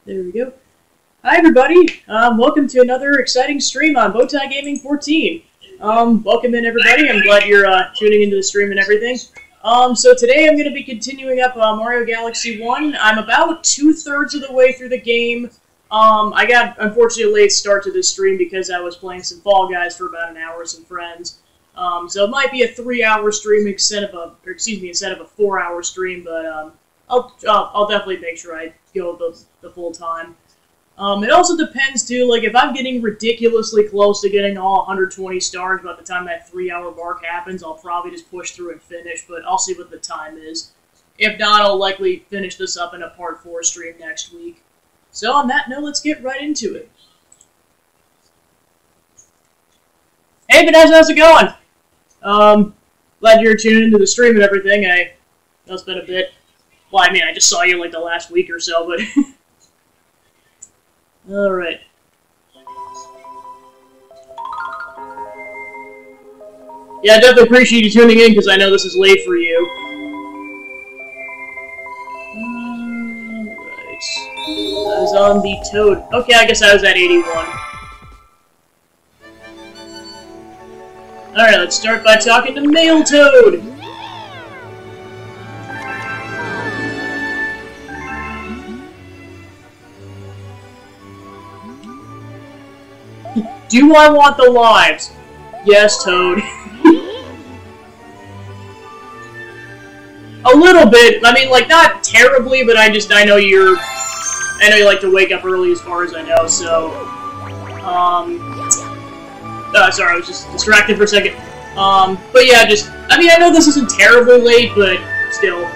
There we go. Hi everybody, welcome to another exciting stream on Bowtie Gaming 14. Welcome in everybody, I'm glad you're tuning into the stream and everything. So today I'm going to be continuing up Mario Galaxy 1. I'm about 2/3 of the way through the game. I got, unfortunately, a late start to this stream because I was playing some Fall Guys for about an hour with some friends. So it might be a 3-hour stream instead of a 4-hour stream, but I'll definitely make sure I go the full time. It also depends too, like if I'm getting ridiculously close to getting all 120 stars by the time that 3-hour mark happens, I'll probably just push through and finish, but I'll see what the time is. If not, I'll likely finish this up in a part 4 stream next week. So on that note, let's get right into it. Hey Vanessa, how's it going? Glad you're tuning into the stream and everything. I know it's been a bit. Well, I mean, I just saw you like the last week or so, but... Alright. Yeah, I definitely appreciate you tuning in, because I know this is late for you. Alright. I was on the Toad. Okay, I guess I was at 81. Alright, let's start by talking to Male Toad! Do I want the lives? Yes, Toad. A little bit. I mean, like, not terribly, but I know you like to wake up early as far as I know, so... sorry, I was just distracted for a second. But yeah, I mean, I know this isn't terribly late, but still.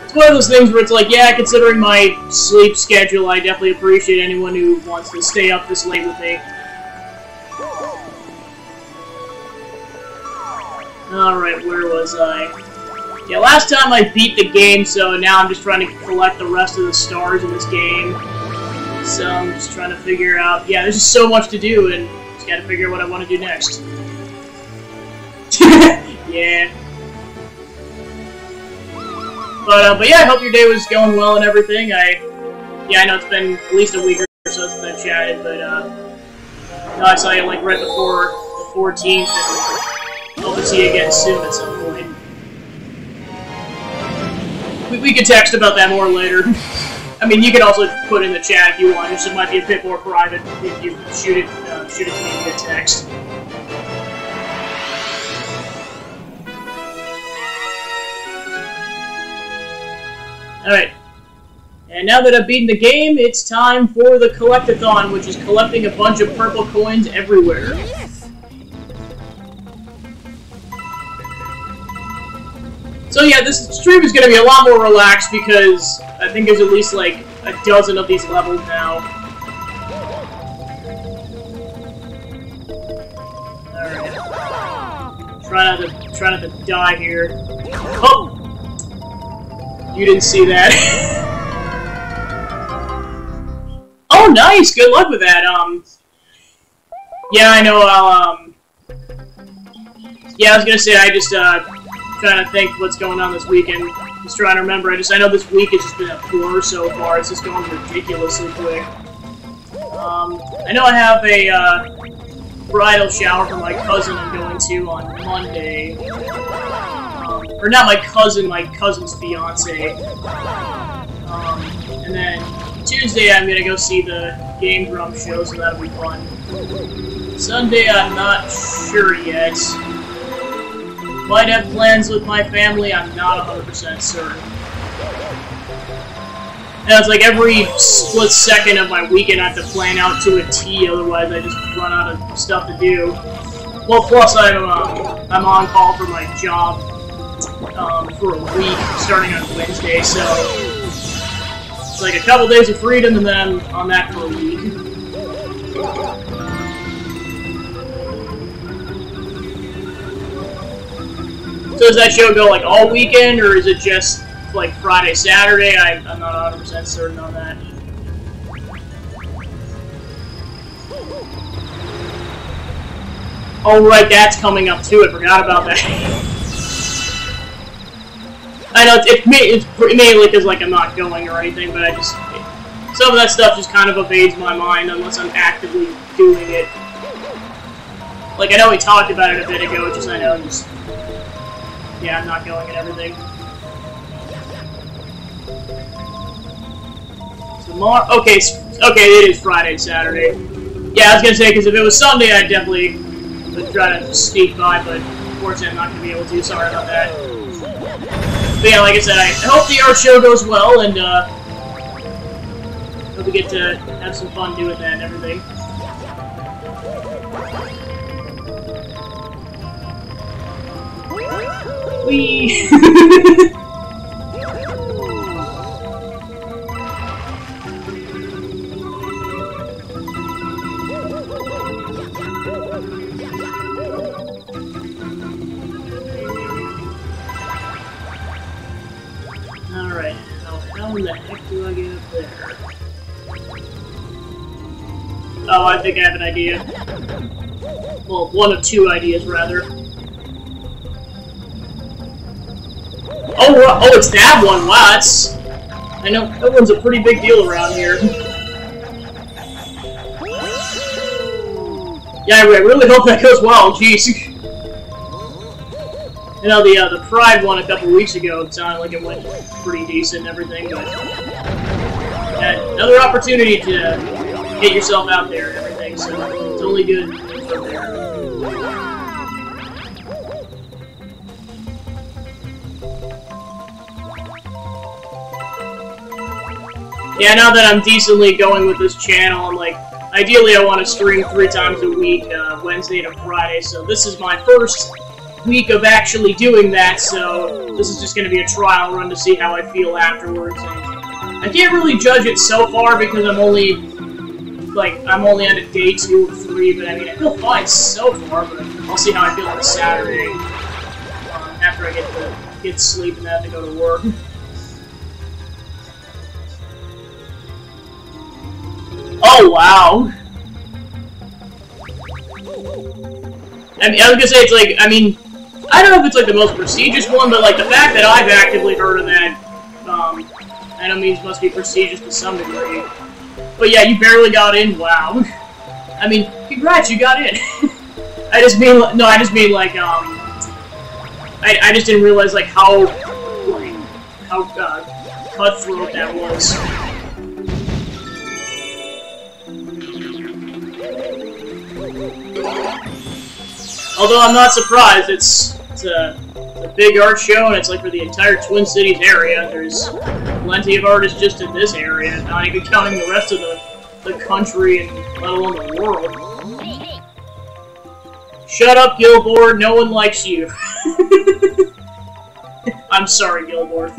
It's one of those things where it's like, yeah, considering my sleep schedule, I definitely appreciate anyone who wants to stay up this late with me. Alright, where was I? Yeah, last time I beat the game, so now I'm just trying to collect the rest of the stars in this game. So I'm just trying to figure out, yeah, there's just so much to do, and just gotta figure out what I want to do next. Yeah. But yeah, I hope your day was going well and everything. Yeah, I know it's been at least a week or so since I've chatted, but no, I saw you like right before the 14th, and hope to see you again soon at some point. We could text about that more later. I mean, you can also put in the chat if you want. It might be a bit more private if you shoot it to me via text. Alright, and now that I've beaten the game, it's time for the Collectathon, which is collecting a bunch of purple coins everywhere. Yes. So yeah, this stream is going to be a lot more relaxed because I think there's at least like a dozen of these levels now. Alright. Try not to die here. Oh! You didn't see that. Oh, nice! Good luck with that. Yeah, I know. Yeah, I was gonna say I just trying to think what's going on this weekend. Just trying to remember. I know this week has just been a blur so far. It's just going ridiculously quick. I know I have a bridal shower for my cousin I'm going to on Monday. Or not my cousin's fiance. And then Tuesday I'm gonna go see the Game Drum show, so that'll be fun. Sunday I'm not sure yet. Might have plans with my family, I'm not 100% certain. And it's like every split second of my weekend I have to plan out to a T, otherwise I just run out of stuff to do. Well, plus I'm on call for my job. For a week, starting on Wednesday, so it's like a couple days of freedom, and then I'm on that for a week. So does that show go like all weekend, or is it just like Friday, Saturday? I'm not 100% certain on that. Oh right, that's coming up too, I forgot about that. I know it's mainly because like I'm not going or anything, but some of that stuff just kind of evades my mind unless I'm actively doing it. Like, I know we talked about it a bit ago, just I know just... Yeah, I'm not going and everything. Tomorrow... Okay, it is Friday and Saturday. Yeah, I was gonna say, because if it was Sunday, I'd definitely would try to sneak by, but unfortunately I'm not gonna be able to, sorry about that. But yeah, like I said, I hope the art show goes well, and, hope we get to have some fun doing that and everything. Whee! Alright, how in the heck do I get up there? Oh, I think I have an idea. Well, one of two ideas, rather. Oh, it's that one! Wow, that's... I know, that one's a pretty big deal around here. Yeah, I really hope that goes well, jeez. You know, the Pride one a couple weeks ago, it sounded like it went pretty decent and everything, but... another opportunity to get yourself out there and everything, so it's only good from there. Yeah, now that I'm decently going with this channel, I'm like, ideally I want to stream 3 times a week, Wednesday to Friday, so this is my first week of actually doing that, so this is just going to be a trial run to see how I feel afterwards. And I can't really judge it so far because I'm only on a day 2 of 3, but I mean, I feel fine so far, but I'll see how I feel on Saturday, after I get sleep and have to go to work. Oh, wow. I mean, I was gonna say, it's like, I mean, I don't know if it's like the most prestigious one, but like the fact that I've actively heard of that, I know means must be prestigious to some degree. But yeah, you barely got in, wow. I mean, congrats, you got in. I just mean like, I just didn't realize like how cutthroat that was. Although I'm not surprised, it's a big art show, and it's like for the entire Twin Cities area. There's plenty of artists just in this area, not even counting the rest of the country and let alone the world. Shut up, Gilboard, no one likes you. I'm sorry, Gilboard.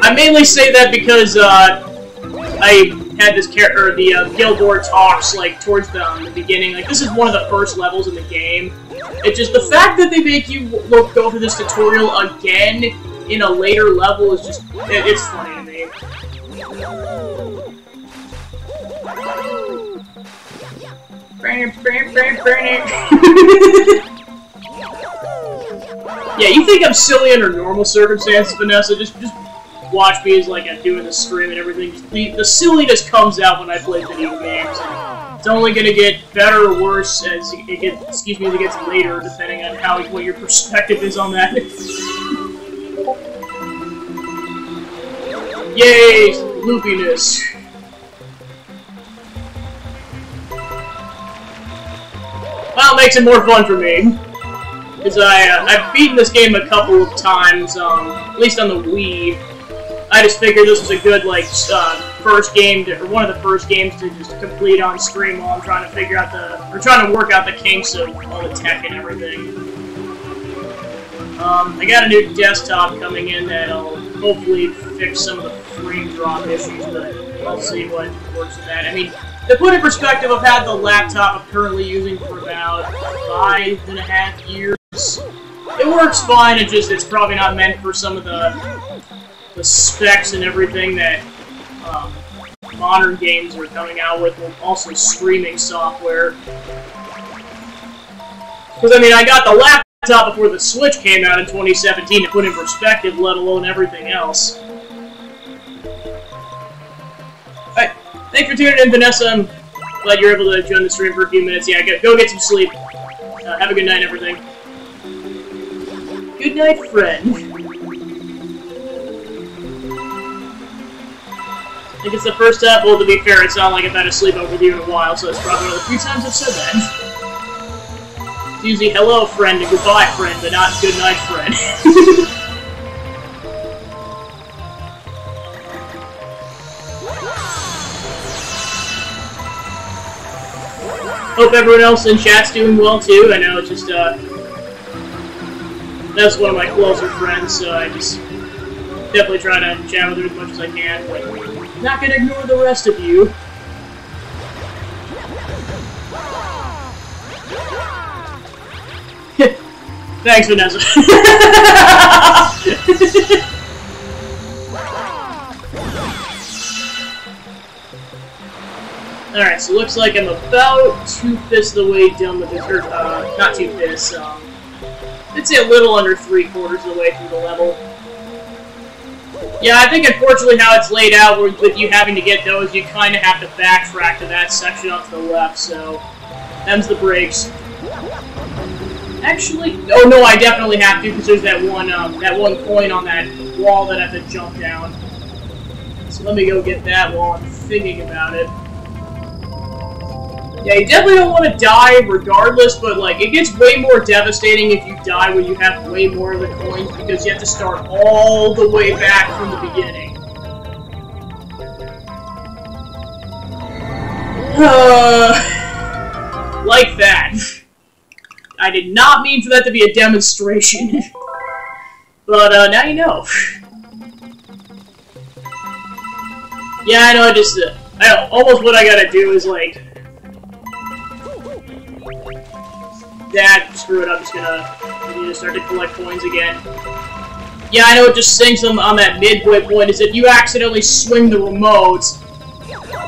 I mainly say that because I had this character, the Gilboard talks, like, towards the beginning. Like, this is one of the first levels in the game. It's just the fact that they make you go through this tutorial again in a later level is just, it's funny to me. Yeah, you think I'm silly under normal circumstances, Vanessa? Just watch me as like I'm doing the stream and everything. Just the silliness comes out when I play video games. And it's only gonna get better or worse as it gets, as it gets later, depending on what your perspective is on that. Yay, loopiness. Well, it makes it more fun for me. Because I've beaten this game a couple of times, at least on the Wii. I just figured this was a good, like, first game, or one of the first games to just complete on stream while I'm trying to figure out trying to work out the kinks of all the tech and everything. I got a new desktop coming in that'll hopefully fix some of the frame drop issues, but I'll see what works with that. I mean, to put in perspective, I've had the laptop I'm currently using for about 5.5 years. It works fine, it's probably not meant for some of the specs and everything that modern games are coming out with, also streaming software. Because, I mean, I got the laptop laptop before the Switch came out in 2017 to put in perspective, let alone everything else. Alright, thanks for tuning in, Vanessa. I'm glad you're able to join the stream for a few minutes. Yeah, go get some sleep. Have a good night, everything. Good night, friend. I think it's the first time. Well, to be fair, it's not like I've had a sleepover with you in a while, so it's probably one of the few times I've said that. It's usually hello, friend, and goodbye, friend, but not good night, friend. Hope everyone else in chat's doing well, too. I know it's just, that's one of my closer friends, so I just definitely try to chat with her as much as I can, but not gonna ignore the rest of you. Thanks, Vanessa. Alright, so looks like I'm about 2/5 the way done with this, or, not 2/5, I'd say a little under 3/4 of the way through the level. Yeah, I think unfortunately how it's laid out, with you having to get those, you kind of have to backtrack to that section off to the left, so them's the breaks. Actually, oh no, I definitely have to, because there's that one coin on that wall that I have to jump down. So let me go get that while I'm thinking about it. Yeah, you definitely don't want to die regardless, but like, it gets way more devastating if you die when you have way more of the coins, because you have to start all the way back from the beginning. Like that. I did not mean for that to be a demonstration. But, now you know. Yeah, I know, almost what I gotta do is, like... screw it, I'm just gonna need to start to collect coins again. Yeah, I know it just sinks them on that midway point, is if you accidentally swing the remote,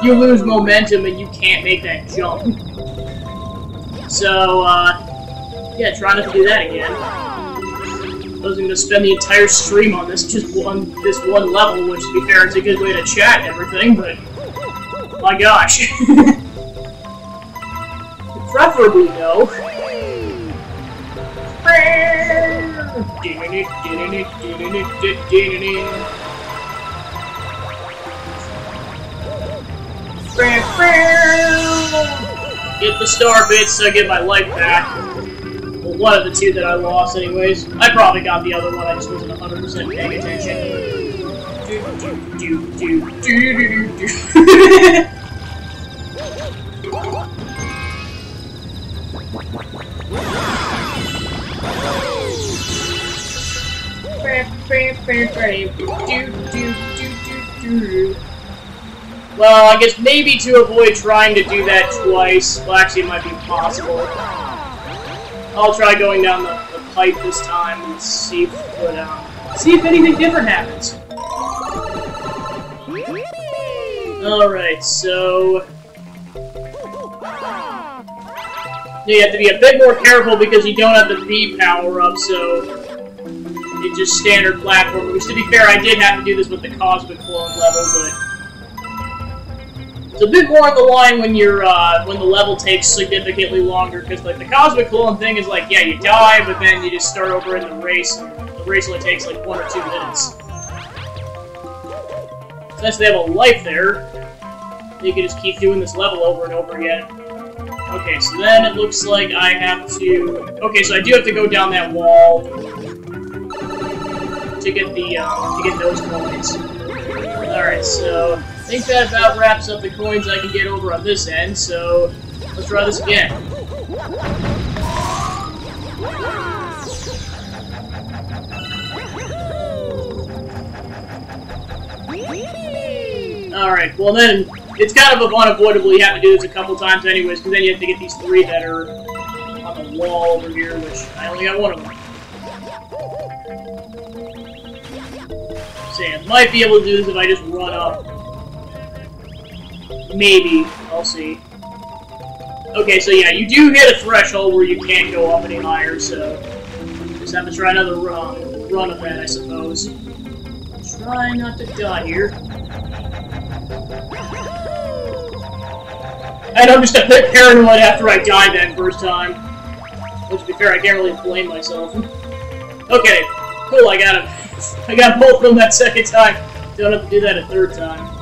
you lose momentum and you can't make that jump. So, yeah, try not to do that again. I was gonna spend the entire stream on this one level, which, to be fair, it's a good way to chat and everything, but... my gosh. Preferably, though. Get the star bits so I get my life back. Well, one of the two that I lost anyways. I probably got the other one, I just wasn't 100% paying attention. Well, I guess maybe to avoid trying to do that twice, well, actually it might be possible. I'll try going down the pipe this time and see if anything different happens. Alright, so... you have to be a bit more careful because you don't have the V power-up, so... it's just standard platform. Which, to be fair, I did have to do this with the Cosmic Clone level, but... it's a bit more on the line when you're, when the level takes significantly longer, because, like, the Cosmic Clone thing is like, yeah, you die, but then you just start over in the race, and the race only takes, like, 1 or 2 minutes. Since they have a life there, you can just keep doing this level over and over again. Okay, so then it looks like I have to... okay, so I do have to go down that wall to get the, to get those coins. Alright, so I think that about wraps up the coins I can get over on this end, so let's try this again. Alright, well then, it's kind of unavoidable. You have to do this a couple times anyways, because then you have to get these 3 that are on the wall over here, which I only got 1 of them. I might be able to do this if I just run up. Maybe. I'll see. Okay, so yeah, you do hit a threshold where you can't go up any higher, so... just have to try another run of that, I suppose. Try not to die here. And I'm just a bit paranoid after I died that first time. Which, to be fair, I can't really blame myself. Okay, cool, I got him. I got both of them that second time. Don't have to do that a third time.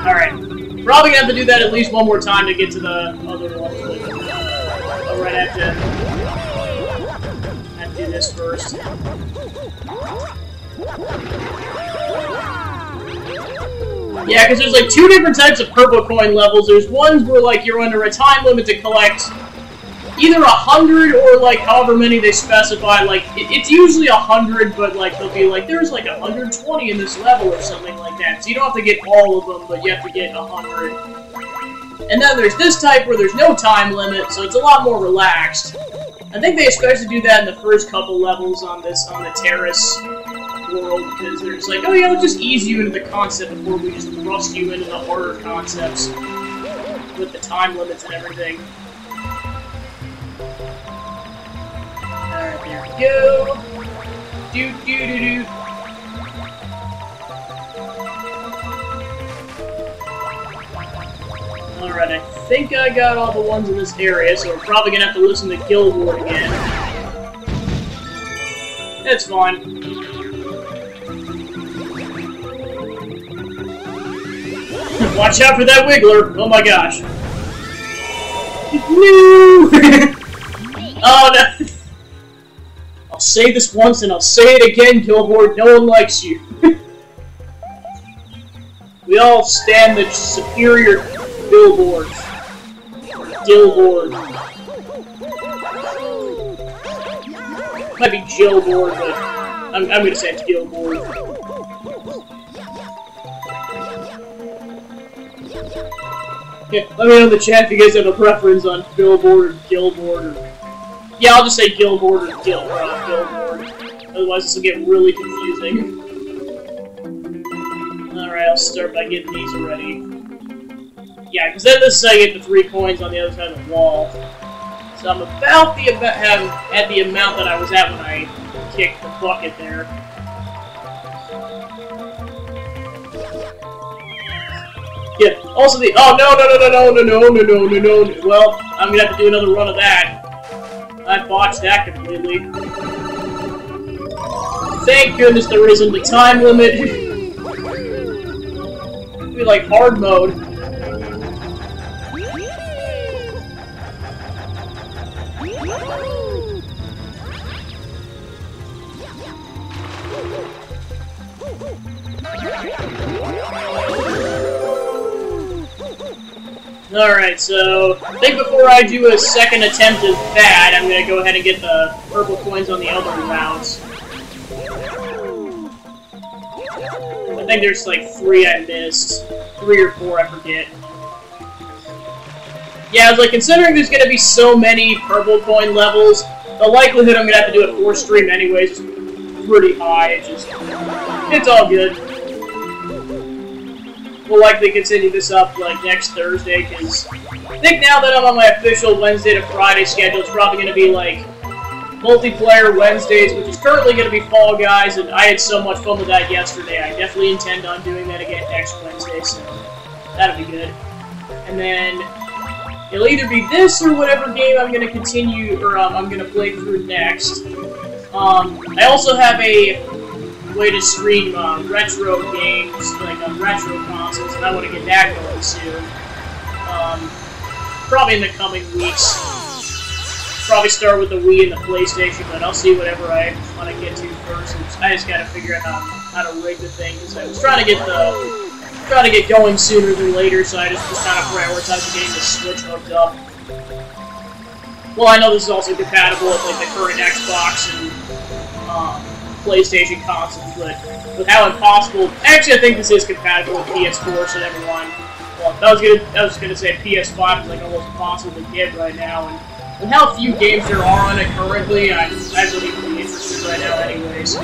Alright. Probably gonna have to do that at least one more time to get to the other ones. Alright, I have to do this first. Yeah, because there's like two different types of purple coin levels. There's ones where like you're under a time limit to collect either 100 or like however many they specify. Like it's usually 100, but like they'll be like there's like 120 in this level or something like that. So you don't have to get all of them, but you have to get 100. And then there's this type where there's no time limit, so it's a lot more relaxed. I think they especially do that in the first couple levels on the terrace world, because they're just like, oh yeah, let's just ease you into the concept before we just thrust you into the harder concepts with the time limits and everything. Alright, there we go. Do. Alright, I think I got all the ones in this area, so we're probably gonna have to listen to Gilboard again. It's fine. Watch out for that Wiggler! Oh my gosh. No! Oh no! I'll say this once and I'll say it again, Gilboard. No one likes you. We all stand the superior Billboard. Gilboard. Might be Gilboard, but I'm gonna say it's Gilboard. Yeah, let me know in the chat if you guys have a preference on Billboard or Gilboard or... Yeah, I'll just say Gilboard or Gilboard. Otherwise this will get really confusing. Alright, I'll start by getting these ready. Yeah, because then this is how you get the 3 coins on the other side of the wall. So I'm about at the amount that I was at when I kicked the bucket there. Yeah, also the... Oh, no. Well, I'm gonna have to do another run of that. I botched that completely. Thank goodness there isn't a time limit. It'd be like hard mode. Alright, so I think before I do a second attempt at that, I'm gonna go ahead and get the purple coins on the other routes. I think there's like 3 I missed. 3 or 4, I forget. Yeah, I was like, considering there's gonna be so many purple coin levels, the likelihood I'm gonna have to do a 4 stream anyways is pretty high. It's all good. We'll likely continue this up like next Thursday, because I think now that I'm on my official Wednesday to Friday schedule, it's probably going to be like multiplayer Wednesdays, which is currently going to be Fall Guys, and I had so much fun with that yesterday. I definitely intend on doing that again next Wednesday, so that'll be good. And then it'll either be this or whatever game I'm going to continue, or I'm going to play through next. I also have a way to stream retro games, like retro consoles, and I want to get that going soon. Probably in the coming weeks. Probably start with the Wii and the PlayStation, but I'll see whatever I want to get to first. I just gotta figure out how to rig the thing, because I was trying to get going sooner than later, so I just was kind of prioritizing getting the Switch hooked up. Well, I know this is also compatible with like the current Xbox and PlayStation consoles, but with how impossible... Actually, I think this is compatible with PS4, so never mind. Well, I was gonna say PS5 is like almost impossible to get right now, and with how few games there are on it currently, I really wouldn't be interested right now anyways.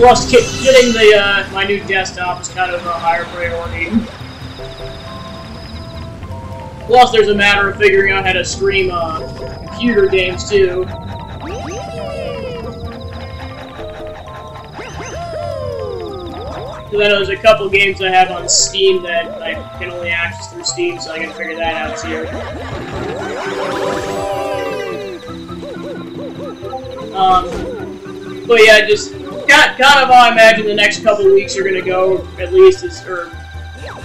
Plus, getting the my new desktop is kind of a higher priority. Plus, there's a matter of figuring out how to stream computer games too. Because I know there's a couple games I have on Steam that I can only access through Steam, so I gotta figure that out too. But yeah, just kind of how I imagine the next couple weeks are gonna go. At least or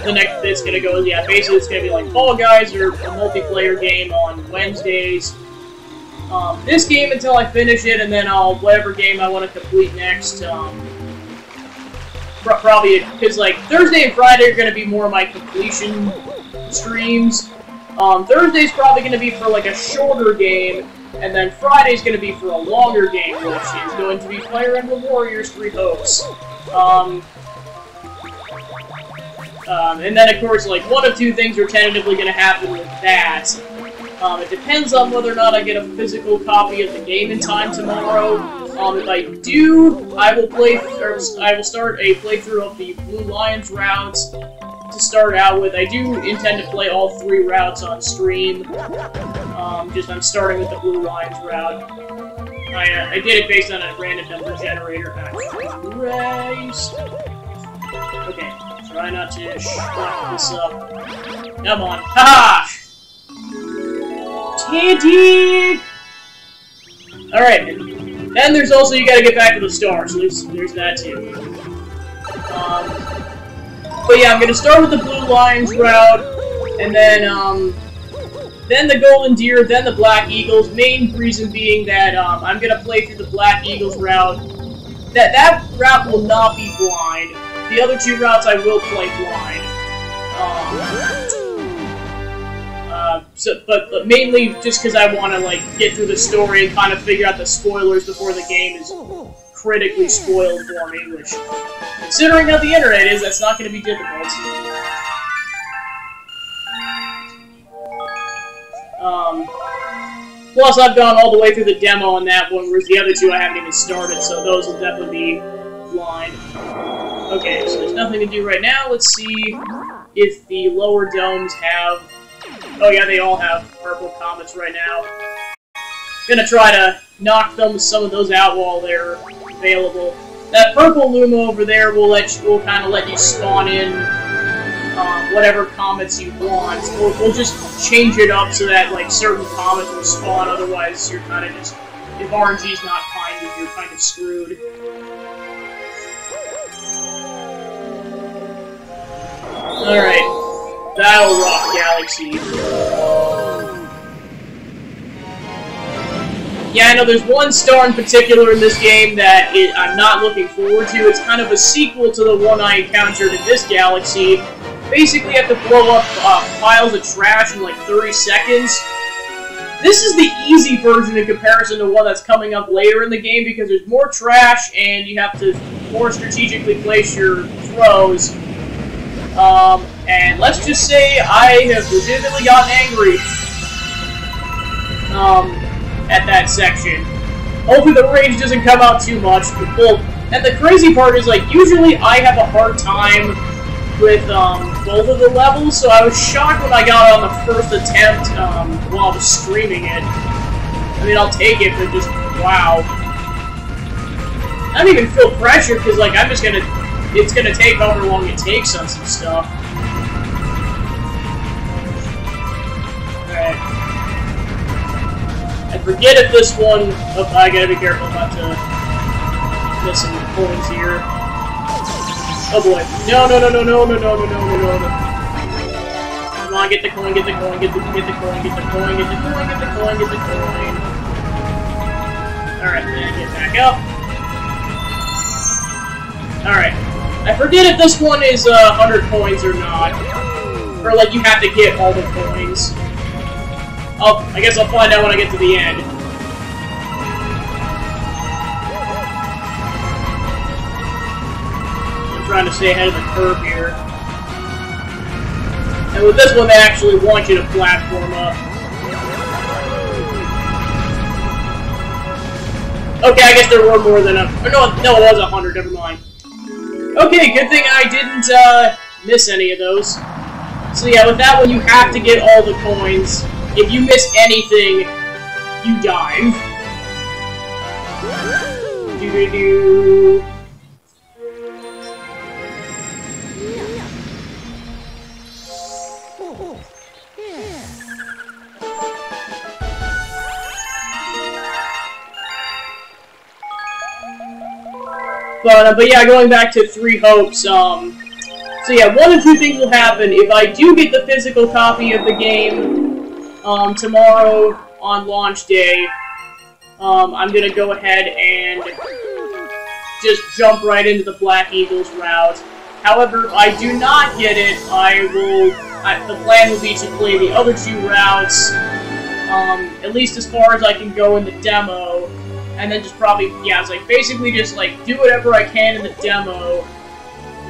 the next bit's gonna go. Yeah, basically it's gonna be like Fall Guys or a multiplayer game on Wednesdays. This game until I finish it, and then whatever game I want to complete next. Probably because like Thursday and Friday are going to be more of my completion streams. Thursday's probably going to be for like a shorter game, and then Friday's going to be for a longer game, which is going to be Fire Emblem Warriors 3 Hopes. And then of course, like one of two things are tentatively going to happen with that. It depends on whether or not I get a physical copy of the game in time tomorrow. If I do, I will start a playthrough of the Blue Lions routes to start out with. I do intend to play all 3 routes on stream. I'm starting with the Blue Lions route. I did it based on a random number generator. Christ. Okay, try not to fuck this up. Come on. Ha! Teddy! Alright, and there's also, you gotta get back to the stars, so there's that too. But yeah, I'm gonna start with the Blue Lions route, and then the Golden Deer, then the Black Eagles, main reason being that, I'm gonna play through the Black Eagles route. That route will not be blind. The other 2 routes I will play blind. But mainly just because I want to like get through the story and kind of figure out the spoilers before the game is critically spoiled for me, which, considering how the internet is, that's not going to be difficult. Plus, I've gone all the way through the demo on that one, whereas the other 2 I haven't even started, so those will definitely be blind. Okay, so there's nothing to do right now. Let's see if the lower domes have... Oh yeah, they all have purple comets right now. Gonna try to knock some of those out while they're available. That purple Luma over there will kind of let you spawn in whatever comets you want. We'll just change it up so that like certain comets will spawn. Otherwise, you're kind of just, if RNG's not kind, you're kind of screwed. All right. Battle Rock Galaxy. Yeah, I know there's one star in particular in this game that I'm not looking forward to. It's kind of a sequel to the one I encountered in this galaxy. Basically, you have to blow up piles of trash in like 30 seconds. This is the easy version in comparison to one that's coming up later in the game because there's more trash and you have to more strategically place your throws. And let's just say I have legitimately gotten angry at that section. Hopefully the rage doesn't come out too much. Well, and the crazy part is, like, usually I have a hard time with both of the levels, so I was shocked when I got on the first attempt while I was streaming it. I mean, I'll take it, but just, wow. I don't even feel pressure, because, like, I'm just gonna... It's gonna take however long it takes on some stuff. Alright. I forget if this one... Oh, I gotta be careful not to miss some coins here. Oh boy. No. Come on, get the coin, get the coin, get the coin, get the coin, get the coin, get the coin, get the coin. Alright, then get back up. Alright. I forget if this one is 100 coins or not. Or, like, you have to get all the coins. I guess I'll find out when I get to the end. I'm trying to stay ahead of the curve here. And with this one, they actually want you to platform up. Okay, I guess there were more than a... no, it was 100, never mind. Okay, good thing I didn't, miss any of those. So yeah, with that one, you have to get all the coins. If you miss anything, you die. Do-do-do. But yeah, going back to Three Hopes, so yeah, one of two things will happen. If I do get the physical copy of the game, tomorrow on launch day, I'm gonna go ahead and just jump right into the Black Eagles route. However, if I do not get it, the plan will be to play the other two routes, at least as far as I can go in the demo. And then just probably, yeah, it's like basically just like do whatever I can in the demo,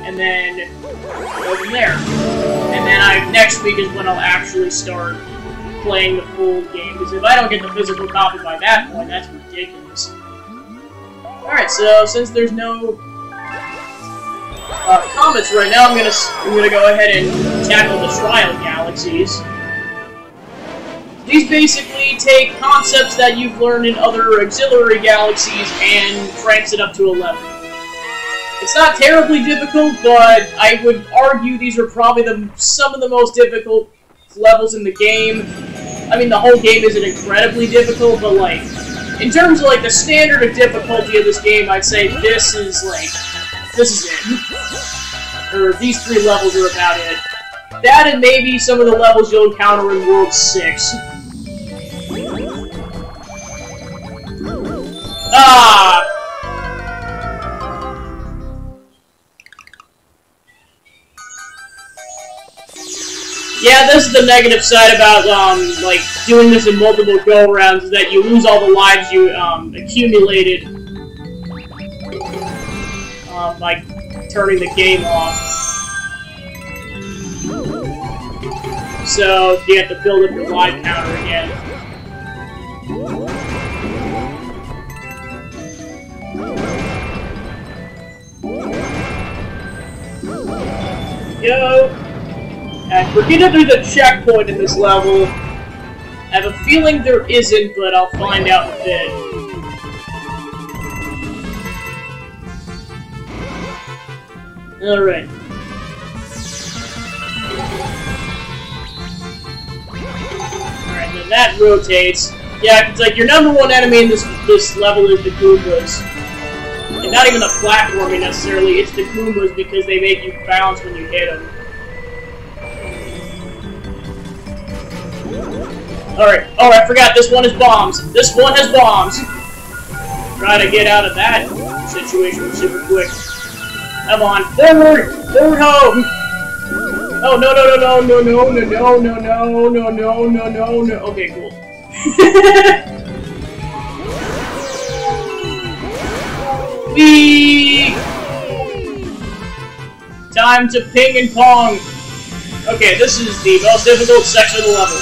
and then go from there. And then next week is when I'll actually start playing the full game. Because if I don't get the physical copy by that point, that's ridiculous. Alright, so since there's no comets right now, I'm gonna go ahead and tackle the Trial Galaxies. These basically take concepts that you've learned in other auxiliary galaxies and cranks it up to 11. It's not terribly difficult, but I would argue these are probably some of the most difficult levels in the game. I mean, the whole game isn't incredibly difficult, but like, in terms of like the standard of difficulty of this game, I'd say this is it. Or these three levels are about it. That and maybe some of the levels you'll encounter in World 6. Ah! Yeah, this is the negative side about, like, doing this in multiple go-arounds, is that you lose all the lives you, accumulated, by turning the game off. So, you have to build up your life counter again. Go! And forget if there's a checkpoint in this level. I have a feeling there isn't, but I'll find out in a bit. Alright. Alright, then that rotates. Yeah, it's like your number one enemy in this level is the Goombas. And not even the platforming necessarily, it's the Goombas because they make you bounce when you hit them. Alright, oh, I forgot, this one is bombs. This one has bombs. Try to get out of that situation super quick. Come on, forward! Forward ho! Oh, no, no, no, no, no, no, no, no, no, no, no, no, no, no. Okay, cool. Whee! Time to ping and pong. Okay, this is the most difficult section of the level.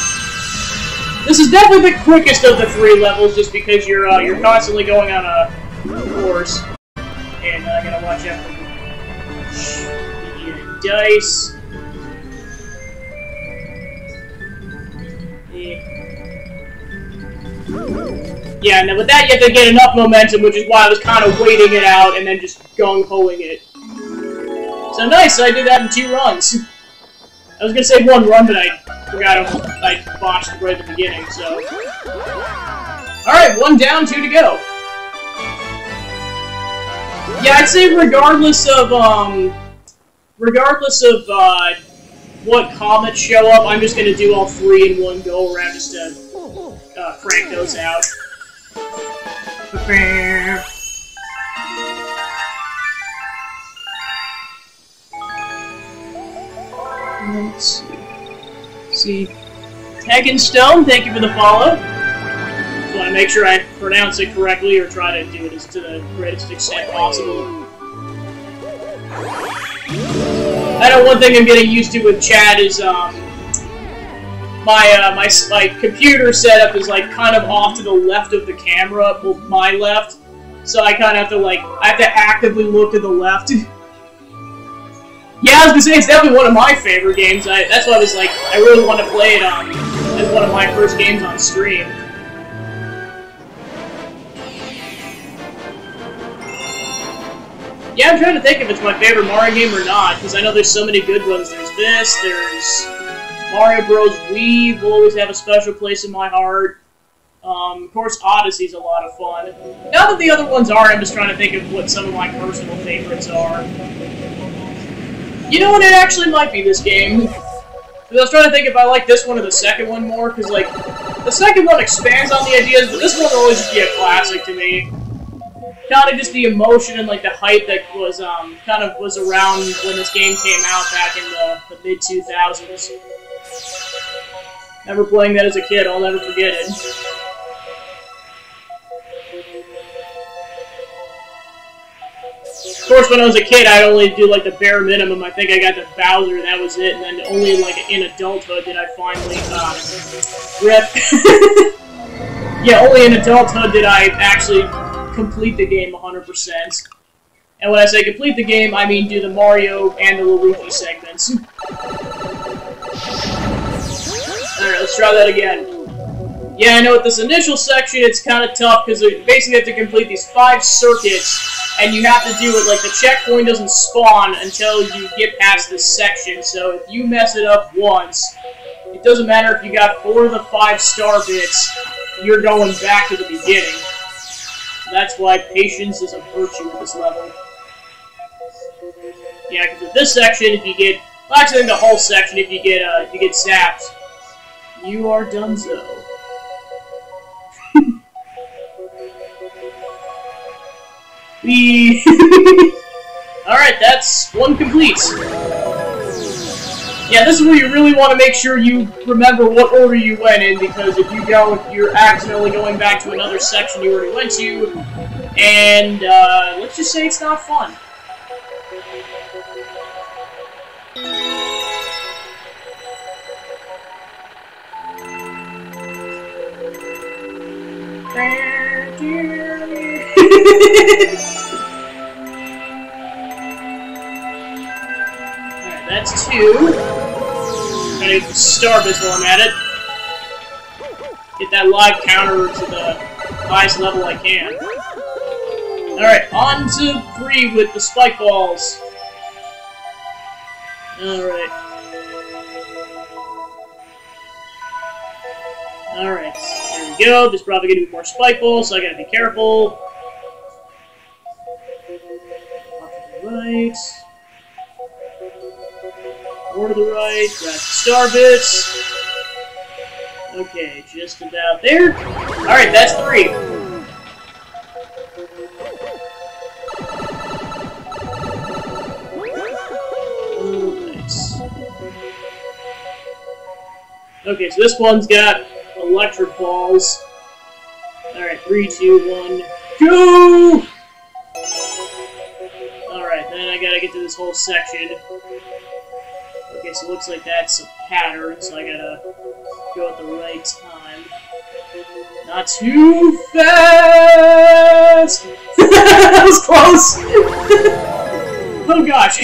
This is definitely the quickest of the three levels, just because you're constantly going on a course, and I gotta watch out for the dice. Yeah, and then with that you have to get enough momentum, which is why I was kind of waiting it out and then just gung-hoing it. So nice, I did that in 2 runs. I was gonna say 1 run, but I forgot I botched right at the beginning, so... Alright, 1 down, 2 to go. Yeah, I'd say regardless of what comets show up, I'm just gonna do all 3 in 1 go around just to crank those out. Let's see. Tegan Stone, thank you for the follow. Just want to make sure I pronounce it correctly, or try to do it to the greatest extent possible. I know one thing I'm getting used to with chat is my computer setup is like kind of off to the left of the camera, well, my left, so I kind of have to, like, I have to actively look to the left. Yeah, I was gonna say, it's definitely one of my favorite games. That's why I was like, I really want to play it as one of my first games on stream. Yeah, I'm trying to think if it's my favorite Mario game or not, because I know there's so many good ones. There's this, there's Mario Bros. Wii will always have a special place in my heart. Of course, Odyssey's a lot of fun. Now that the other ones are, I'm just trying to think of what some of my personal favorites are. You know what, it actually might be this game. Because I was trying to think if I like this one or the second one more, because, like, the second one expands on the ideas, but this one will always just be a classic to me. Kind of just the emotion and, like, the hype that was, kind of was around when this game came out back in the mid-2000s. Never playing that as a kid, I'll never forget it. Of course, when I was a kid, I'd only do, like, the bare minimum. I think I got to Bowser, and that was it. And then only, like, in adulthood did I finally, rip. Yeah, only in adulthood did I actually complete the game 100%. And when I say complete the game, I mean do the Mario and the Luigi segments. Alright, let's try that again. Yeah, I know with this initial section, it's kind of tough, because you basically have to complete these 5 circuits, and you have to do it, like, the checkpoint doesn't spawn until you get past this section, so if you mess it up once, it doesn't matter if you got 4 of the 5 star bits, you're going back to the beginning. That's why patience is a virtue at this level. Yeah, because with this section, if you get... Well, actually, in the whole section, if you get zapped, you are donezo. Alright, that's one complete. Yeah, this is where you really want to make sure you remember what order you went in, because if you don't, you're accidentally going back to another section you already went to, and, let's just say it's not fun. Alright, that's 2. Gotta get the star bits while I'm at it. Get that live counter to the highest level I can. Alright, on to 3 with the spike balls. Alright. Alright, there we go. There's probably going to be more spike balls, so I gotta be careful. Off to the right. More to the right. Grab the star bits. Okay, just about there. Alright, that's 3. Okay, so this one's got electric balls. Alright, 3, 2, 1, go! Alright, then I gotta get to this whole section. Okay, so it looks like that's a pattern, so I gotta go at the right time. Not too fast! That was close! Oh gosh!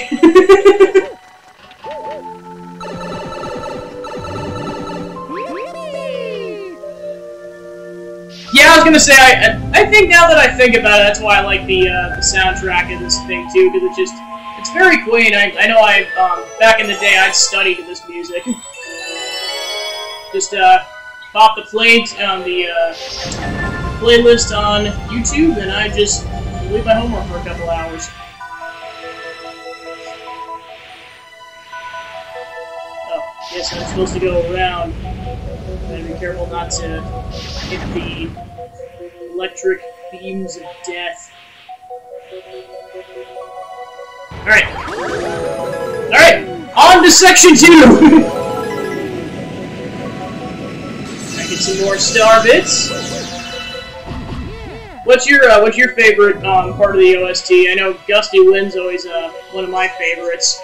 Yeah, I was gonna say, I think now that I think about it, that's why I like the soundtrack of this thing too, because it's very quaint. I know back in the day I'd studied this music. Just pop the playlist on YouTube, and I just leave my homework for a couple hours. Oh, yes, I'm supposed to go around. Gotta be careful not to hit the electric beams of death. Alright. Alright! On to section 2! I get some more star bits. What's your favorite part of the OST? I know Gusty Wind's always one of my favorites.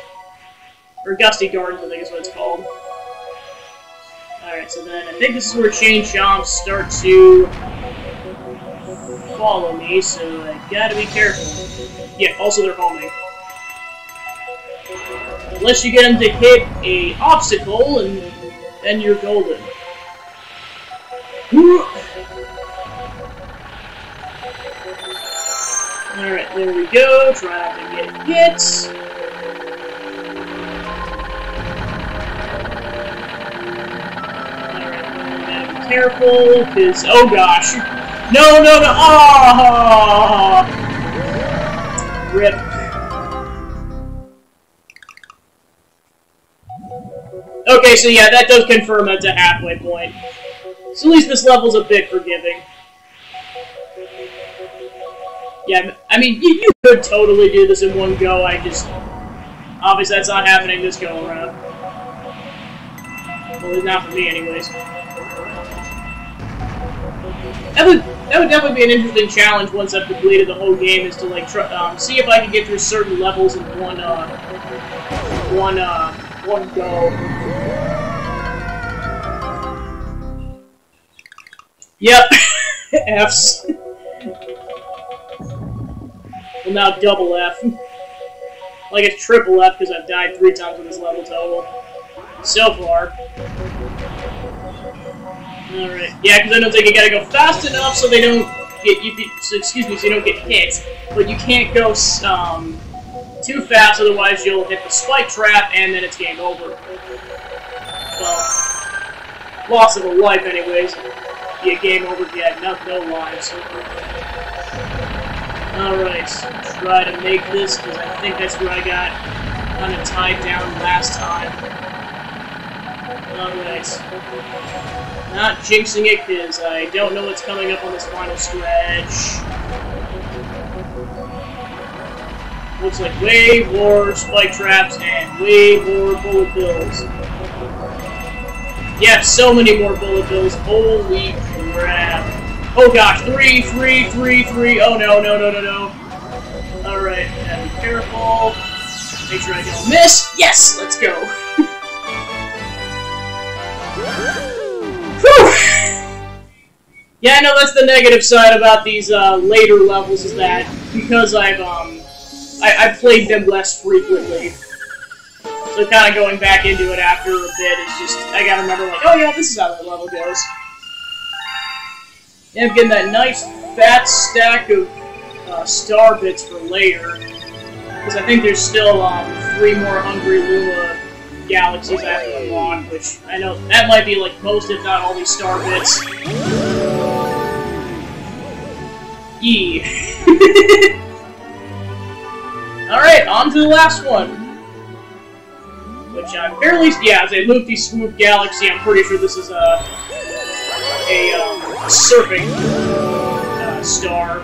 Or Gusty Gardens, I think is what it's called. Alright, so then I think this is where Chain Chomps start to follow me, so I gotta be careful. Yeah, also they're homing. Unless you get them to hit a obstacle, and then you're golden. Alright, there we go. Try not to get hit. Alright, gotta be careful, because... oh gosh! No, no, no! Oh! Rip. Okay, so yeah, that does confirm that's a halfway point. So at least this level's a bit forgiving. Yeah, I mean, you could totally do this in one go, obviously that's not happening this go around. Well, not for me, anyways. That would definitely be an interesting challenge once I've completed the whole game, is to, like, see if I can get through certain levels in one go. Yep. F's. Well, now double F. Like it's triple F because I've died 3 times on this level total. So far. Alright. Yeah, because I don't think you gotta go fast enough so they don't get so you don't get hit. But you can't go too fast, otherwise you'll hit the spike trap and then it's game over. Well, loss of a life anyways. Yeah, game over, yeah, no lives. Alright, try to make this, because I think that's where I got kind of tied down last time. Alright. Not jinxing it, because I don't know what's coming up on this final stretch. Looks like way more spike traps and way more bullet bills. Yeah, so many more bullet bills. Holy crap. Oh gosh, 3, 3, 3, 3. Oh no, no, no, no, no. Alright, gotta be careful. Make sure I don't miss. Yes, let's go. Whew. Yeah, I know that's the negative side about these later levels, is that because I've played them less frequently. So kind of going back into it after a bit is just, I gotta remember, like, oh yeah, this is how that level goes. And I'm getting that nice fat stack of star bits for later. Because I think there's still 3 more Hungry Luma Galaxies I have to unlock, which I know that might be like most, if not all, these star bits. Yee. Alright, on to the last one. Which I'm fairly, yeah, as a loopy swoop galaxy, I'm pretty sure this is a surfing star.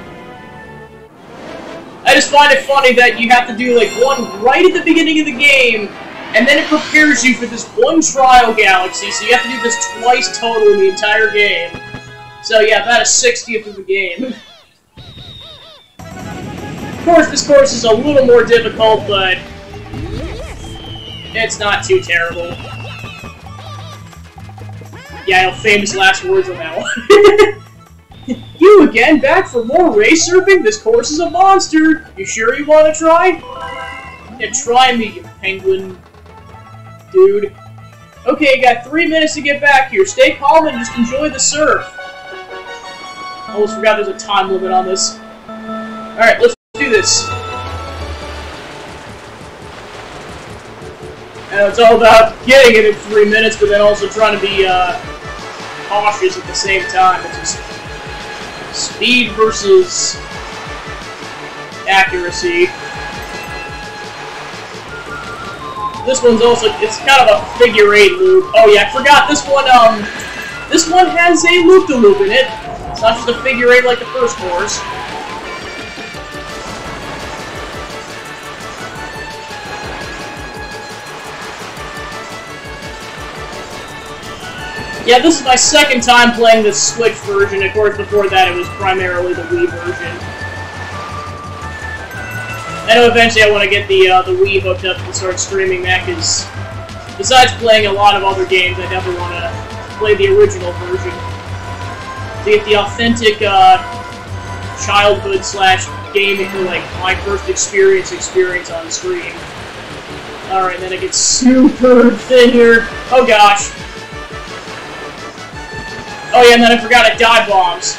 I just find it funny that you have to do like one right at the beginning of the game, and then it prepares you for this one trial galaxy, so you have to do this twice total in the entire game. So yeah, about a 60th of the game. Of course, this course is a little more difficult, but it's not too terrible. Yeah, I know, famous last words on that one. You again, back for more race surfing? This course is a monster! You sure you want to try? Yeah, try me, you penguin dude. Okay, you got 3 minutes to get back here. Stay calm and just enjoy the surf. Almost forgot there's a time limit on this. Alright, let's do this. And it's all about getting it in 3 minutes, but then also trying to be cautious at the same time. It's just speed versus accuracy. This one's also, it's kind of a figure-8 loop. Oh yeah, I forgot this one has a loop-de-loop in it. It's not just a figure-8 like the first course. Yeah, this is my second time playing the Switch version. Of course, before that it was primarily the Wii version. I know eventually I want to get the Wii hooked up and start streaming that, because besides playing a lot of other games, I definitely want to play the original version. To get the authentic childhood slash gaming, like my first experience on screen. Alright, then it gets super thin here. Oh gosh. Oh yeah, and then I forgot I dive bombs.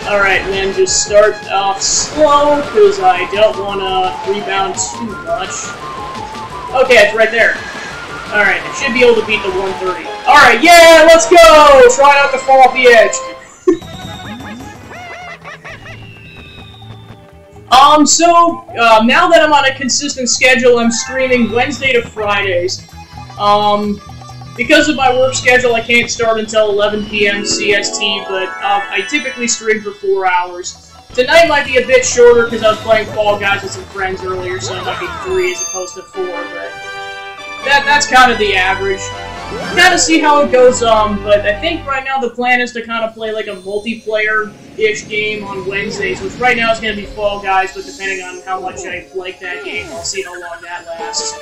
Alright, and then just start off slow, because I don't want to rebound too much. Okay, it's right there. Alright, I should be able to beat the 130. Alright, yeah, let's go! Try not to fall off the edge. Now that I'm on a consistent schedule, I'm streaming Wednesday to Fridays. Because of my work schedule, I can't start until 11 p.m. CST, but I typically stream for 4 hours. Tonight might be a bit shorter because I was playing Fall Guys with some friends earlier, so it might be 3 as opposed to 4, but that's kind of the average. Gotta see how it goes, but I think right now the plan is to kind of play like a multiplayer-ish game on Wednesdays, which right now is going to be Fall Guys, but depending on how much I like that game, I'll see how long that lasts.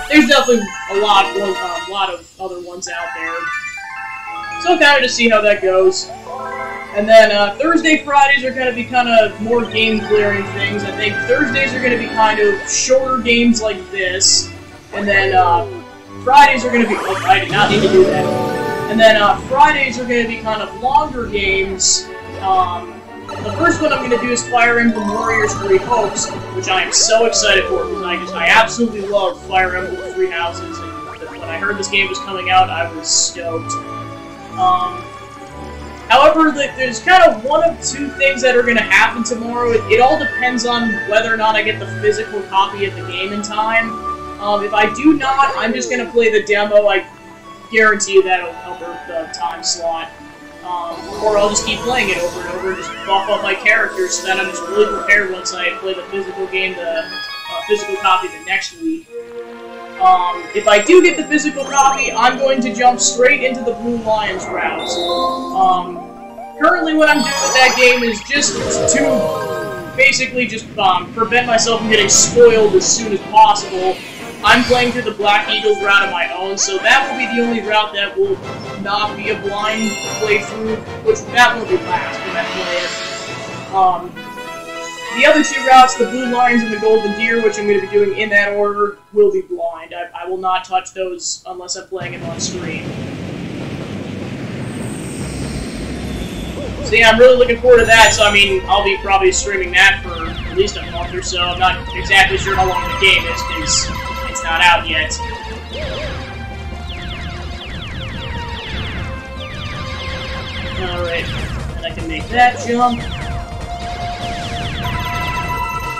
There's definitely a lot of other ones out there, so kind of to see how that goes. And then Thursday, Fridays are going to be kind of more game-clearing things. I think Thursdays are going to be kind of shorter games like this, and then Fridays are going to be... Oh, I did not need to do that. And then Fridays are going to be kind of longer games. The first one I'm going to do is Fire Emblem Warriors 3 Hopes, which I am so excited for, because I absolutely love Fire Emblem 3 Houses, and when I heard this game was coming out, I was stoked. However, there's kind of one of two things that are going to happen tomorrow. It all depends on whether or not I get the physical copy of the game in time. If I do not, I'm just going to play the demo. I guarantee you that'll cover the time slot. Or I'll just keep playing it over and over and just buff up my characters so that I'm just really prepared once I play the physical game, the physical copy the next week. If I do get the physical copy, I'm going to jump straight into the Blue Lions routes. Currently what I'm doing with that game is just to basically just prevent myself from getting spoiled as soon as possible. I'm playing through the Black Eagles route of my own, so that will be the only route that will not be a blind playthrough, which that won't be last, but that's it. The other two routes, the Blue Lions and the Golden Deer, which I'm going to be doing in that order, will be blind. I will not touch those unless I'm playing them on screen. So yeah, I'm really looking forward to that, so I mean, I'll be probably streaming that for at least a month or so. I'm not exactly sure how long the game is, because it's not out yet. Alright, and I can make that jump.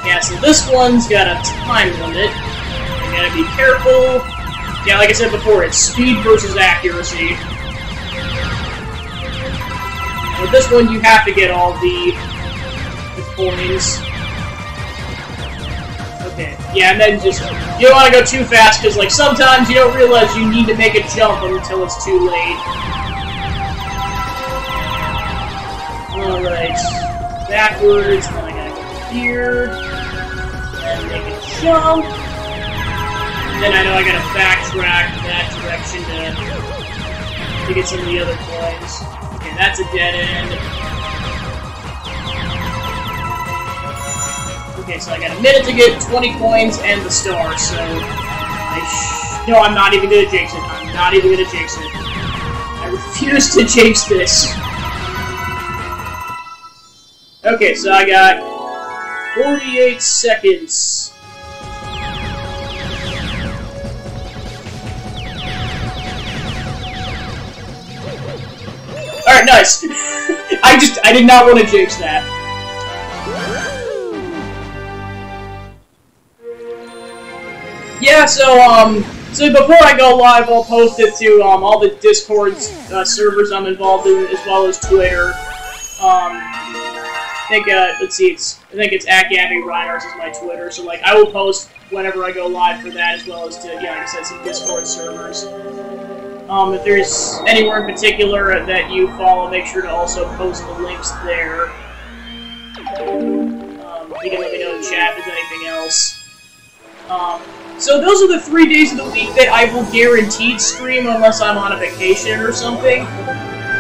Yeah, so this one's got a time limit. You gotta be careful. Yeah, like I said before, it's speed versus accuracy. With this one, you have to get all the coins. Okay, yeah, and then just, you don't want to go too fast, because, like, sometimes you don't realize you need to make a jump until it's too late. Alright, backwards, then I gotta go here, and make a jump. And then I know I gotta backtrack that direction to get some of the other coins. Okay, that's a dead end. Okay, so I got a minute to get 20 coins and the star, so no, I'm not even gonna jinx it. I'm not even gonna jinx it. I refuse to jinx this. Okay, so I got 48 seconds. Alright, nice. I did not want to jinx that. Yeah, so before I go live, I'll post it to all the Discord servers I'm involved in, as well as Twitter. I think let's see, I think it's @GabbyReiners is my Twitter. So like, I will post whenever I go live for that, as well as to, yeah, like I said, some Discord servers. If there's anywhere in particular that you follow, make sure to also post the links there. You can let me know in chat if there's anything else. So those are the 3 days of the week that I will guaranteed stream unless I'm on a vacation or something.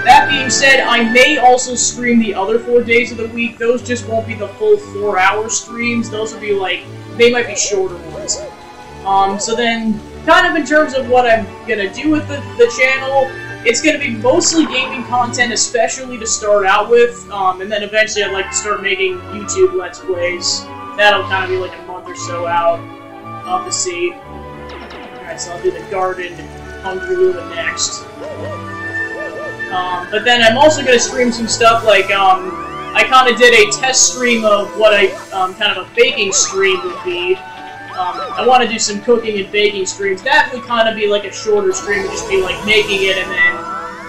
That being said, I may also stream the other 4 days of the week. Those just won't be the full 4-hour streams. Those will be like, they might be shorter ones. So then, kind of in terms of what I'm gonna do with the channel, it's gonna be mostly gaming content, especially to start out with, and then eventually I'd like to start making YouTube Let's Plays. That'll kind of be like a month or so out. I'll have to see. Alright, so I'll do the Garden Hungry Luma next. But then I'm also going to stream some stuff like, I kind of did a test stream of what kind of a baking stream would be. I want to do some cooking and baking streams. That would kind of be like a shorter stream, it would just be like making it and then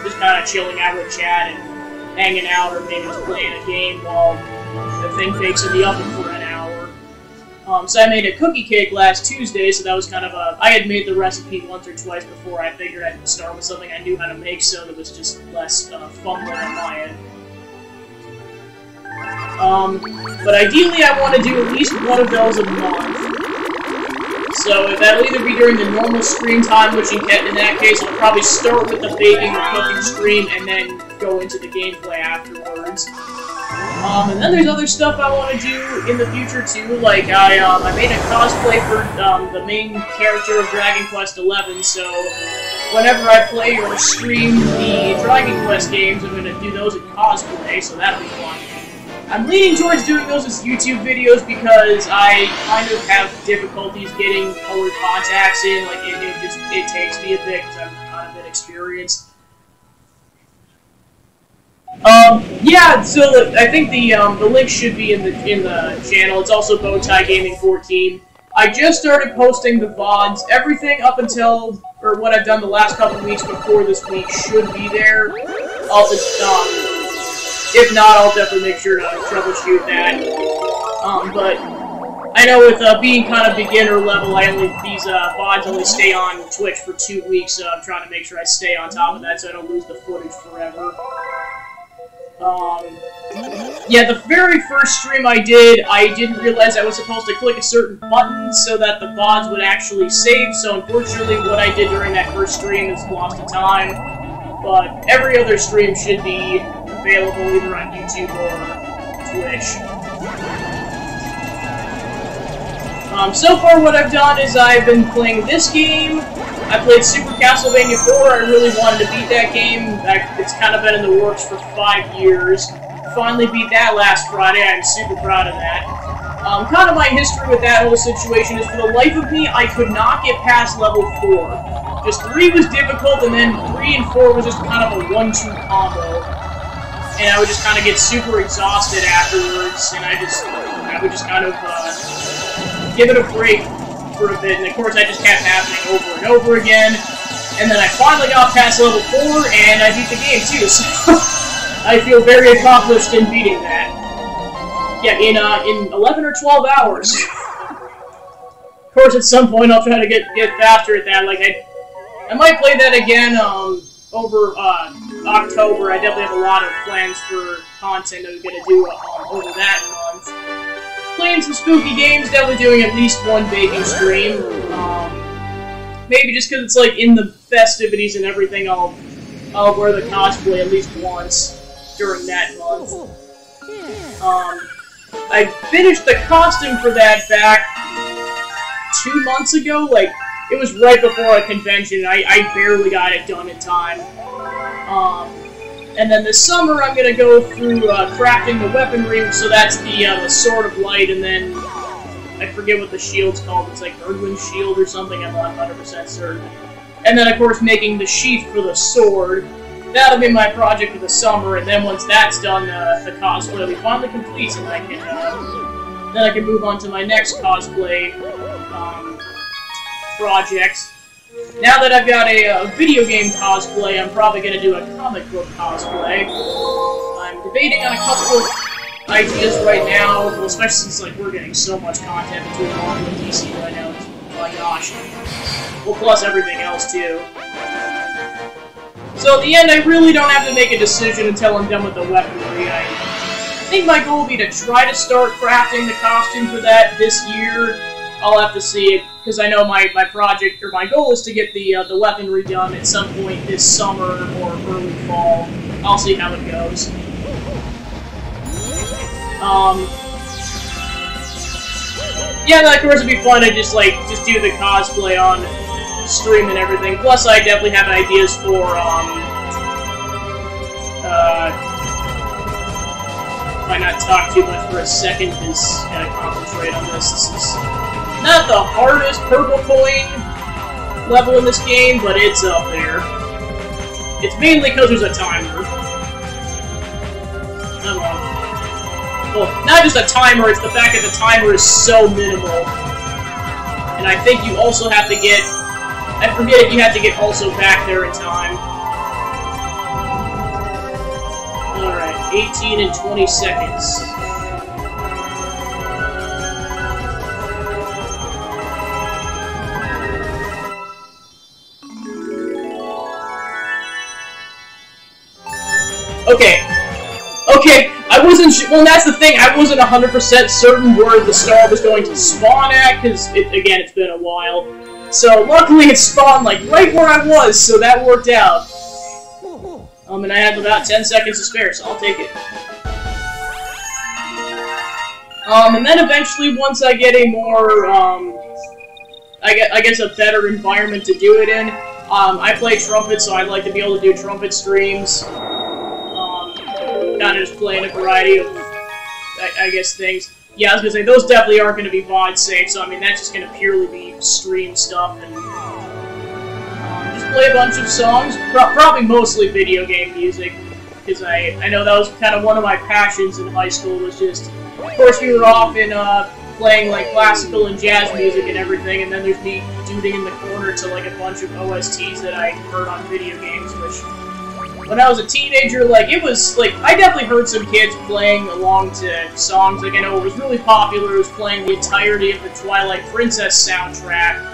just kind of chilling out with chat and hanging out, or maybe just playing a game while the thing bakes in the oven for an hour. So I made a cookie cake last Tuesday, so that was kind of I had made the recipe once or twice before. I figured I'd start with something I knew how to make, so that was just less fumbling on my end. But ideally I want to do at least one of those a month. So that'll either be during the normal stream time, which in that case I'll probably start with the baking or cooking stream and then go into the gameplay afterwards. And then there's other stuff I want to do in the future too, like I made a cosplay for the main character of Dragon Quest XI, so whenever I play or stream the Dragon Quest games, I'm going to do those in cosplay, so that'll be fun. I'm leaning towards doing those as YouTube videos because I kind of have difficulties getting colored contacts in, like it takes me a bit because I'm kind of inexperienced. Yeah, so I think the link should be in the channel. It's also Bowtie Gaming 14. I just started posting the VODs. Everything up until, or what I've done the last couple of weeks before this week should be there. If not, I'll definitely make sure to troubleshoot that. But I know with being kind of beginner level, these VODs only stay on Twitch for 2 weeks, so I'm trying to make sure I stay on top of that so I don't lose the footage forever. Yeah, the very first stream I didn't realize I was supposed to click a certain button so that the VODs would actually save, so unfortunately what I did during that first stream is lost to time. But every other stream should be available either on YouTube or Twitch. So far what I've done is I've been playing this game. I played Super Castlevania 4, I really wanted to beat that game. It's kind of been in the works for 5 years. Finally beat that last Friday, I'm super proud of that. Kind of my history with that whole situation is, for the life of me, I could not get past level 4. Just 3 was difficult, and then 3 and 4 was just kind of a 1-2 combo. And I would just kind of get super exhausted afterwards, and I would just kind of give it a break for a bit, and of course that just kept happening over and over again. And then I finally got past level 4, and I beat the game too, so I feel very accomplished in beating that. Yeah, in 11 or 12 hours. Of course, at some point I'll try to get faster at that. Like I might play that again over October. I definitely have a lot of plans for content I'm gonna do over that month. Playing some spooky games, definitely doing at least one baking stream. Maybe just because it's like in the festivities and everything, I'll wear the cosplay at least once during that month. I finished the costume for that back 2 months ago. Like, it was right before a convention. I barely got it done in time. And then this summer I'm gonna go through crafting the weaponry. So that's the Sword of Light, and then I forget what the shield's called. It's like Erdwin's Shield or something. I'm not 100% certain. And then of course making the sheath for the sword. That'll be my project for the summer. And then once that's done, the cosplay will be finally complete, and then I can move on to my next cosplay project. Now that I've got a video game cosplay, I'm probably going to do a comic book cosplay. I'm debating on a couple of ideas right now, well, especially since like we're getting so much content between Marvel and DC right now. Oh my gosh. Well, plus everything else too. So at the end, I really don't have to make a decision until I'm done with the weaponry. I think my goal will be to try to start crafting the costume for that this year. I'll have to see it, because I know my project, or my goal is to get the weaponry done at some point this summer or early fall. I'll see how it goes. Yeah, of course it'd be fun to just do the cosplay on stream and everything. Plus, I definitely have ideas for, if I not talk too much for a second, because I gotta concentrate on this. This is not the hardest purple coin level in this game, but it's up there. It's mainly because there's a timer. Come on. Well, not just a timer, it's the fact that the timer is so minimal. And I think you also have to get... I forget if you have to get also back there in time. Alright, 18 and 20 seconds. Okay. Okay, I wasn't well, that's the thing, I wasn't 100% certain where the star was going to spawn at, because, again, it's been a while. So, luckily it spawned, like, right where I was, so that worked out. And I have about 10 seconds to spare, so I'll take it. And then eventually, once I get a more, I guess a better environment to do it in, I play trumpet, so I'd like to be able to do trumpet streams. Kind of just playing a variety of, I guess, things. Yeah, I was gonna say, those definitely aren't gonna be VOD safe, so I mean, that's just gonna purely be stream stuff, and just play a bunch of songs, probably mostly video game music, because I know that was kind of one of my passions in high school, was just, of course we were often playing like classical and jazz music and everything, and then there's me duding in the corner to like a bunch of OSTs that I heard on video games, which... When I was a teenager, like, it was, like, I definitely heard some kids playing along to songs. Like, I know what was really popular was playing the entirety of the Twilight Princess soundtrack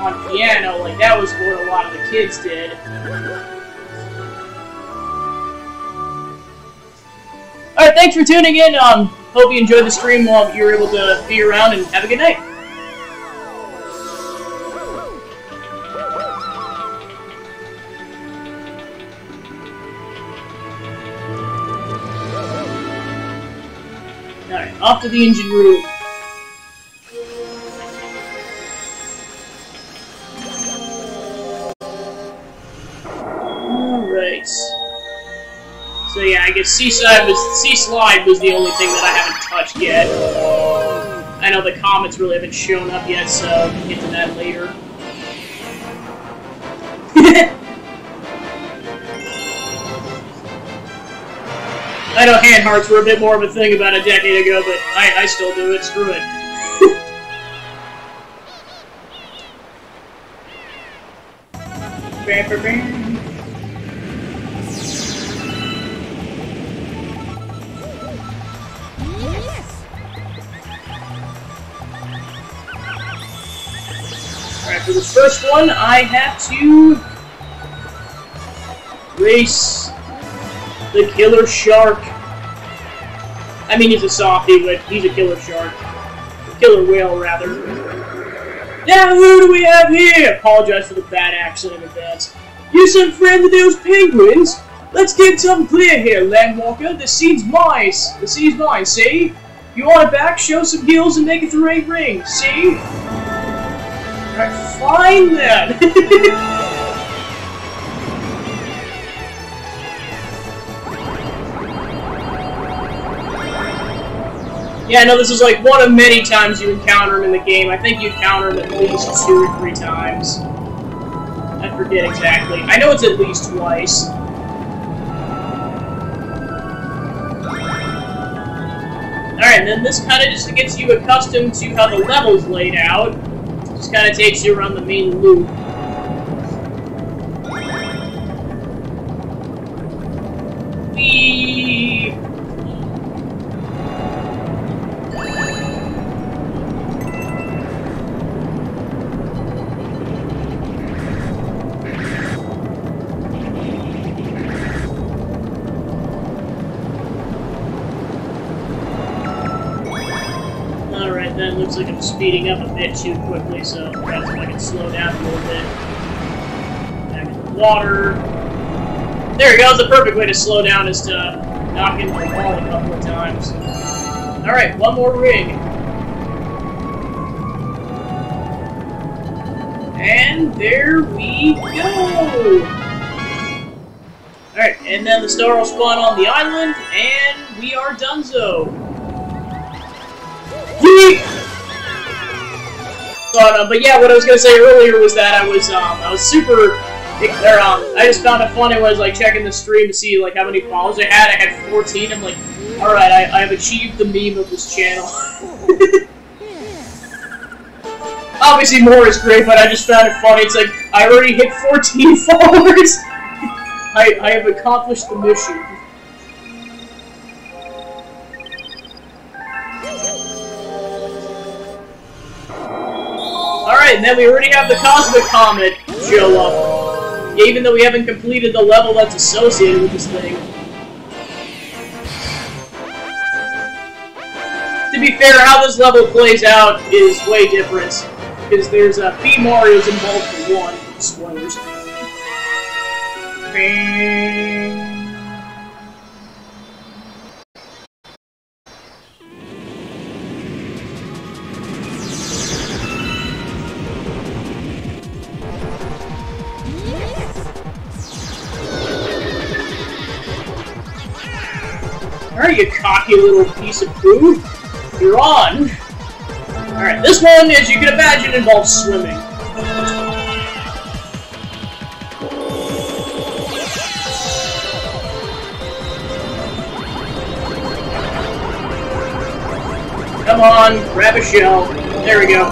on piano. Like, that was what a lot of the kids did. Alright, thanks for tuning in. Hope you enjoyed the stream while you were able to be around, and have a good night. Alright, off to the engine room. Alright. So yeah, I guess Seaslide was the only thing that I haven't touched yet. I know the comets really haven't shown up yet, so we'll get to that later. I know hand hearts were a bit more of a thing about a decade ago, but I still do it. Screw it. Alright, for this first one, I have to race the killer shark. I mean, he's a softie, but he's a killer shark. Killer whale, rather. Now, who do we have here? Apologize for the bad accent in advance. You some friend of those penguins? Let's get something clear here, Landwalker. The sea's mine. The sea's mine, see? You want it back? Show some gills and make it the right ring, see? Alright, fine then. Yeah, I know this is like one of many times you encounter him in the game. I think you encounter him at least 2 or 3 times. I forget exactly. I know it's at least twice. Alright, and then this kind of just gets you accustomed to how the level's laid out. Just kind of takes you around the main loop. Whee! Then looks like I'm speeding up a bit too quickly, so perhaps if I can slow down a little bit. Back in the water. There we go, the perfect way to slow down is to knock into the wall a couple of times. Alright, one more ring. And there we go! Alright, and then the star will spawn on the island, and we are donezo. Yeet! But yeah, what I was gonna say earlier was that I was super, I just found it funny when I was like checking the stream to see like how many followers I had. I had 14. I'm like, all right, I have achieved the meme of this channel. Obviously, more is great, but I just found it funny. It's like I already hit 14 followers. I have accomplished the mission. Alright, and then we already have the Cosmic Comet show up. Even though we haven't completed the level that's associated with this thing. To be fair, how this level plays out is way different. Because there's B Mario's involved for one. Spoilers. Bang. Alright, you cocky little piece of poo. You're on. Alright, this one, as you can imagine, involves swimming. Come on, grab a shell. There we go.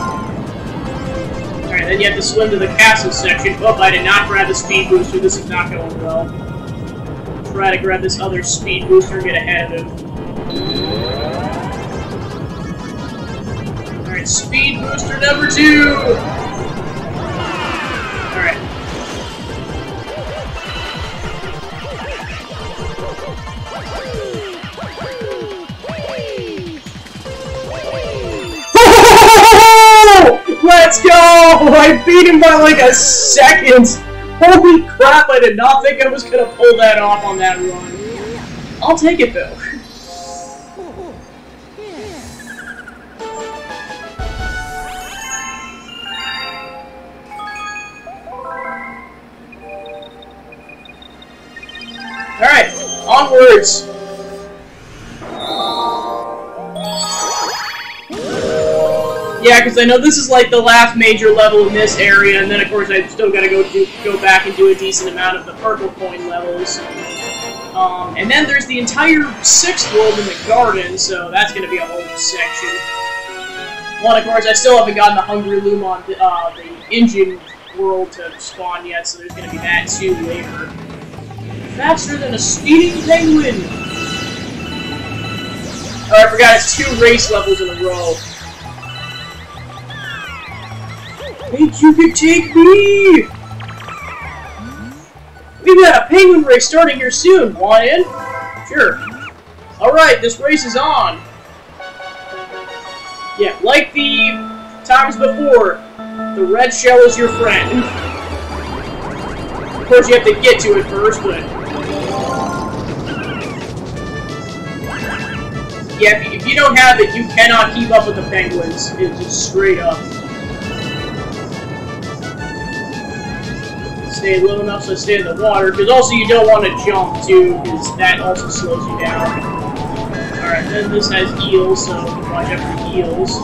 Alright, then you have to swim to the castle section. Oh, I did not grab the speed booster. This is not going well. Try to grab this other speed booster and get ahead of him. Alright, speed booster number 2! Alright. Let's go! I beat him by like a second! Holy crap, I did not think I was gonna pull that off on that run. I'll take it though. Alright, onwards! Yeah, because I know this is like the last major level in this area, and then of course I've still got to go back and do a decent amount of the purple coin levels. And then there's the entire 6th world in the garden, so that's going to be a whole section. Well, of course, I still haven't gotten the Hungry Loom on the engine world to spawn yet, so there's going to be that too later. Faster than a speeding penguin! Oh, I forgot it's 2 race levels in a row. Think you can take me! We've got a penguin race starting here soon. Want in? Sure. Alright, this race is on. Yeah, like the times before, the red shell is your friend. Of course, you have to get to it first, but... yeah, if you don't have it, you cannot keep up with the penguins. It's just straight up. Stay low enough so stay in the water, because also you don't want to jump too, because that also slows you down. Alright, then this has eels, so watch out for eels.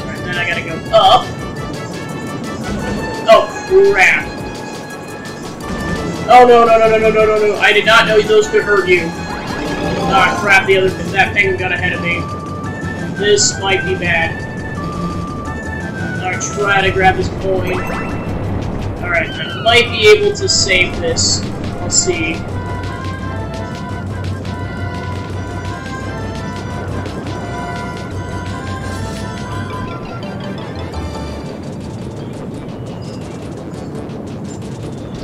Alright, then I gotta go up. Oh, crap. Oh, no, I did not know those could hurt you. Ah, crap, that penguin got ahead of me. This might be bad. Alright, try to grab this coin. Alright, I might be able to save this. I'll see.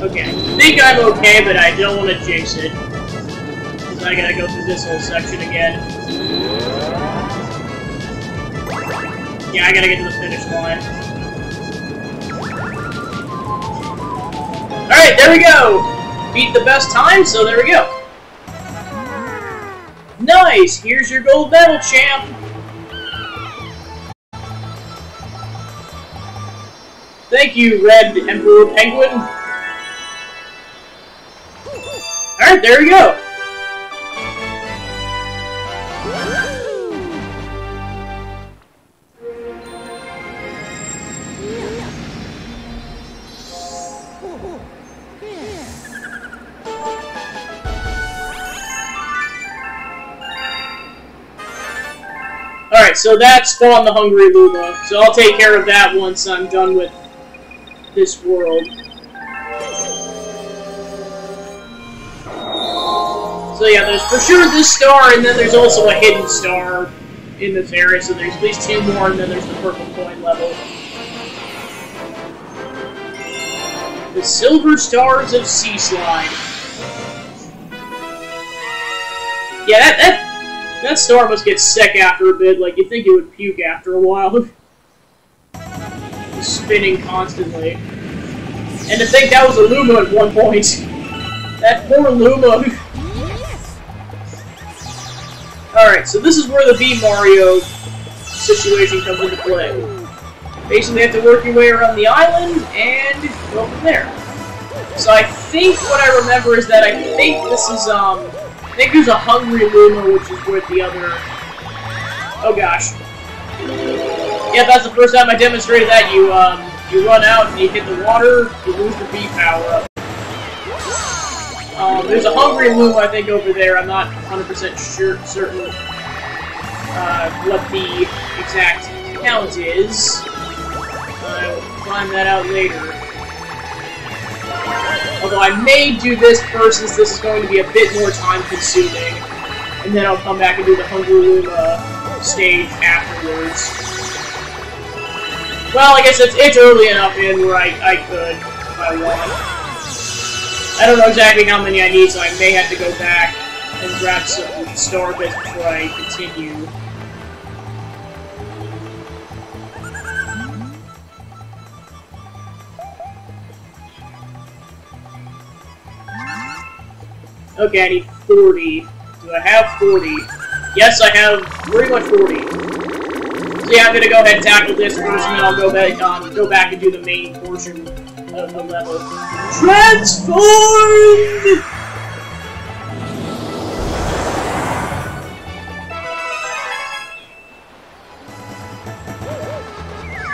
Okay, I think I'm okay, but I don't want to jinx it. Because I gotta go through this whole section again. Yeah, I gotta get to the finish line. Alright, there we go! Beat the best time, so there we go. Nice! Here's your gold medal, champ! Thank you, Red Emperor Penguin. Alright, there we go! Alright, so that spawned the Hungry Luma, so I'll take care of that once I'm done with this world. So yeah, there's for sure this star, and then there's also a hidden star in this area, so there's at least 2 more, and then there's the purple coin level. The Silver Stars of Sea Slide. Yeah, that star must get sick after a bit, like, you'd think it would puke after a while. Spinning constantly. And to think that was a Luma at one point. That poor Luma. Alright, so this is where the Bee Mario situation comes into play. Basically, you have to work your way around the island and go from there. So I think what I remember is that I think this is, I think there's a Hungry Luma, which is with the other... Oh gosh. Yeah, that's the first time I demonstrated that. You run out and you hit the water, you lose the bee power-up. There's a Hungry Luma, I think, over there. I'm not 100% certain what the exact count is. I will find that out later. Although I may do this first, since this is going to be a bit more time-consuming. And then I'll come back and do the Hungry Luma stage afterwards. Well, I guess it's early enough in where I could, if I want. I don't know exactly how many I need, so I may have to go back and grab some star bits before I continue. Okay, I need 40. Do I have 40? Yes, I have pretty much 40. So yeah, I'm gonna go ahead and tackle this first, and then I'll go back and do the main portion of the level. Transformed!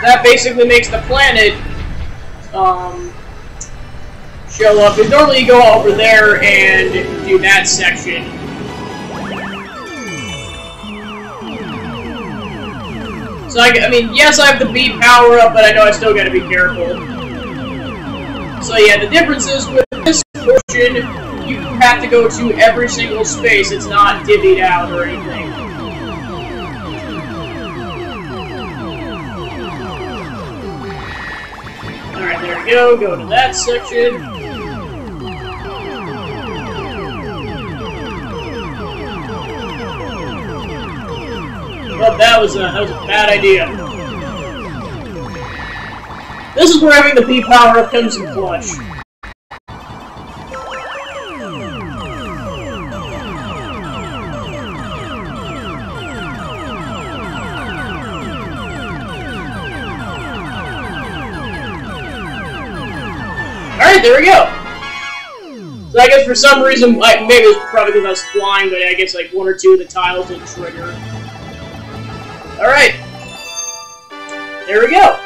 That basically makes the planet show up. Because normally you go over there and do that section. So I mean, yes, I have the bee power up, but I know I still gotta be careful. So yeah, the difference is with this portion, you have to go to every single space. It's not divvied out or anything. Alright, there we go. Go to that section. Well, that was a bad idea. This is where having the bee power-up comes in clutch. Alright, there we go! So I guess for some reason, like, maybe it was probably because I was flying, but I guess like 1 or 2 of the tiles didn't trigger. Alright. There we go.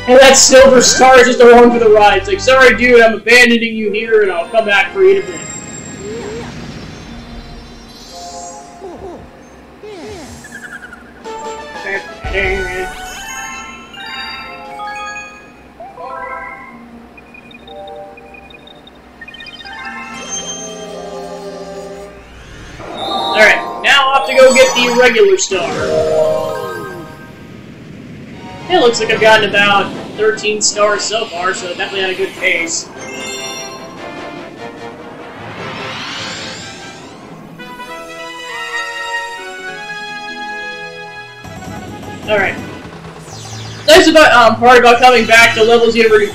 And that silver star is just along for the ride. It's like, sorry dude, I'm abandoning you here and I'll come back for you in a minute. Alright, now I'll have to go get the regular star. It looks like I've gotten about 13 stars so far, so definitely at a good pace. Alright. Nice nice about part about coming back to levels you've already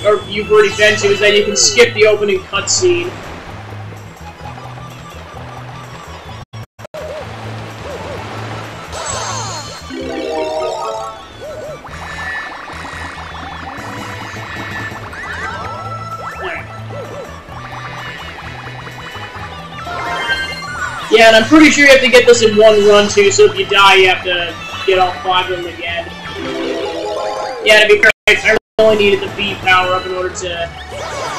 been to is that you can skip the opening cutscene. Yeah, and I'm pretty sure you have to get this in one run too, so if you die, you have to get all 5 of them again. Yeah, to be fair, I only needed the B power up in order to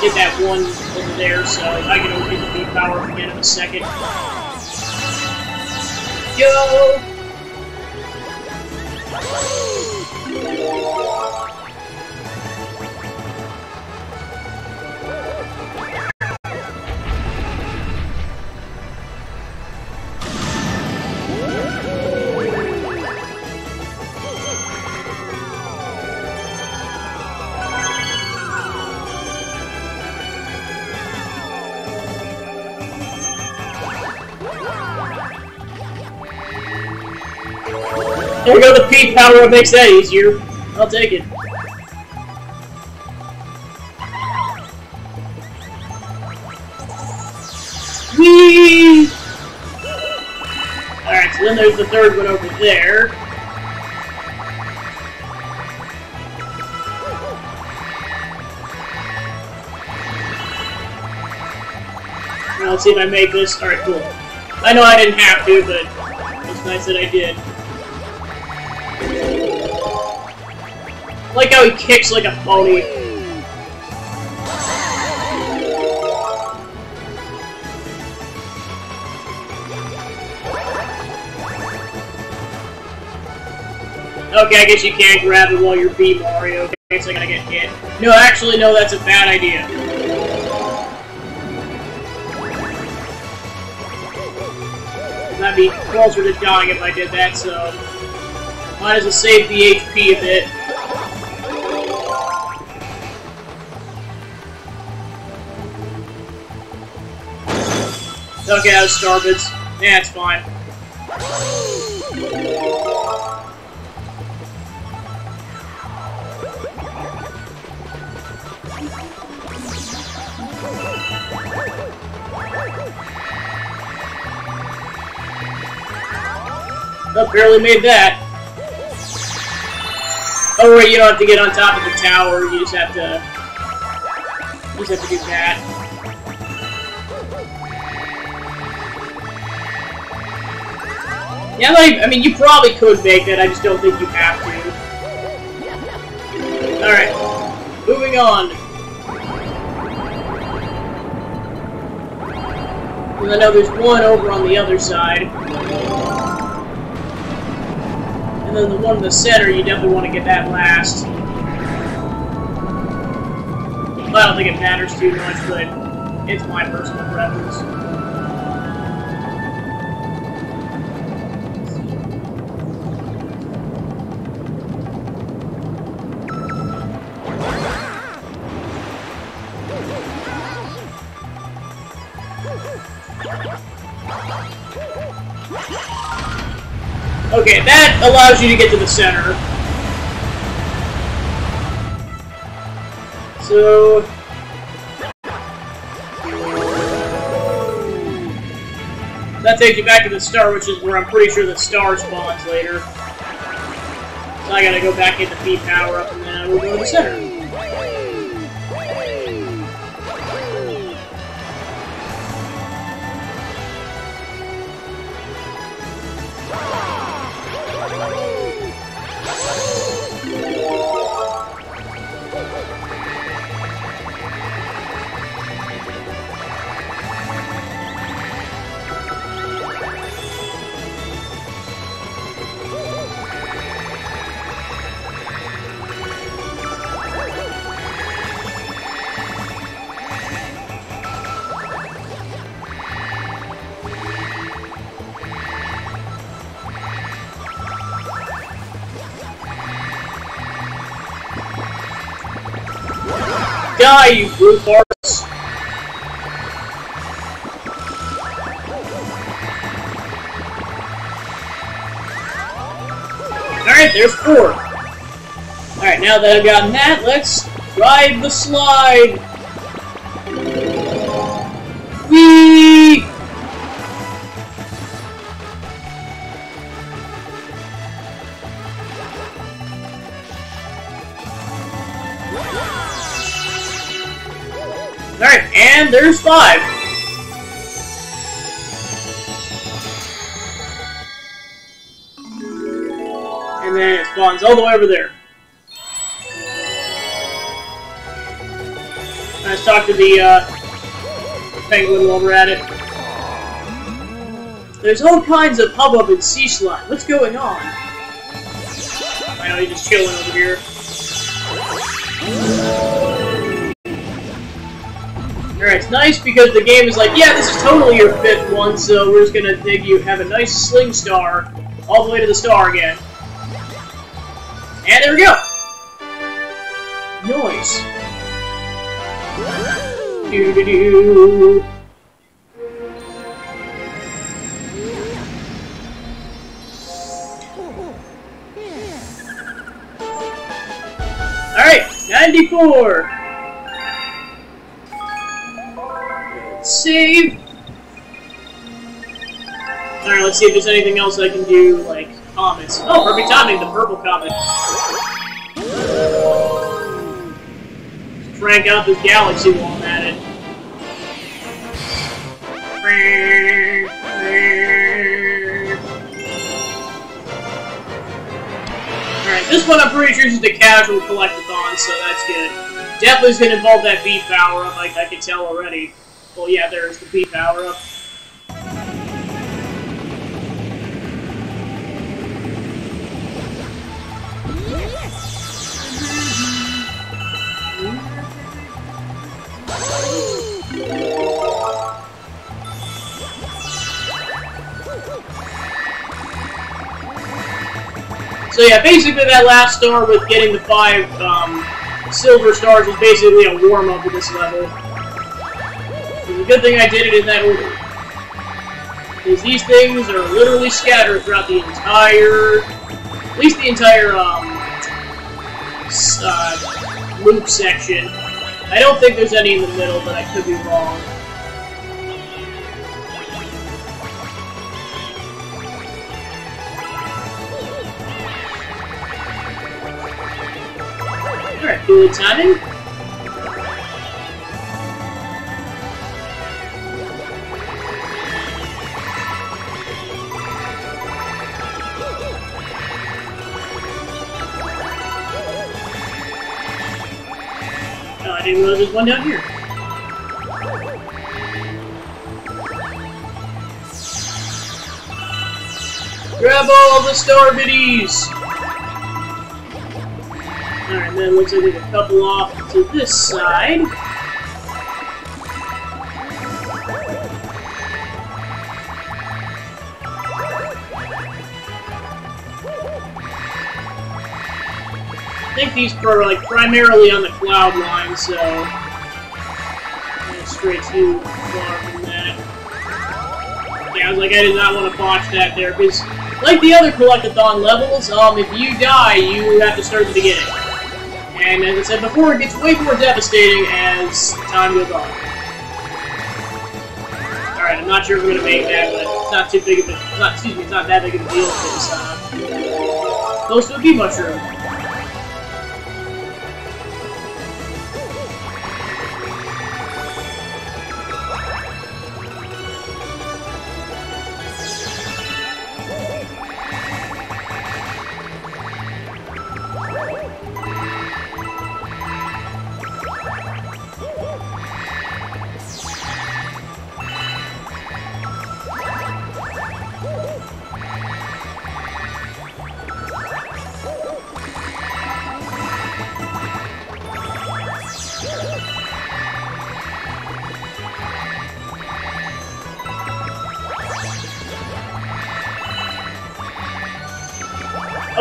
get that one over there, so I can always get the B power up again in a second. Go! There we go, the P power up makes that easier. I'll take it. Whee! Alright, so then there's the third one over there. Now let's see if I make this. Alright, cool. I know I didn't have to, but it's nice that I did. I like how he kicks like a pony. Okay, I guess you can't grab it while you're B Mario. Okay, so I gotta get hit. No, actually, no, that's a bad idea. I'd be closer to dying if I did that, so might as well save the HP a bit. Okay, that was Starbits. Yeah, it's fine. Oh, barely made that. Oh wait, you don't have to get on top of the tower. You just have to do that. Yeah, I mean, you probably could make that. I just don't think you have to. All right, moving on. And I know there's one over on the other side. And then the one in the center, you definitely want to get that last. I don't think it matters too much, but it's my personal preference. Okay, that allows you to get to the center. So... that takes you back to the star, which is where I'm pretty sure the star spawns later. So I gotta go back into the power up and then I will go to the center. Die, you brute farts! Alright, there's 4. Alright, Alright, now that I've gotten that, let's ride the slide! Whee! Alright, and there's 5. And then it spawns all the way over there. Let's talk to the penguin while we're at it. There's all kinds of hubbub in Sea Slime. What's going on? I know he's just chilling over here. Alright, it's nice because the game is like, yeah, this is totally your 5th one, so we're just gonna have a nice sling star all the way to the star again. And there we go! Nice. Doo-doo-doo. Alright, 94! Save! Alright, let's see if there's anything else I can do, like comets. Oh, perfect timing, the purple comet. Crank out this galaxy while I'm at it. Alright, this one I'm pretty sure is just a casual collectathon, so that's good. Definitely is going to involve that beat power-up, I can tell already. Well, yeah, there's the beat power-up. So yeah, basically that last star with getting the 5 silver stars was basically a warm-up to this level. It's a good thing I did it in that order. Because these things are literally scattered throughout the entire... at least the entire, loop section. I don't think there's any in the middle, but I could be wrong. Alright, good timing. Oh, I didn't realize there's one down here. Grab all the star biddies! Alright, then looks like there's a couple off to this side. I think these are like primarily on the cloud line, so I'm straight too far from that. Yeah, I was like, I did not want to botch that there, because like the other collectathon levels, if you die, you have to start at the beginning. And as I said before, it gets way more devastating as time goes on. Alright, I'm not sure if we're gonna make that, but it's not too big of a it's not that big of a deal because close to a bee mushroom.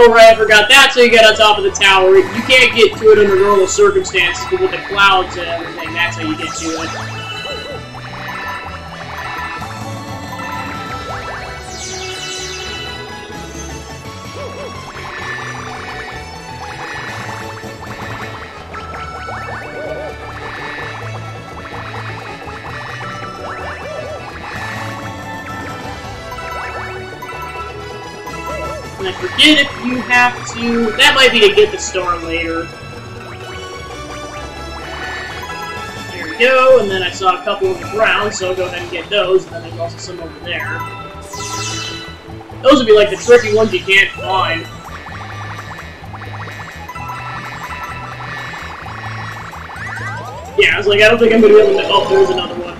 Oh right, I forgot. That's how you get on top of the tower. You can't get to it under normal circumstances, but with the clouds and everything, that's how you get to it. And I forget if you have to... That might be to get the star later. There we go, and then I saw a couple on the ground, so I'll go ahead and get those, and then there's also some over there. Those would be like the tricky ones you can't find. Yeah, I was like, I don't think I'm gonna be able to... Oh, there's another one.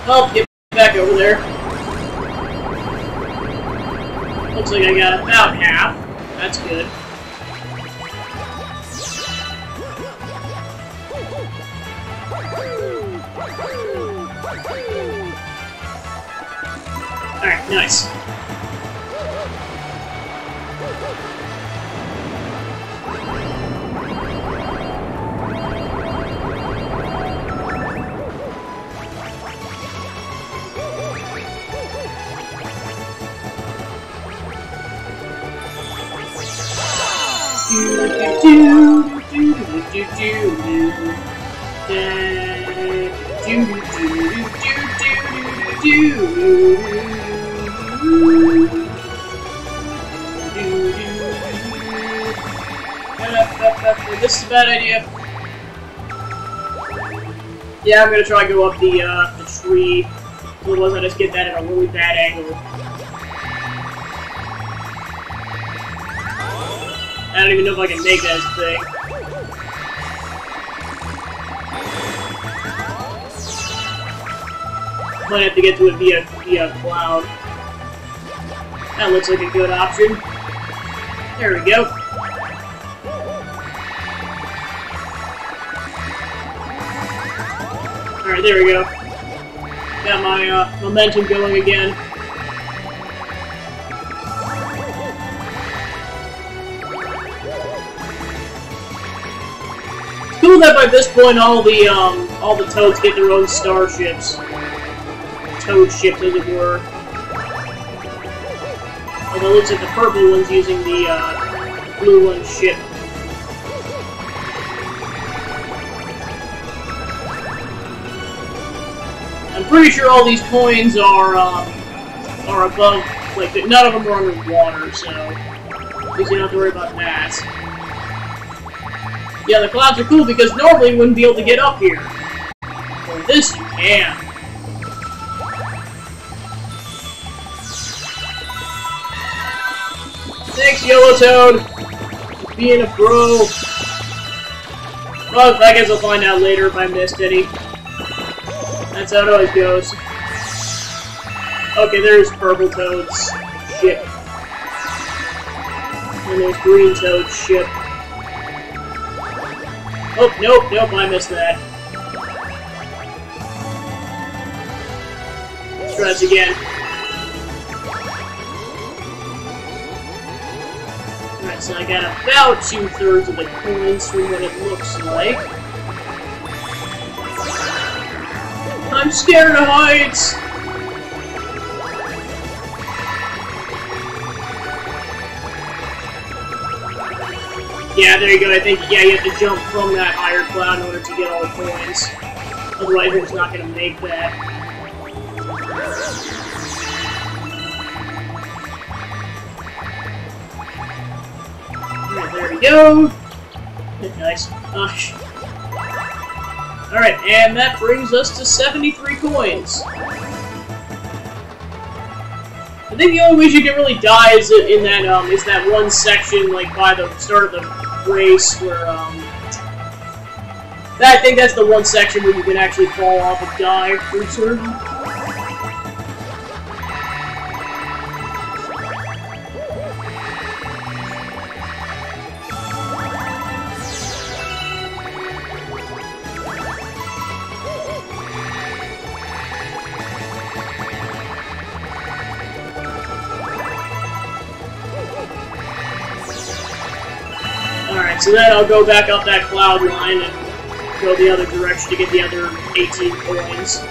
Oh, get back over there. Looks like I got about half. That's good. Alright, nice. This is a bad idea. Yeah, I'm gonna try to go up the tree. Otherwise, I just get that at a really bad angle. I don't even know if I can make that thing. Might have to get to it via cloud. That looks like a good option. There we go. Alright, there we go. Got my momentum going again. It's cool that by this point all the toads get their own starships. Toad ships, as it were. Although it looks like the purple one's using the blue one's ship. I'm pretty sure all these coins are above, like, none of them are underwater, so at least you don't have to worry about that. Yeah, the clouds are cool because normally you wouldn't be able to get up here. For this, you can. Thanks, Yellow Toad, for being a bro. Well, I guess I'll find out later if I missed any. That's how it always goes. Okay, there's Purple Toad's ship. And there's Green Toad's ship. Oh, nope, I missed that. Let's try this again. Alright, so I got about 2/3 of the coins from what it looks like. I'm scared of heights! Yeah, there you go. I think, yeah, you have to jump from that higher cloud in order to get all the coins. Otherwise, you're just not going to make that. Alright, there we go. Nice. Alright, and that brings us to 73 coins. I think the only way you can really die is in that is that one section, like by the start of the race, where I think that's the one section where you can actually fall off and die for certain. Alright, so then I'll go back up that cloud line and go the other direction to get the other 18 coins.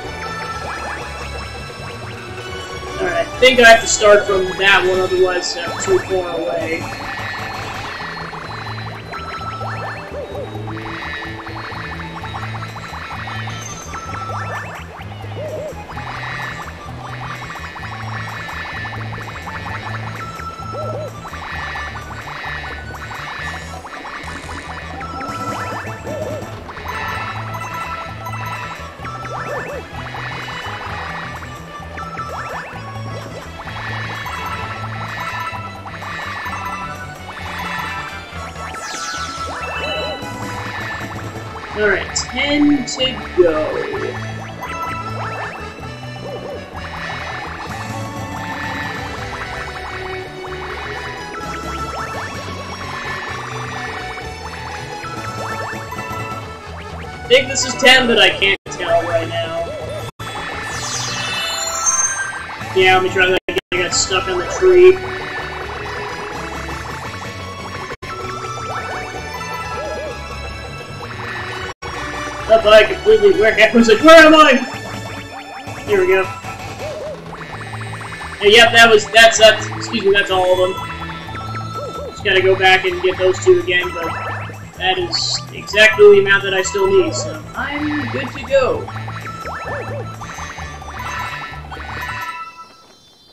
Alright, I think I have to start from that one, otherwise I'm too far away. Alright, 10 to go. I think this is 10, but I can't tell right now. Yeah, let me try that again. I got stuck on the tree. Up, I completely where am I? Here we go. And yep, that's excuse me, that's all of them. Just gotta go back and get those two again, but that is exactly the amount that I still need, so I'm good to go.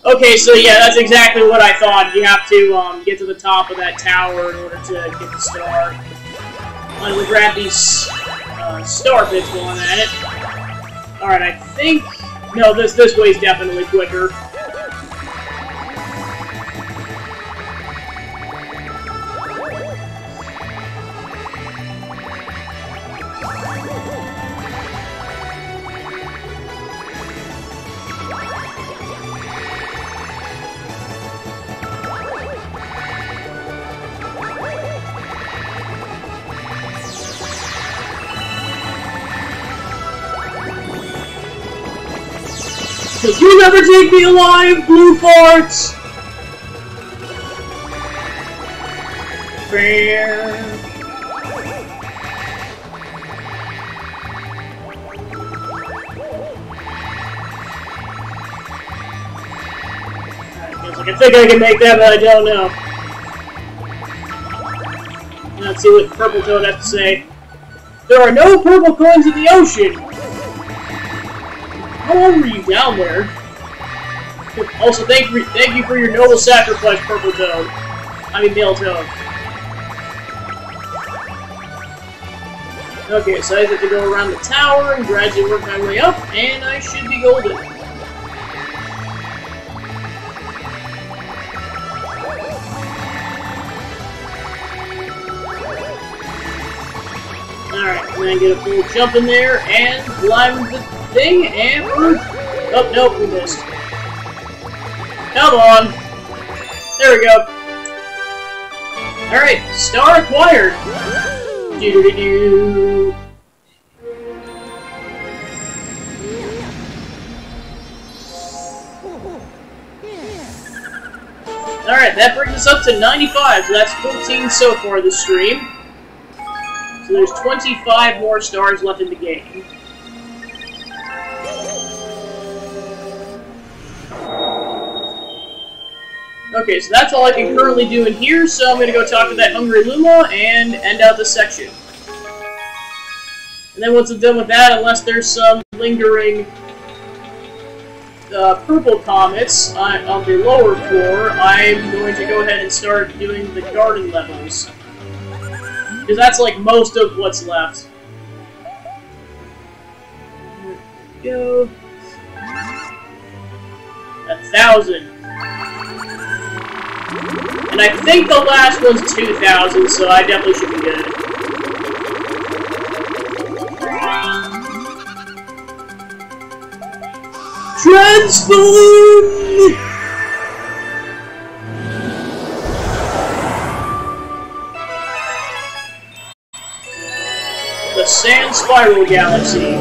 Okay, so yeah, that's exactly what I thought. You have to get to the top of that tower in order to get the star. I'm gonna grab these star bits while I'm at it. Alright, I think... No, this way is definitely quicker. Cause you never take me alive, blue parts! Fair. I think I can make that, but I don't know. Let's see what Purple Toad has to say. There are no purple coins in the ocean! How long were you down there? Also, thank you for your noble sacrifice, Purple Toad. I mean, Male Toad. Okay, so I have to go around the tower and gradually work my way up, and I should be golden. Alright, and then get a full jump in there and climb the thing, and we're... Oh, nope, we missed. Come on! There we go. Alright, star acquired! Doo-doo-doo-doo! Alright, that brings us up to 95, so that's 14 so far this stream. So there's 25 more stars left in the game. Okay, so that's all I can currently do in here, so I'm going to go talk to that Hungry Luma and end out this section. And then once I'm done with that, unless there's some lingering purple comets on the lower floor, I'm going to go ahead and start doing the garden levels. Because that's like most of what's left. There we go. 1,000. And I think the last one's 2,000, so I definitely should be good. Transballoon! The Sand Spiral Galaxy.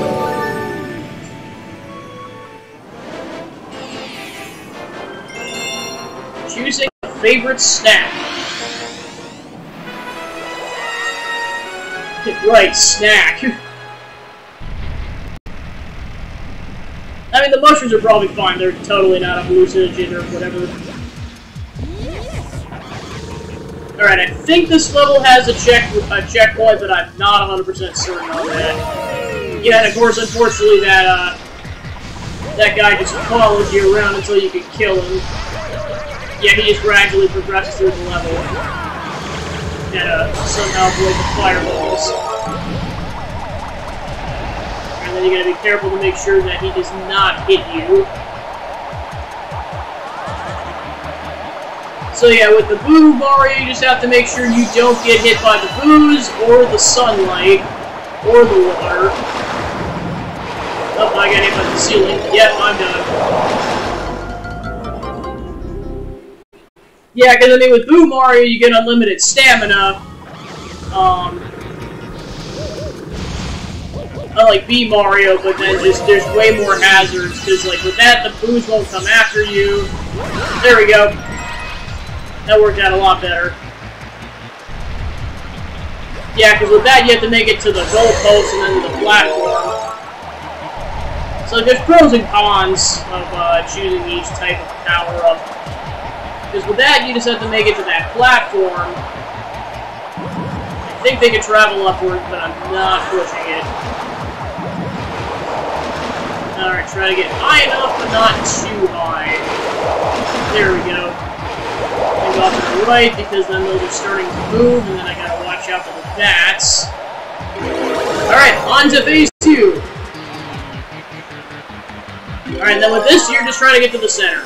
Choosing a favorite snack. Right, snack. I mean, the mushrooms are probably fine. They're totally not a hallucinogen or whatever. Alright, I think this level has a checkpoint, but I'm not 100% certain on that. Yeah, and of course, unfortunately, that guy just follows you around until you can kill him. Yeah, he just gradually progresses through the level. And somehow avoid the fireballs. And then you gotta be careful to make sure that he does not hit you. So yeah, with the Boo Mario, you just have to make sure you don't get hit by the boos, or the sunlight, or the water. Oh, I got hit by the ceiling. Yep, I'm done. Yeah, because I mean, with Boo Mario, you get unlimited stamina. Unlike B Mario, but then just there's way more hazards. Because like with that, the Boos won't come after you. There we go. That worked out a lot better. Yeah, because with that, you have to make it to the goalpost and then to the platform. So there's pros and cons of choosing each type of power-up. Because with that, you just have to make it to that platform. I think they can travel upward, but I'm not pushing it. Alright, try to get high enough, but not too high. There we go. I go off to the right, because then those are starting to move, and then I gotta watch out for the bats. Alright, on to phase 2. Alright, then with this, you're just trying to get to the center.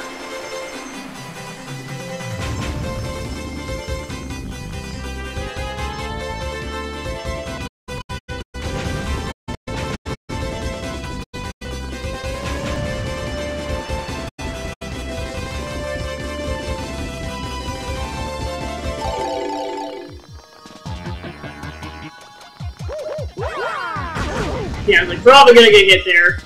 Yeah, I'm like, probably gonna get hit there.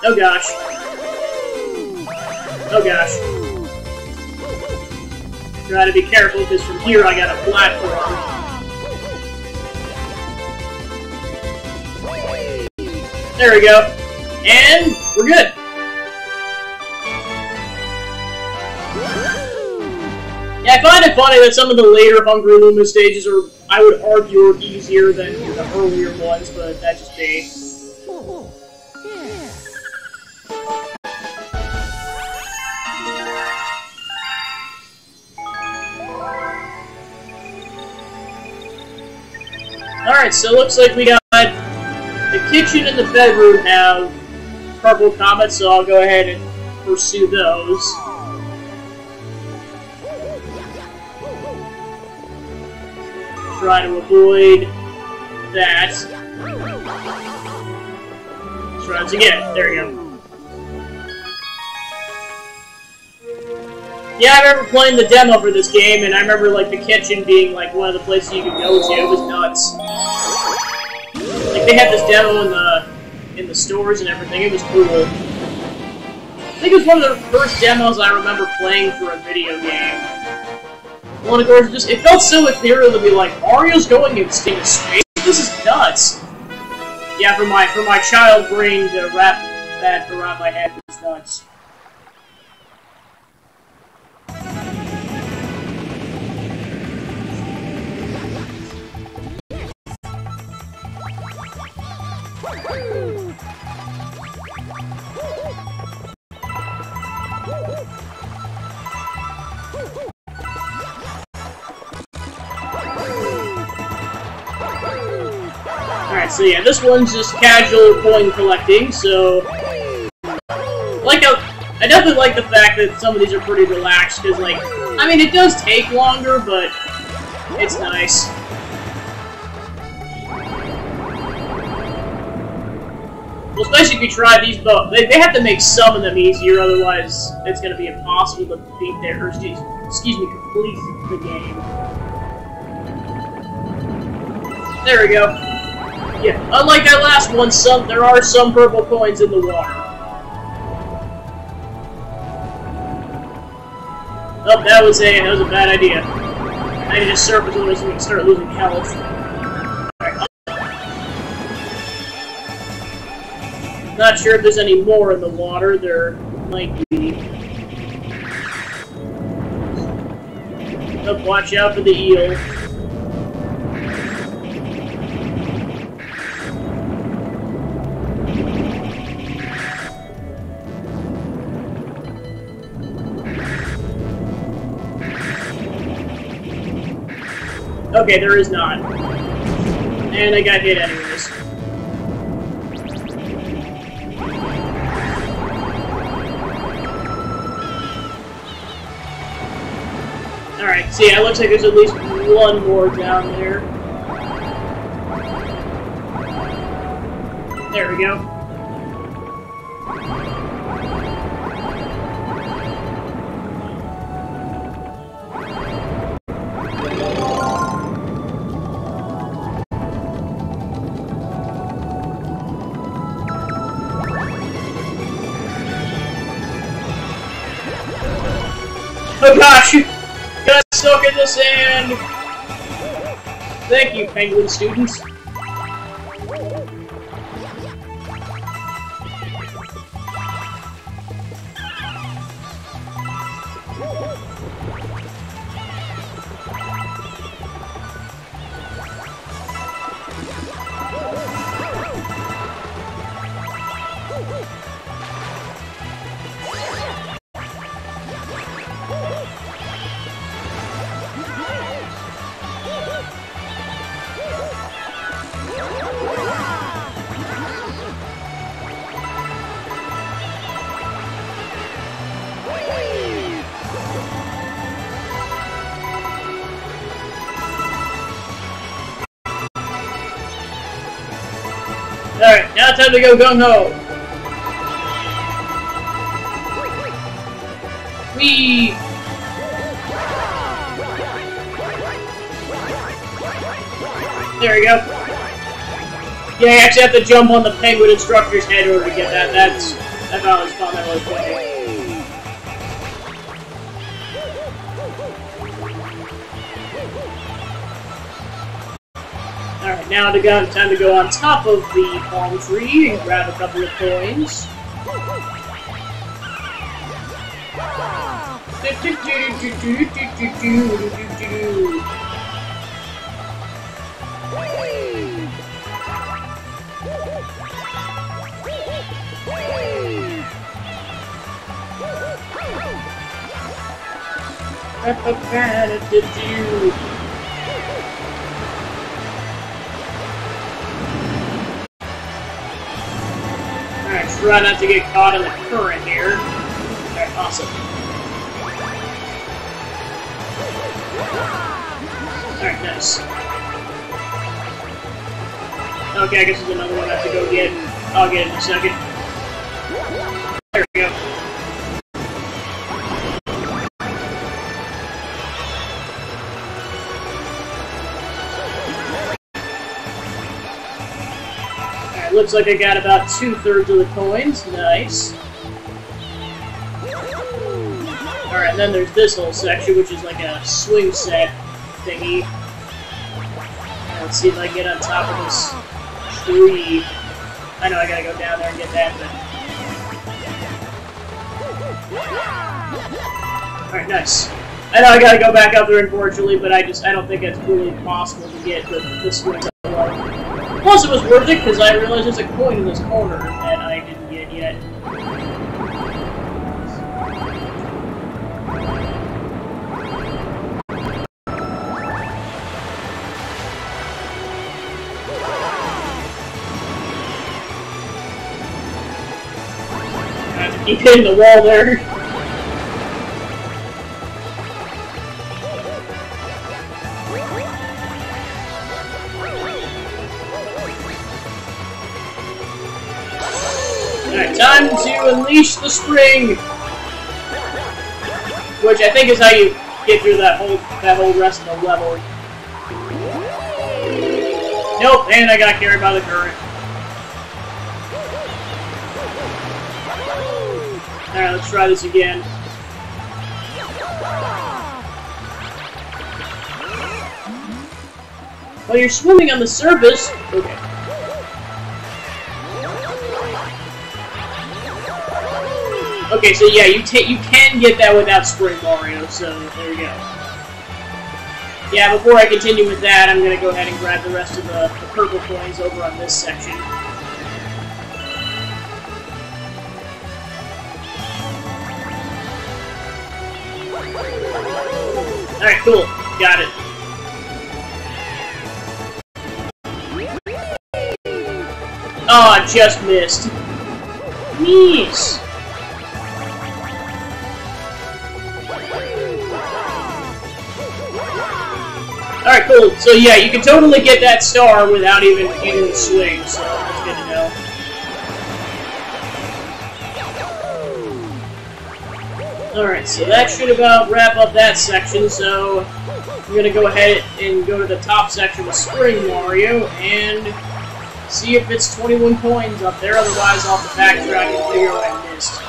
Oh gosh. Oh gosh. Gotta be careful, because from here I got a platform. There we go. And we're good. Yeah, I find it funny that some of the later Hungry Luma stages are, I would argue, are easier than the earlier ones, but that's just me. Alright, so it looks like we got the kitchen and the bedroom have purple comets, so I'll go ahead and pursue those. Try to avoid that. Let's try this again. There we go. Yeah, I remember playing the demo for this game, and I remember like the kitchen being like one of the places you could go to. It was nuts. Like they had this demo in the stores and everything. It was cool. I think it was one of the first demos I remember playing for a video game. Well, of course, it felt so ethereal to be like, Mario's going into space? This is nuts! Yeah, for my child brain to wrap that around my head was nuts. Alright, so yeah, this one's just casual coin collecting, so... I definitely like the fact that some of these are pretty relaxed, because, like, I mean, it does take longer, but it's nice. Well, especially if you try these both. They have to make some of them easier, otherwise it's going to be impossible to beat their, excuse me, complete the game. There we go. Yeah, unlike that last one, there are some purple coins in the water. Oh, that was a bad idea. I need to surface otherwise we can start losing health. Right. Not sure if there's any more in the water. There might be. Oh, watch out for the eel. Okay, there is not. And I got hit anyways. Alright, so yeah, it looks like there's at least one more down there. There we go. Oh gosh! Got stuck in the sand! Thank you, penguin students. Alright, now it's time to go gung-ho! Whee! There we go. Yeah, you actually have to jump on the penguin instructor's head in order to get that. I thought it was fun, that was funny. Alright, now time to go on top of the palm tree and grab a couple of coins. Alright, try not to get caught in the current here. Alright, awesome. Alright, nice. Okay, I guess there's another one I have to go get. I'll get it in a second. There we go. Alright, looks like I got about 2/3 of the coins. Nice. Alright, and then there's this whole section, which is like a swing set thingy. Let's see if I can get on top of this tree. I know I gotta go down there and get that, but... Alright, nice. I know I gotta go back up there, unfortunately, but I don't think it's really possible to get the swing set. Plus, it was worth it, because I realized there's a coin in this corner that I didn't get yet. Keep hitting the wall there. Alright, time to unleash the spring! Which I think is how you get through that whole rest of the level. Nope, and I got carried by the current. Alright, let's try this again. Well, you're swimming on the surface. Okay. Okay, so yeah, you can get that without Spring Mario, so there you go. Yeah, before I continue with that, I'm gonna go ahead and grab the rest of the purple coins over on this section. Alright, cool. Got it. Oh, I just missed. Nice. Alright, cool. So yeah, you can totally get that star without even using the swing, so that's good to know. Alright, so that should about wrap up that section, so I'm going to go ahead and go to the top section of Spring Mario and see if it's 21 coins up there, otherwise I'll have to backtrack and figure out what I missed.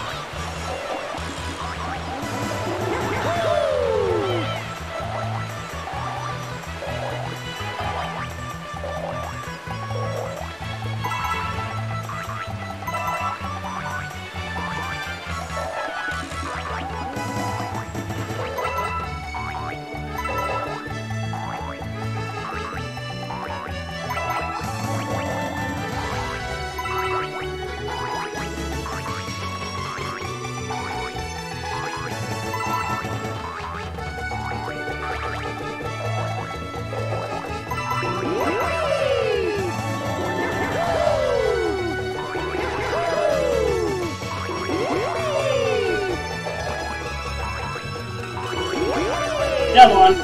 Come on.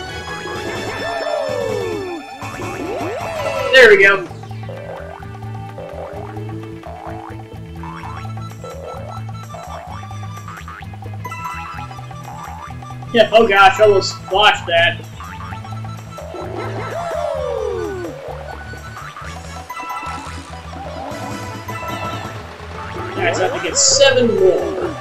There we go. Yeah, oh gosh, I almost botched that. Alright, so I have to get 7 more.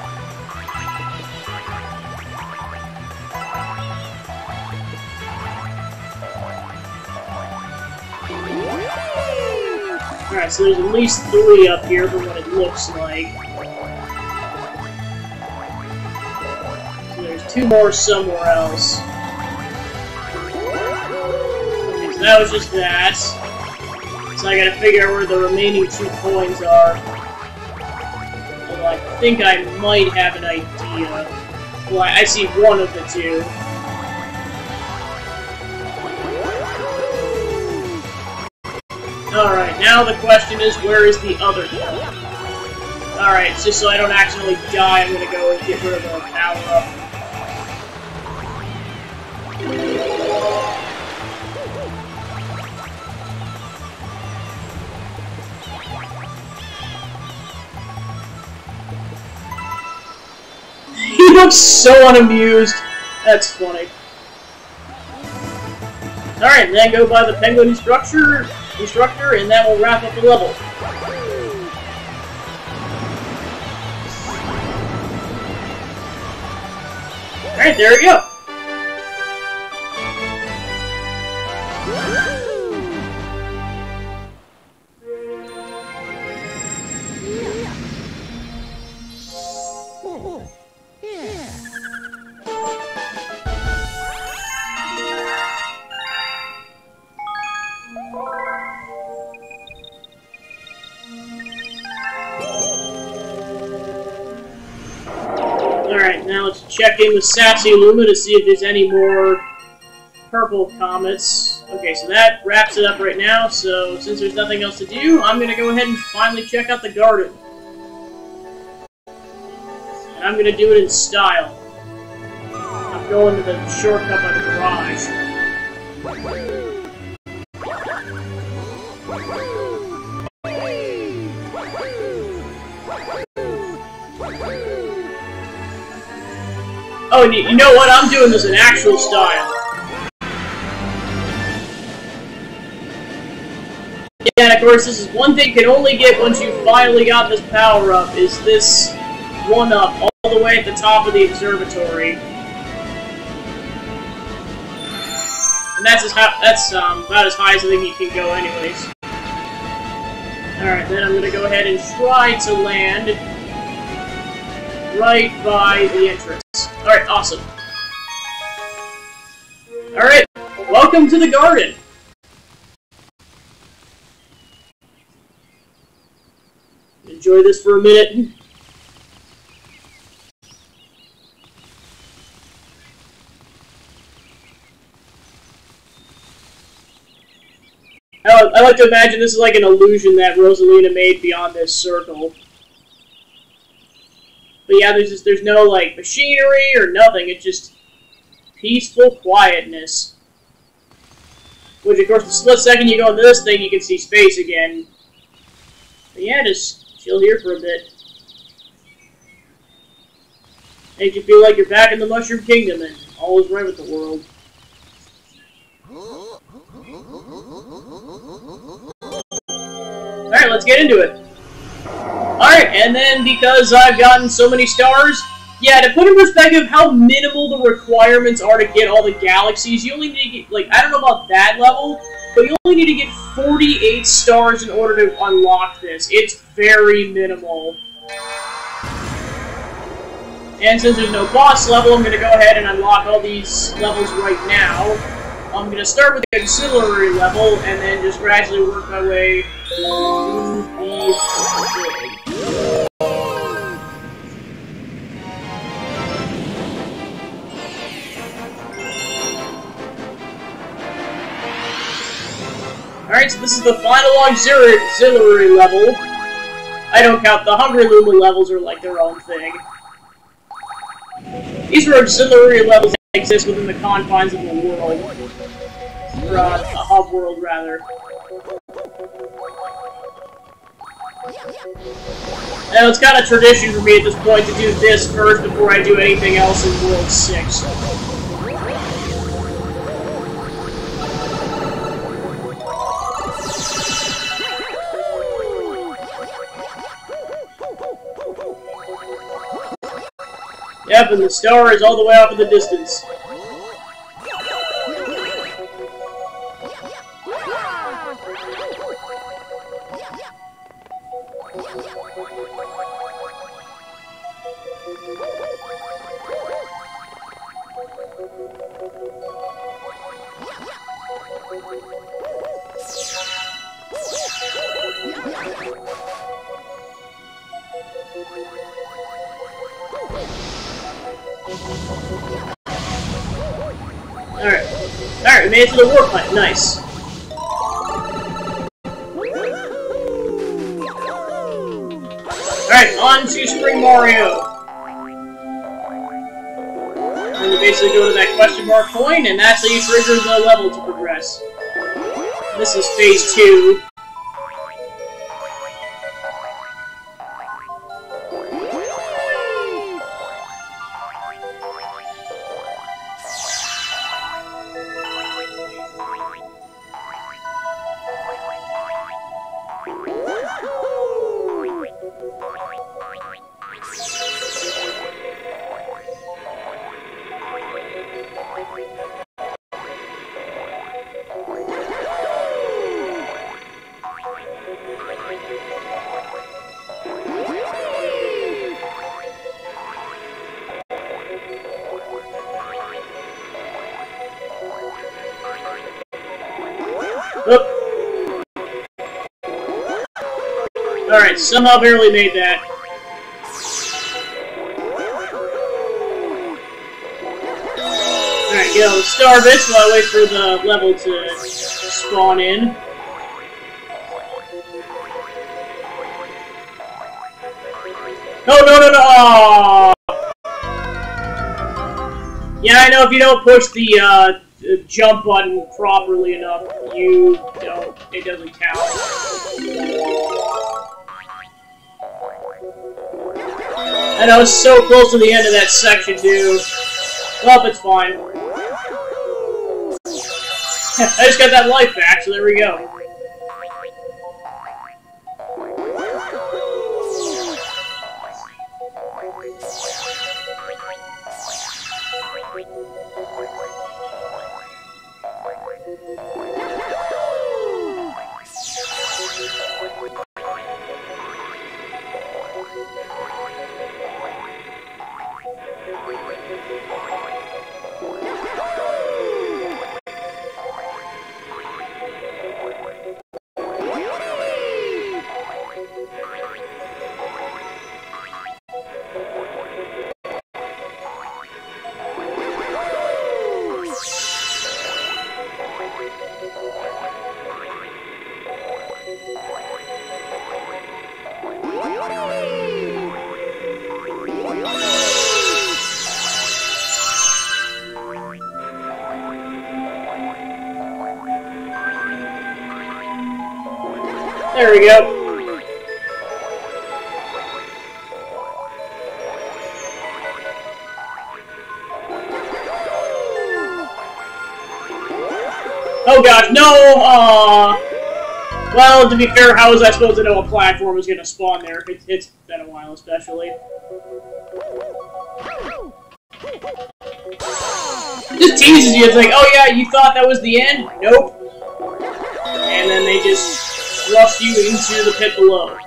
Alright, so there's at least 3 up here from what it looks like. So there's 2 more somewhere else. Okay, so that was just that. So I gotta figure out where the remaining 2 coins are. Although I think I might have an idea. Well, I see 1 of the 2. Alright, now the question is, where is the other one? Alright, just so I don't accidentally die, I'm gonna go and get rid of the power-up. He looks so unamused. That's funny. Alright, then go by the penguin instructor, and that will wrap up the level. Alright, there we go. Alright, now let's check in with Sassy Luma to see if there's any more purple comets. Okay, so that wraps it up right now, so since there's nothing else to do, I'm going to go ahead and finally check out the garden. And I'm going to do it in style. I'm going to the shortcut by the garage. Oh, and you know what? I'm doing this in actual style. Yeah, and of course, this is one thing you can only get once you finally got this power-up, is this one-up all the way at the top of the observatory. And that's about as high as I think you can go anyways. Alright, then I'm going to go ahead and try to land right by the entrance. Alright, awesome. Alright, welcome to the garden! Enjoy this for a minute. I like to imagine this is like an illusion that Rosalina made beyond this circle. But yeah, there's no like machinery or nothing. It's just peaceful quietness. Which, of course, the split second you go into this thing, you can see space again. But yeah, just chill here for a bit. Makes you feel like you're back in the Mushroom Kingdom and all is right with the world. Alright, let's get into it. Alright, and then because I've gotten so many stars, yeah, to put in perspective how minimal the requirements are to get all the galaxies, you only need to get, like, I don't know about that level, but you only need to get 48 stars in order to unlock this. It's very minimal. And since there's no boss level, I'm going to go ahead and unlock all these levels right now. I'm going to start with the auxiliary level, and then just gradually work my way to the... Alright, so this is the final auxiliary level. I don't count the Hungry Luma levels, are like their own thing. These are auxiliary levels that exist within the confines of the world. Or, a hub world, rather. Now, it's kind of tradition for me at this point to do this first before I do anything else in World 6. Yep, and the star is all the way off in the distance. Alright, we made it to the warp pipe. Nice. Alright, on to Spring Mario. And you basically go to that question mark point, and that's how you trigger the level to progress. This is phase 2. Alright, somehow barely made that. Alright, get on the star bits while I wait for the level to spawn in. No! Yeah, I know if you don't push the jump button properly enough, it doesn't count. And I was so close to the end of that section, dude. Well, it's fine. I just got that life back, so there we go. There we go. Oh gosh, no! Well, to be fair, how was I supposed to know a platform was gonna spawn there? It's been a while, especially. It just teases you, it's like, oh yeah, you thought that was the end? Nope. And then they just thrust you into the pit below.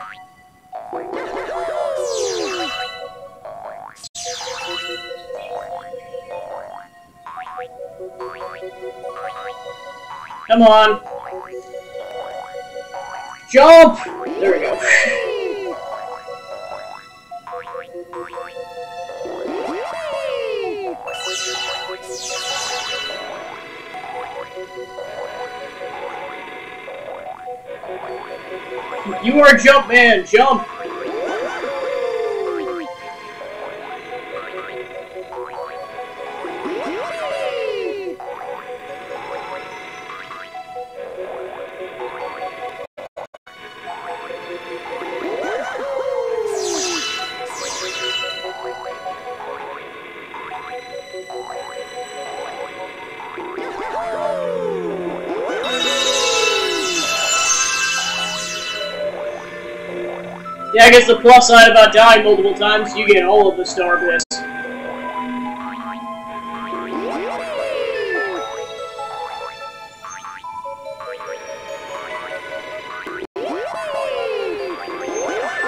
Come on. Jump! There we go. You are Jumpman! Jump! Yeah, I guess the plus side about dying multiple times, you get all of the star bits.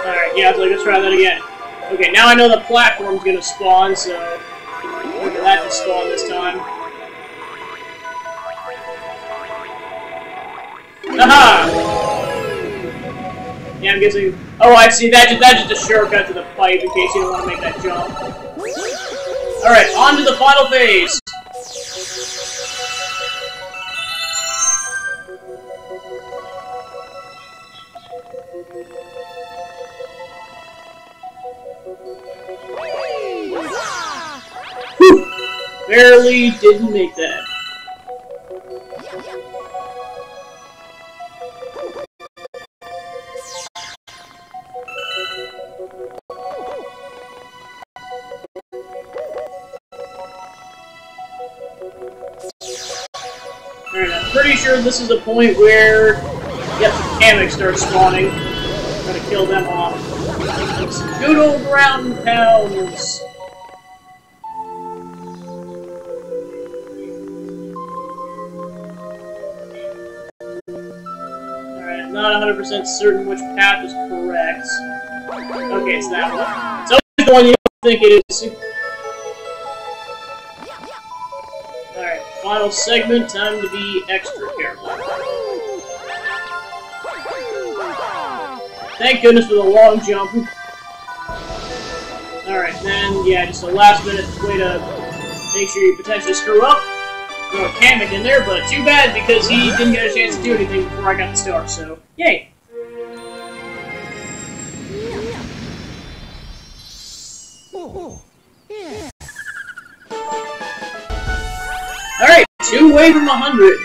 Alright, yeah, so let's try that again. Okay, now I know the platform's gonna spawn, so look at that to spawn this time. Aha! Yeah, I'm guessing. Oh, I see. That's just a shortcut to the pipe in case you don't want to make that jump. Alright, on to the final phase. Whew! Barely didn't make that. Alright, I'm pretty sure this is the point where, yep, the Comet starts spawning. Gotta kill them off. Like some good old ground pounds. Alright, I'm not 100% certain which path is correct. Okay, it's that one. It's always the one you don't think it is. Alright, final segment, time to be extra careful. Thank goodness for the long jump. Alright, then, yeah, just a last minute way to make sure you potentially screw up. Throw a Comet in there, but too bad because he didn't get a chance to do anything before I got the star, so yay! Alright, 2 away from 100.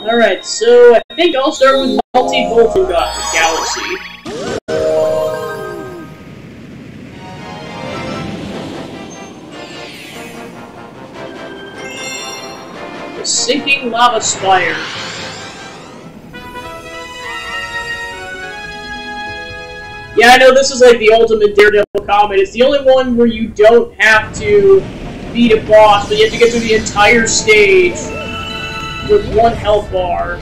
Alright, so I think I'll start with Multi-Volting Galaxy. The Sinking Lava Spire. Yeah, I know this is like the ultimate Daredevil Comet. It's the only one where you don't have to beat a boss, but you have to get through the entire stage with 1 health bar.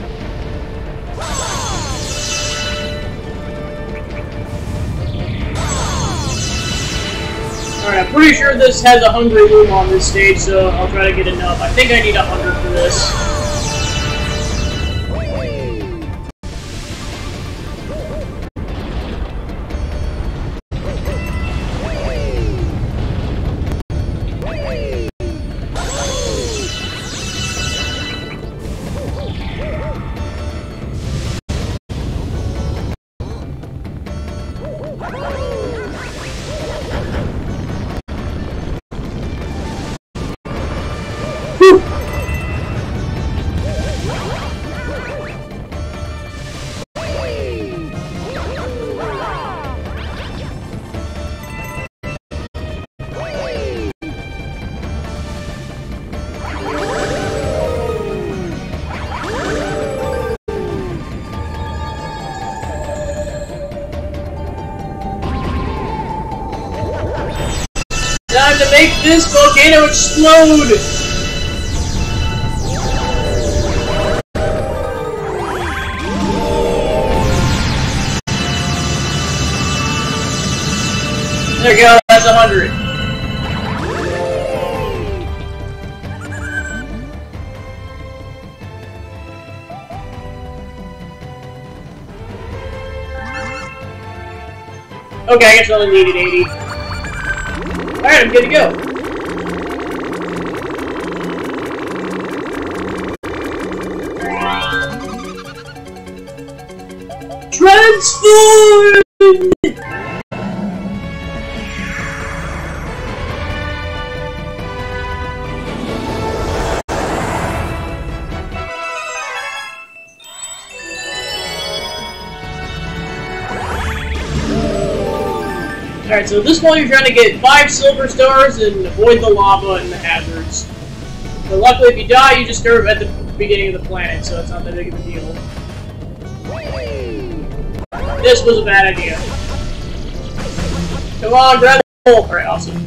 Alright, I'm pretty sure this has a hungry room on this stage, so I'll try to get enough. I think I need 100 for this. to make this volcano explode! There we go, that's 100. Okay, I guess I only needed 80. Alright, I'm good to go. Transform! Alright, so at this point you're trying to get 5 silver stars and avoid the lava and the hazards. But luckily if you die, you just start at the beginning of the planet, so it's not that big of a deal. This was a bad idea. Come on, grab the hole! Alright, awesome.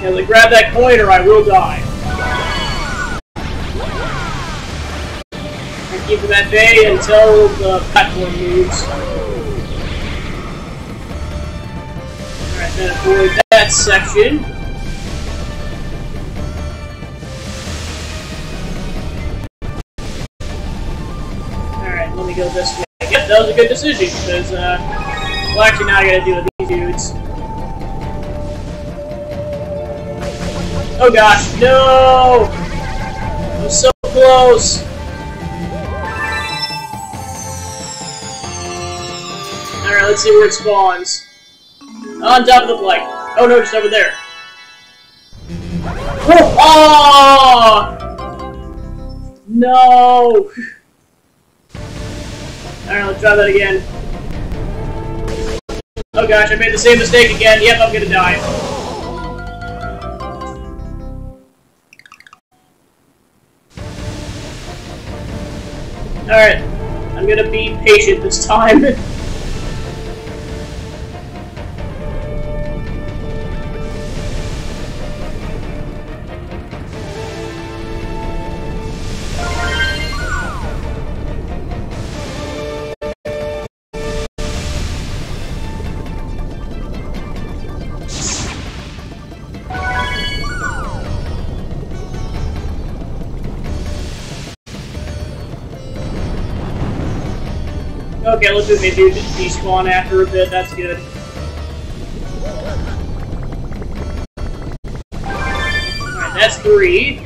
Yeah, like, grab that coin or I will die. Keep them at bay until the platform moves. Alright, then avoid that section. Alright, let me go this way. Yep, that was a good decision, because, well, actually now I gotta deal with these dudes. Oh gosh, no! I'm so close! Alright, let's see where it spawns. On top of the flight. Oh no, just over there. Oh! No! Alright, let's try that again. Oh gosh, I made the same mistake again. Yep, I'm gonna die. Alright, I'm gonna be patient this time. Okay, let's just maybe despawn after a bit, that's good. Alright, that's 3.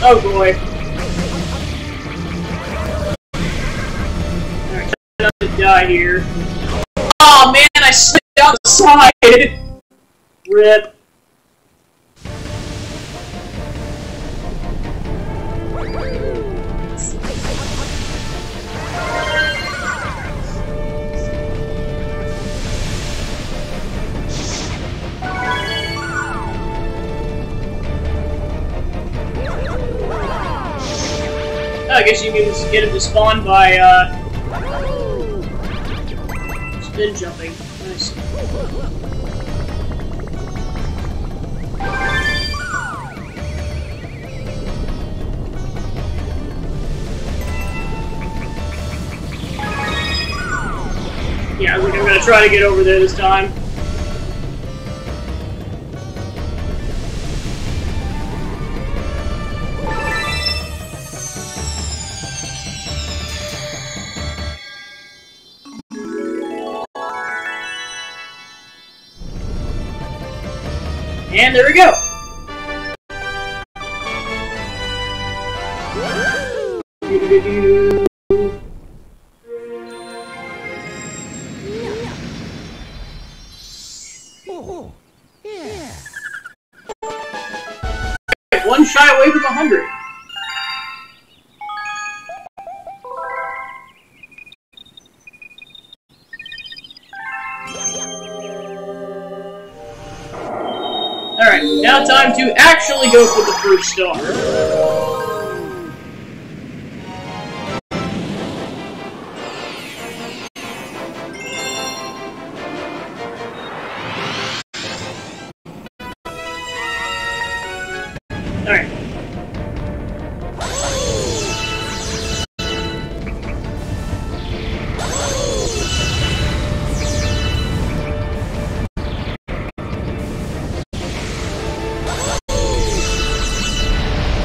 Oh boy. Alright, try not to die here. Oh man, I slipped outside! Rip. I guess you can just get him to spawn by, spin jumping. Nice. Yeah, I think I'm gonna try to get over there this time. And there we go! Oh, yeah. One shy away from 100. Alright, now time to actually go for the first star. Alright.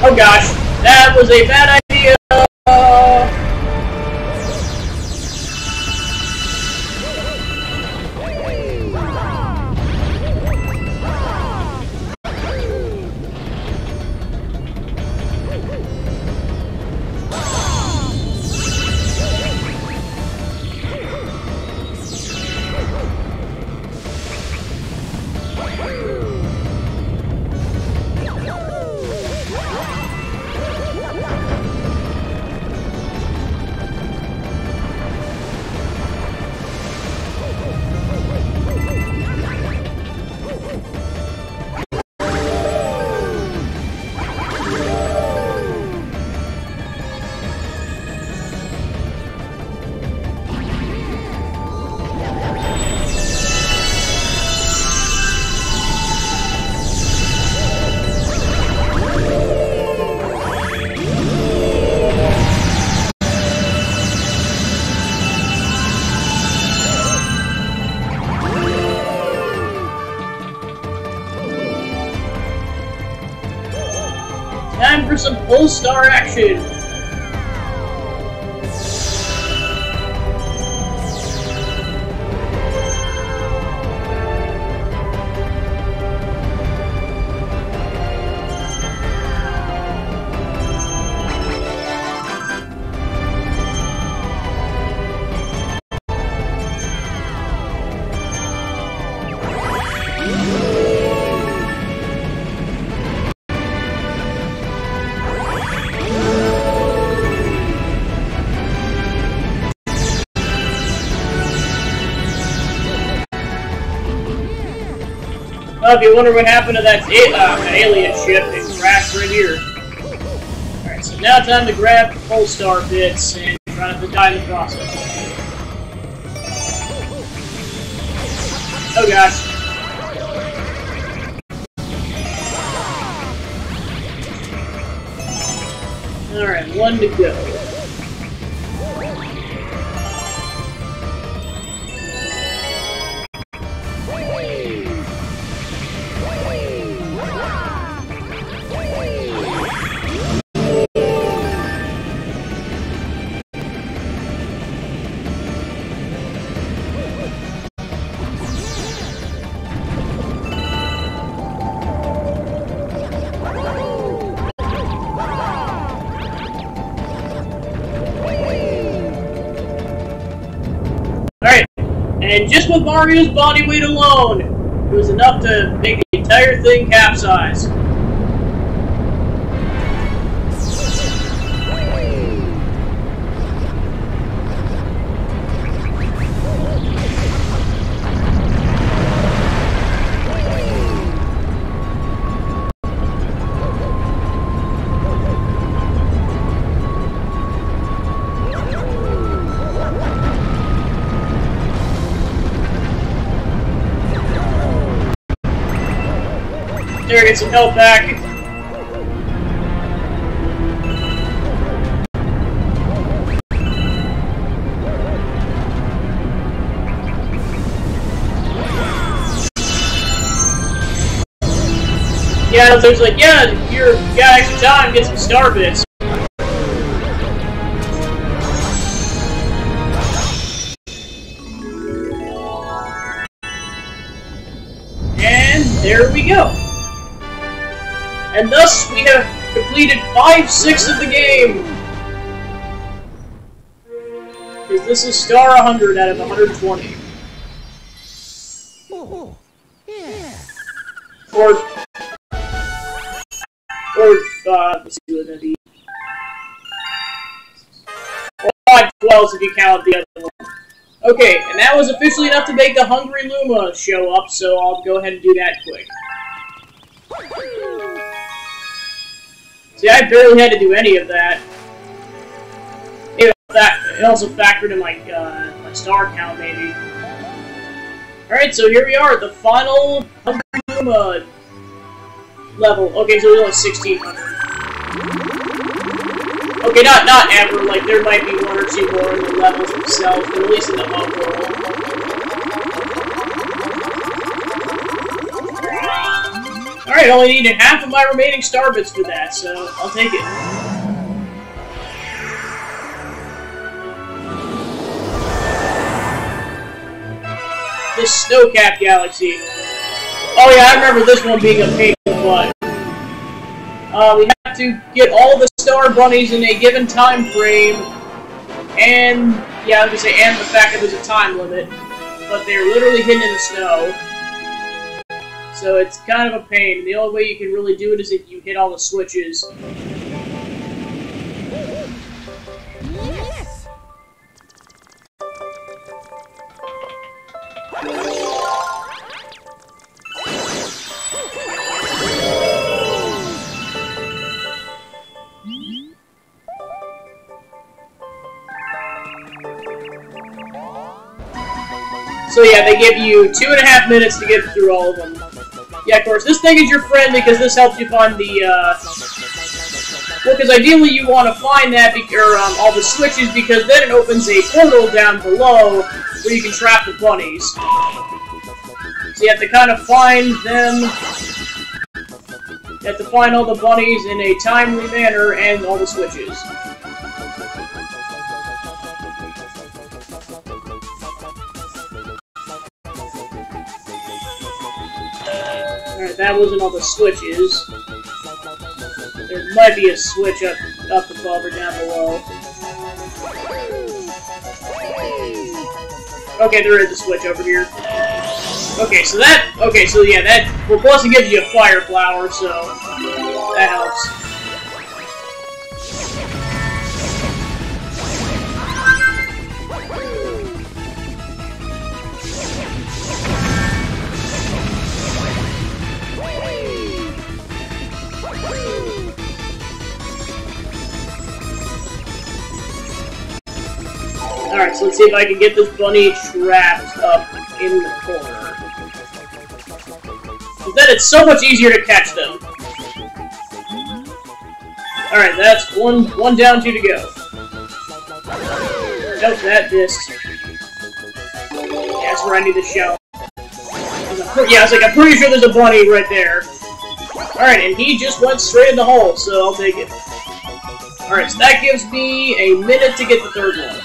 Oh gosh, that was a bad idea! Time for some Pole-Star action! Well, if you wonder what happened to that alien ship, it crashed right here. Alright, so now time to grab the Pole-Star bits and try not to die in the process. Oh gosh. Alright, one to go. And just with Mario's body weight alone, it was enough to make the entire thing capsize. There, get some help back. Yeah, so it's like, yeah, you got extra time, get some star bits. And there we go. And thus, we have completed 5/6 of the game! Because this is star 100 out of 120. Oh, yeah. Let's see what that'd be. 5/12 if you count the other one. Okay, and that was officially enough to make the Hungry Luma show up, so I'll go ahead and do that quick. See, I barely had to do any of that. It also factored in my star count, maybe. Alright, so here we are at the final level. Okay, so there's only 1,600. Okay, not ever. Like, there might be one or two more in the levels themselves, but at least in the hub world. Alright, only needed half of my remaining star bits for that, so I'll take it. This snow-capped galaxy. Oh yeah, I remember this one being a pain in the butt. We have to get all the star bunnies in a given time frame, and yeah, I was gonna say, and the fact that there's a time limit, but they're literally hidden in the snow. So it's kind of a pain. The only way you can really do it is if you hit all the switches. Yes. So yeah, they give you 2.5 minutes to get through all of them. Yeah, of course, this thing is your friend because this helps you find the, well, because ideally you want to find that, all the switches, because then it opens a portal down below where you can trap the bunnies. So you have to kind of find them, you have to find all the bunnies in a timely manner and all the switches. Alright, that wasn't all the switches. There might be a switch up above or down below. Okay, there is a switch over here. Okay, so yeah, that, well, plus it gives you a fire flower, so that helps. Alright, so let's see if I can get this bunny trapped up in the corner. Because then it's so much easier to catch them. Alright, that's one down, 2 to go. Nope, that missed. Yeah, that's where I need the shell. Yeah, I was like, I'm pretty sure there's a bunny right there. Alright, and he just went straight in the hole, so I'll take it. Alright, so that gives me a minute to get the third one.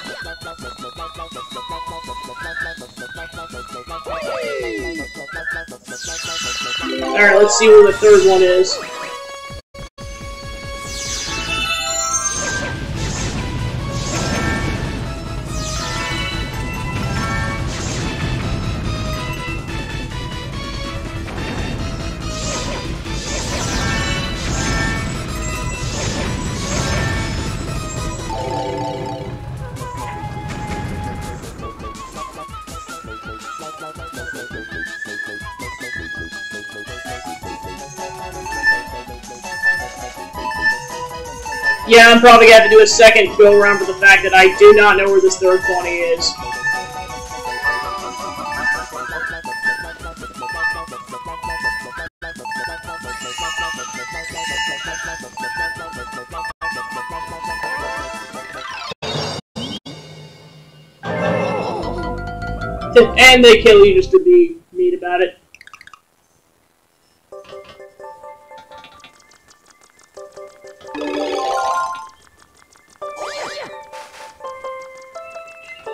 Alright, let's see where the third one is. Yeah, I'm probably gonna have to do a second go-around for the fact that I do not know where this third bunny is. And they kill you just to be mean about it.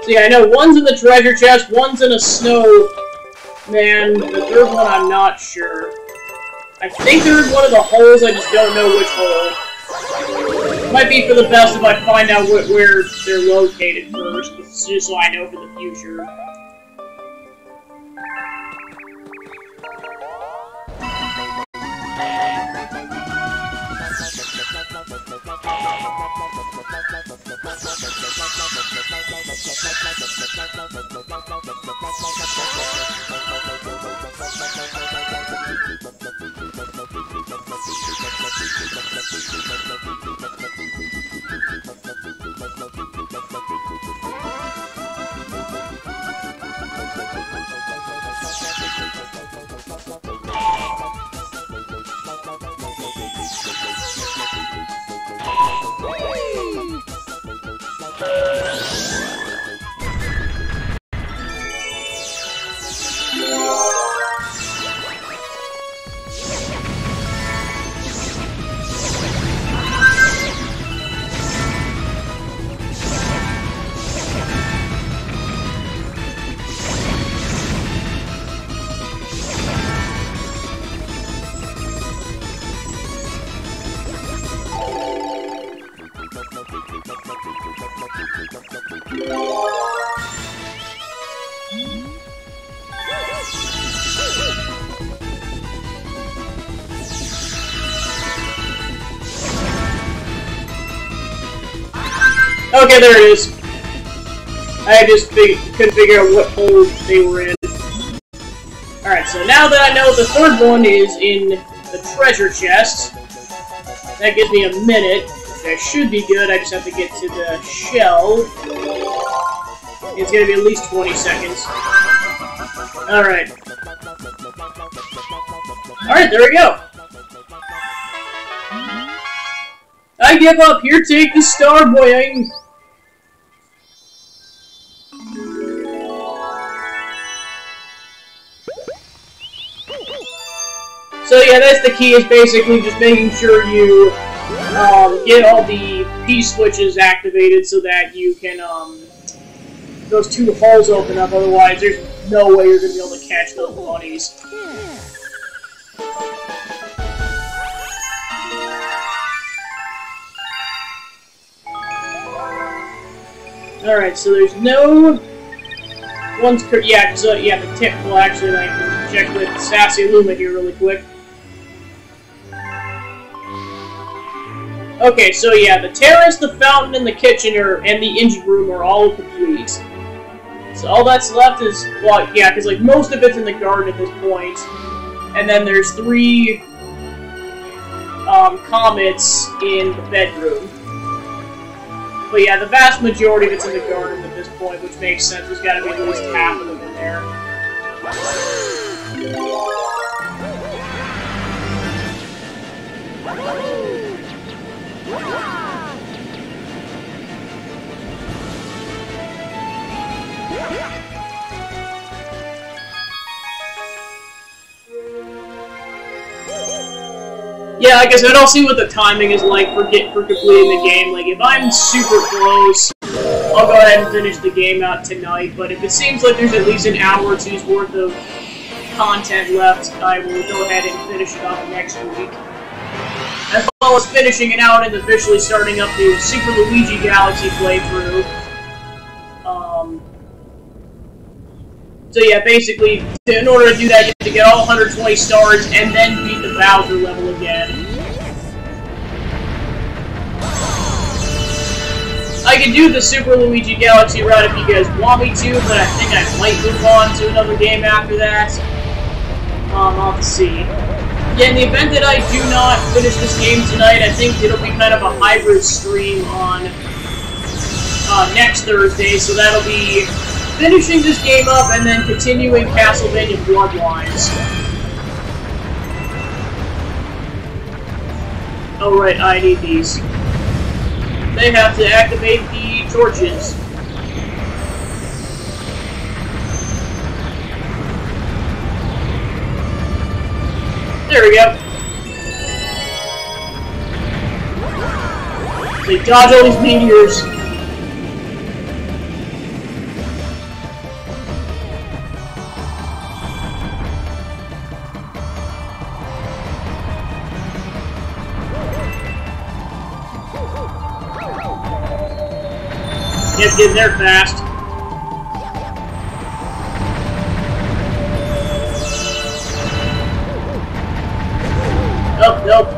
So yeah, I know one's in the treasure chest, one's in a snow man. The third one, I'm not sure. I think they're in one of the holes, I just don't know which hole. Might be for the best if I find out where they're located first, just so I know for the future. Okay, there it is. I just couldn't figure out what hole they were in. Alright, so now that I know the third one is in the treasure chest, that gives me a minute, which I should be good. I just have to get to the shell. It's gonna be at least 20 seconds. Alright. Alright, there we go. I give up. Here, take the star, boy. So yeah, that's the key, is basically just making sure you get all the P-switches activated so that you can, those two holes open up, otherwise there's no way you're going to be able to catch those bunnies. Alright, so there's no one's yeah, so yeah, the tip will actually, like, check with Sassy Luma here really quick. Okay, so yeah, the terrace, the fountain, and the kitchen and the engine room are all complete. So all that's left is, well, yeah, because like most of it's in the garden at this point, and then there's 3 comets in the bedroom. But yeah, the vast majority of it's in the garden at this point, which makes sense. There's got to be at least half of them in there. Yeah, like I said, I'll see what the timing is like for completing the game. Like, if I'm super close, I'll go ahead and finish the game out tonight. But if it seems like there's at least an hour or two's worth of content left, I will go ahead and finish it up next week. As well as finishing it out and officially starting up the Super Luigi Galaxy playthrough. So yeah, basically, in order to do that, you have to get all 120 stars and then beat the Bowser level again. I can do the Super Luigi Galaxy route if you guys want me to, but I think I might move on to another game after that. I'll have to see. Yeah, in the event that I do not finish this game tonight, I think it'll be kind of a hybrid stream on next Thursday, so that'll be finishing this game up and then continuing Castlevania Bloodlines. Oh right, I need these. They have to activate the torches. There we go. They dodge all these meteors. Yep, get there fast. Oh, nope.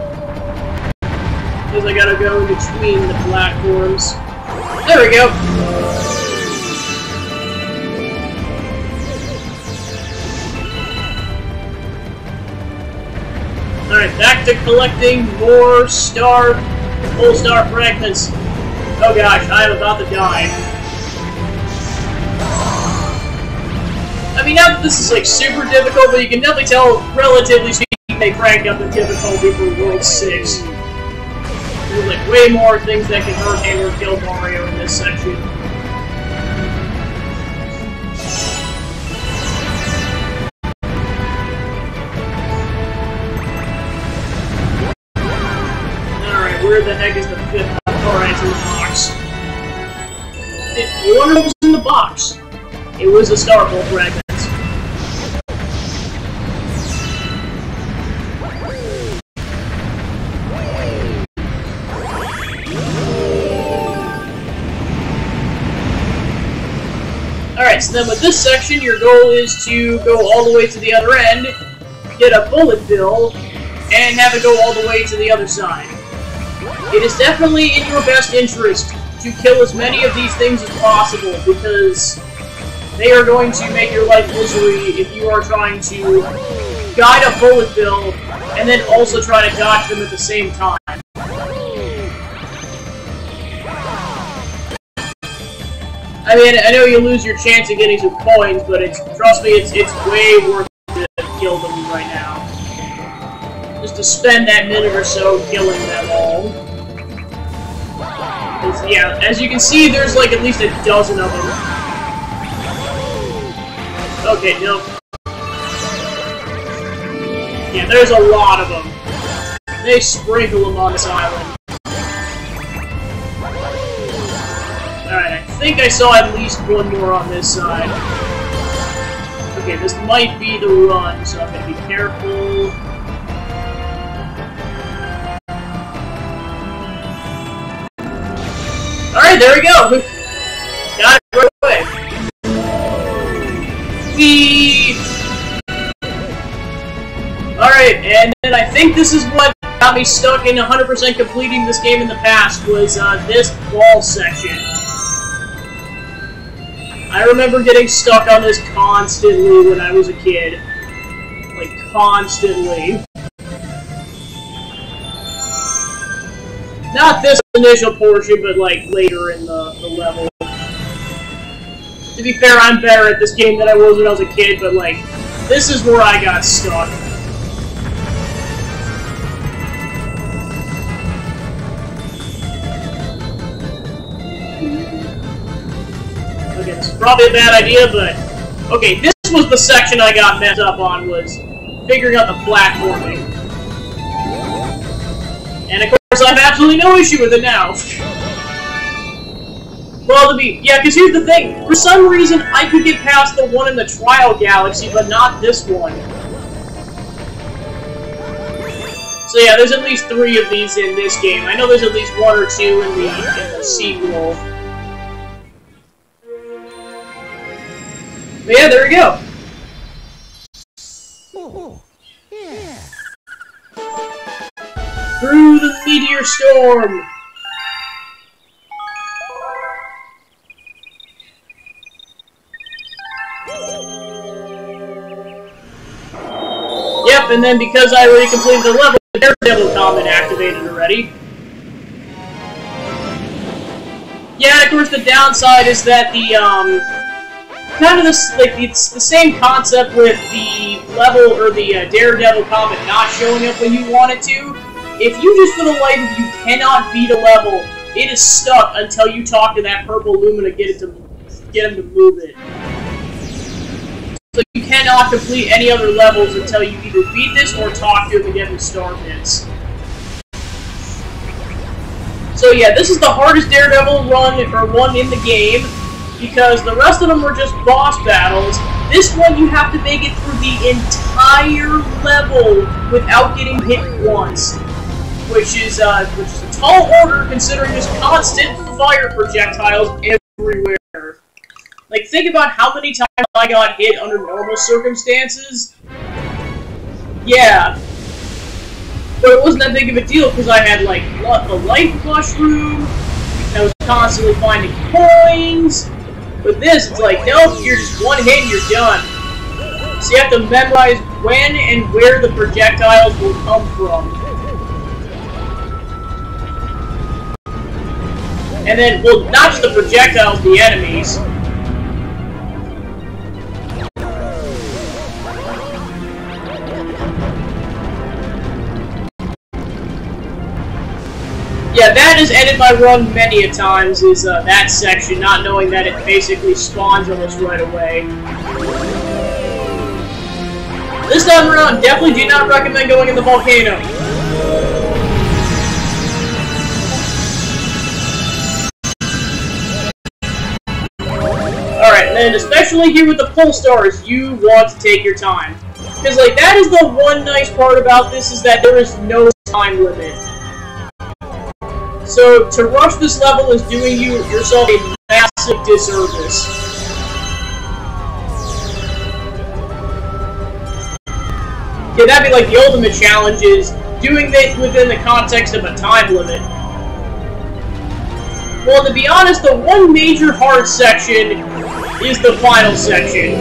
Because I gotta go in between the platforms. There we go. Alright, back to collecting more full star fragments. Oh gosh, I am about to die. I mean, not that this is like super difficult, but you can definitely tell, relatively speaking, they cranked up the difficulty for World 6. There's like way more things that can hurt or kill Mario in this section. Alright, where the heck is the 5th? Alright, it's in the box. You wonder what was in the box? It was a star ball fragment. Alright, so then with this section, your goal is to go all the way to the other end, get a bullet bill, and have it go all the way to the other side. It is definitely in your best interest to kill as many of these things as possible, because they are going to make your life misery if you are trying to guide a bullet bill and then also try to dodge them at the same time. I mean, I know you lose your chance of getting some coins, but trust me, it's way worth it to kill them right now. Just to spend that minute or so killing them all. Yeah, as you can see, there's like at least a dozen of them. Okay, nope. Yeah, there's a lot of them. They sprinkle them on this island. Alright, I think I saw at least one more on this side. Okay, this might be the run, so I'm gonna be careful. Alright, there we go! Got it right away. Whee! Alright, and then I think this is what got me stuck in 100% completing this game in the past, was this ball section. I remember getting stuck on this constantly when I was a kid. Like, constantly. Not this initial portion, but like later in the level. To be fair, I'm better at this game than I was when I was a kid, but like, this is where I got stuck. Okay, this is probably a bad idea, but... Okay, this was the section I got messed up on, was figuring out the platforming. And of course, I have absolutely no issue with it now. Well, yeah, because here's the thing. For some reason, I could get past the one in the Trial Galaxy, but not this one. So yeah, there's at least 3 of these in this game. I know there's at least 1 or 2 in the sequel. But yeah, there we go. Oh, yeah. Through the meteor storm. Yep, and then because I already completed the level, the Daredevil Comet activated already. Yeah, of course the downside is that the, kind of this, like, it's the same concept with the level, or the Daredevil Comet not showing up when you want it to. If you just, for the life of you, cannot beat a level, it is stuck until you talk to that purple Lumina to get him to move it. So you cannot complete any other levels until you either beat this or talk to him to get his star bits. So yeah, this is the hardest Daredevil one in the game, because the rest of them were just boss battles. This one you have to make it through the entire level without getting hit once, which is a tall order considering there's constant fire projectiles everywhere. Like, think about how many times I got hit under normal circumstances. Yeah. But it wasn't that big of a deal because I had, like, the life mushroom, I was constantly finding coins. But this, it's like, nope, you're just one hit and you're done. So you have to memorize when and where the projectiles will come from. And then, well, not just the projectiles, the enemies. Yeah, that has ended my run many a times, is that section, not knowing that it basically spawns almost right away. This time around, definitely do not recommend going in the volcano. Alright, and then especially here with the pole stars, you want to take your time. Because, like, that is the one nice part about this, is that there is no time limit. So, to rush this level is doing yourself a massive disservice. Yeah, that'd be like the ultimate challenge, is doing it within the context of a time limit. Well, to be honest, the one major hard section is the final section.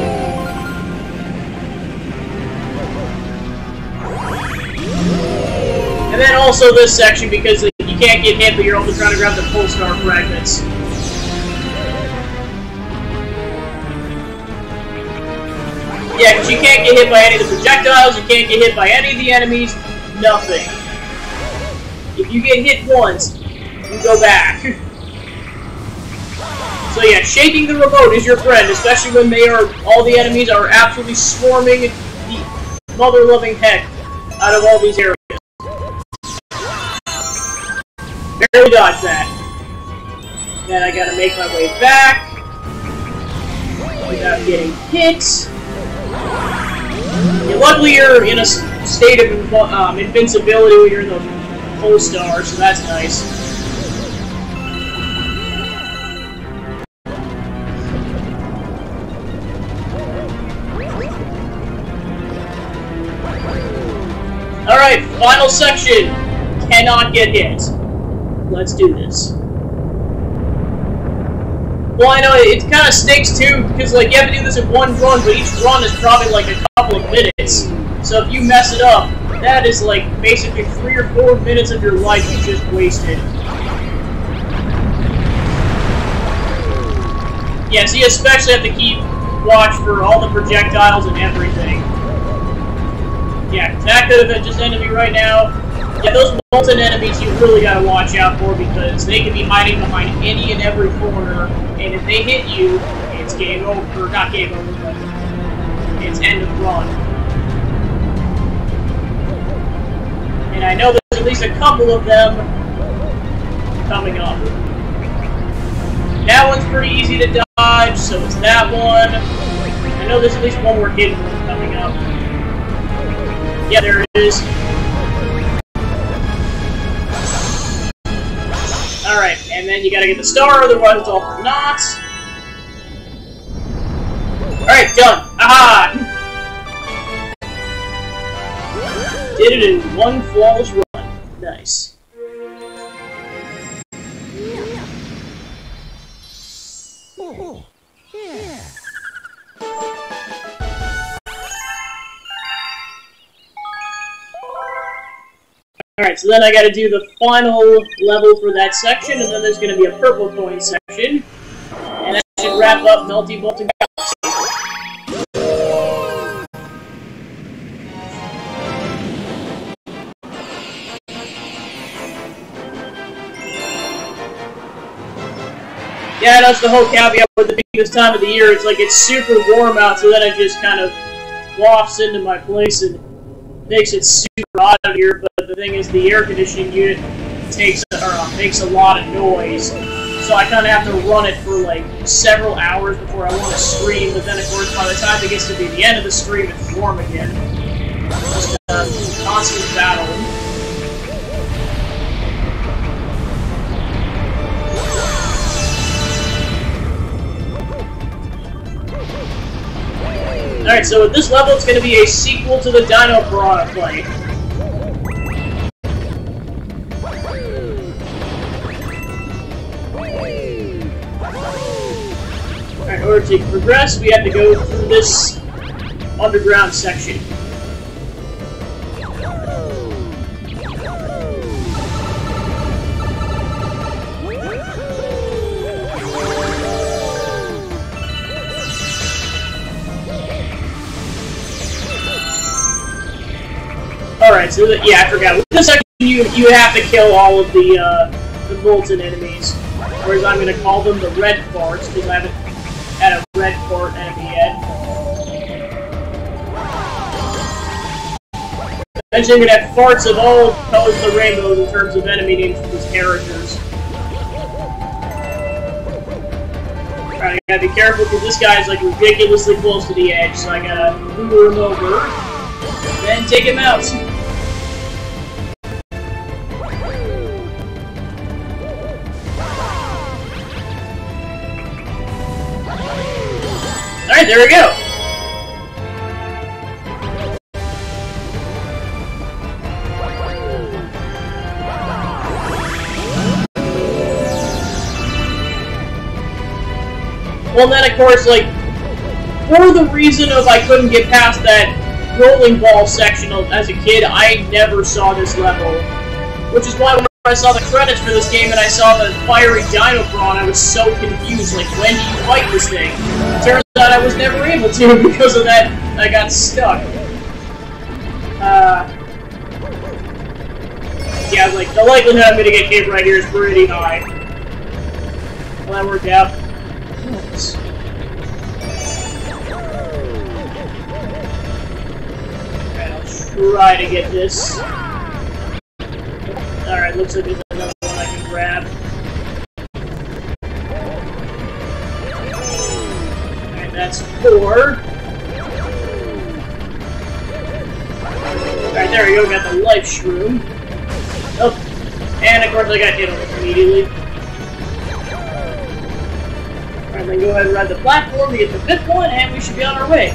And then also this section, because you can't get hit, but you're also trying to grab the pole star fragments. Yeah, because you can't get hit by any of the projectiles, you can't get hit by any of the enemies, nothing. If you get hit once, you go back. So yeah, shaking the remote is your friend, especially when all the enemies are absolutely swarming the mother-loving heck out of all these areas. Barely dodged that. Then I gotta make my way back without getting hit. Yeah, luckily you're in a state of invincibility when you're in the pole star, so that's nice. Alright, final section. Cannot get hit. Let's do this. Well, I know it kind of stinks too, because like you have to do this in one run, but each run is probably like a couple of minutes. So if you mess it up, that is like basically 3 or 4 minutes of your life you just wasted. Yeah, so you especially have to keep watch for all the projectiles and everything. Yeah, that could have just ended me right now. Yeah, those molten enemies you really gotta watch out for, because they can be hiding behind any and every corner, and if they hit you, it's game over. Or not game over, but it's end of run. And I know there's at least a couple of them coming up. That one's pretty easy to dodge, so it's that one. I know there's at least one more hidden one coming up. Yeah, there it is. Alright, and then you gotta get the star, otherwise it's all for naught. Alright, done! Aha! Did it in one flawless run. Nice. Oh, yeah. Alright, so then I gotta do the final level for that section, and then there's gonna be a purple coin section. And that should wrap up Melty Bolt and Galaxy. Yeah, that's the whole caveat with it being this time of the year. It's like it's super warm out, so then it just kind of wafts into my place and makes it super hot out here. But the thing is, the air conditioning unit makes a lot of noise, so I kind of have to run it for like several hours before I want to stream. But then, of course, by the time it gets to be the end of the stream, it's warm again. Just a constant battle. Alright, so with this level, it's going to be a sequel to the Dino Piranha fight. Alright, in order to progress, we have to go through this underground section. Alright, so yeah, I forgot. With the second, you have to kill all of the molten enemies. Whereas I'm going to call them the red farts, because I haven't had a red fart enemy yet. Eventually I'm going to have farts of all colors of the rainbow in terms of enemy names for these characters. Alright, I gotta be careful because this guy's like ridiculously close to the edge, so I gotta lure him over, then take him out. Alright, there we go! Well, then, of course, like, for the reason of I couldn't get past that rolling ball section as a kid, I never saw this level. Which is why when I saw the credits for this game and I saw the fiery Dinobron, I was so confused, like, when do you fight this thing? It turns out I was never able to because of that, I got stuck. Yeah, like, the likelihood I'm gonna get hit right here is pretty high. Well, that worked out. Alright, I'll try to get this. Alright, looks like there's another one I can grab. Alright, that's 4. Alright, there we go, got the life shroom. Oh, and of course I got hit almost immediately. Alright, then go ahead and ride the platform to get the 5th one, and we should be on our way.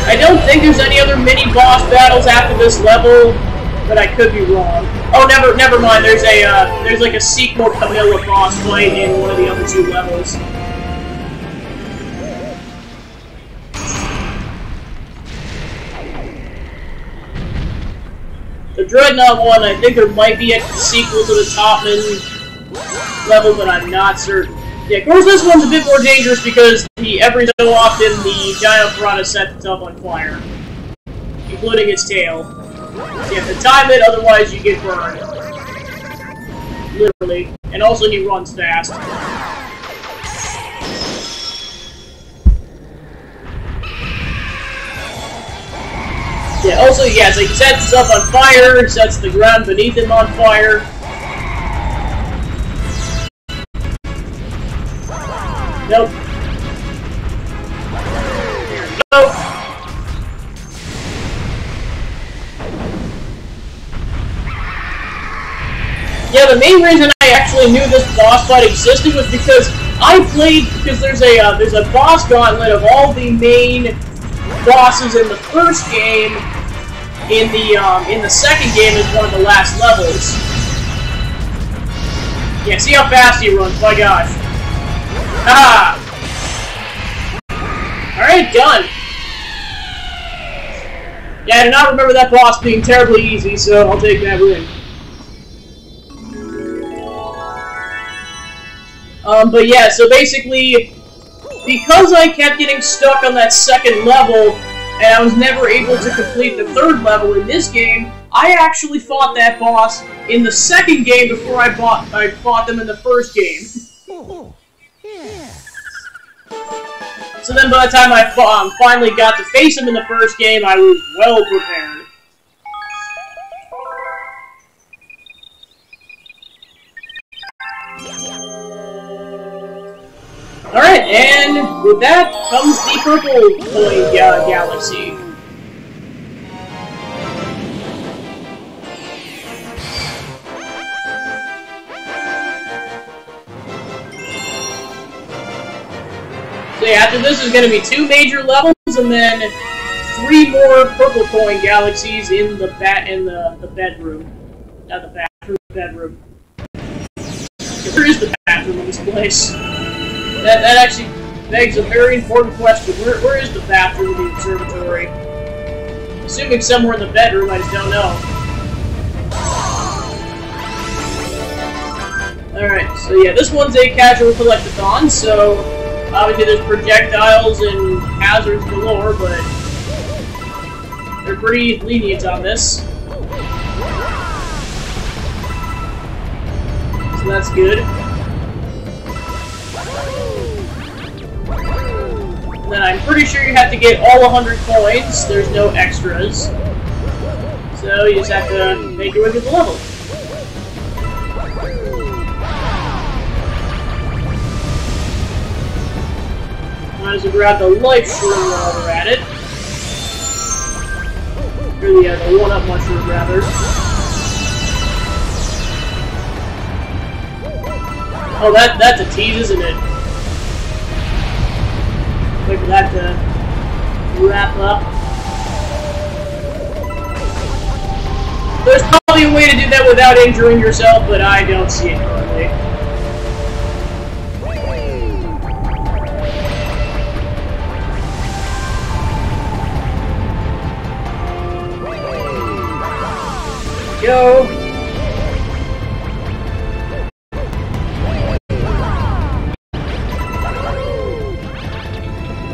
I don't think there's any other mini-boss battles after this level, but I could be wrong. Oh, never mind. There's like a sequel Camilla boss fight in one of the other 2 levels. The Dreadnought one, I think there might be a sequel to the Topman level, but I'm not certain. Yeah, of course this one's a bit more dangerous because every so often the giant piranha sets itself on fire, including its tail. So you have to time it, otherwise you get burned. Literally. And also he runs fast. Yeah, also, yeah, so he sets itself on fire, sets the ground beneath him on fire. Nope. There we go. Yeah, the main reason I actually knew this boss fight existed was because I played, because there's a boss gauntlet of all the main bosses in the first game. In the second game is one of the last levels. Yeah, see how fast he runs, my gosh. Ah! Alright, done. Yeah, I do not remember that boss being terribly easy, so I'll take that win. But yeah, so basically, because I kept getting stuck on that second level, and I was never able to complete the 3rd level in this game, I actually fought that boss in the second game before I fought them in the first game. So then by the time I finally got to face him in the first game, I was well prepared. Alright, and with that comes the purple coin galaxy. So yeah, after this is going to be 2 major levels, and then 3 more purple coin galaxies in the bedroom. Not the bathroom, bedroom. Where is the bathroom in this place? That actually begs a very important question. Where is the bathroom in the observatory? Assuming somewhere in the bedroom, I just don't know. Alright, so yeah, this one's a casual collectathon, so obviously there's projectiles and hazards galore, but they're pretty lenient on this. So that's good. And then I'm pretty sure you have to get all 100 coins, there's no extras. So you just have to make your way through the level. Might as well grab the life shroom while we're at it. Or the 1-up mushroom, rather. Oh, that's a tease, isn't it? Wait for that to wrap up. There's probably a way to do that without injuring yourself, but I don't see it currently. Go.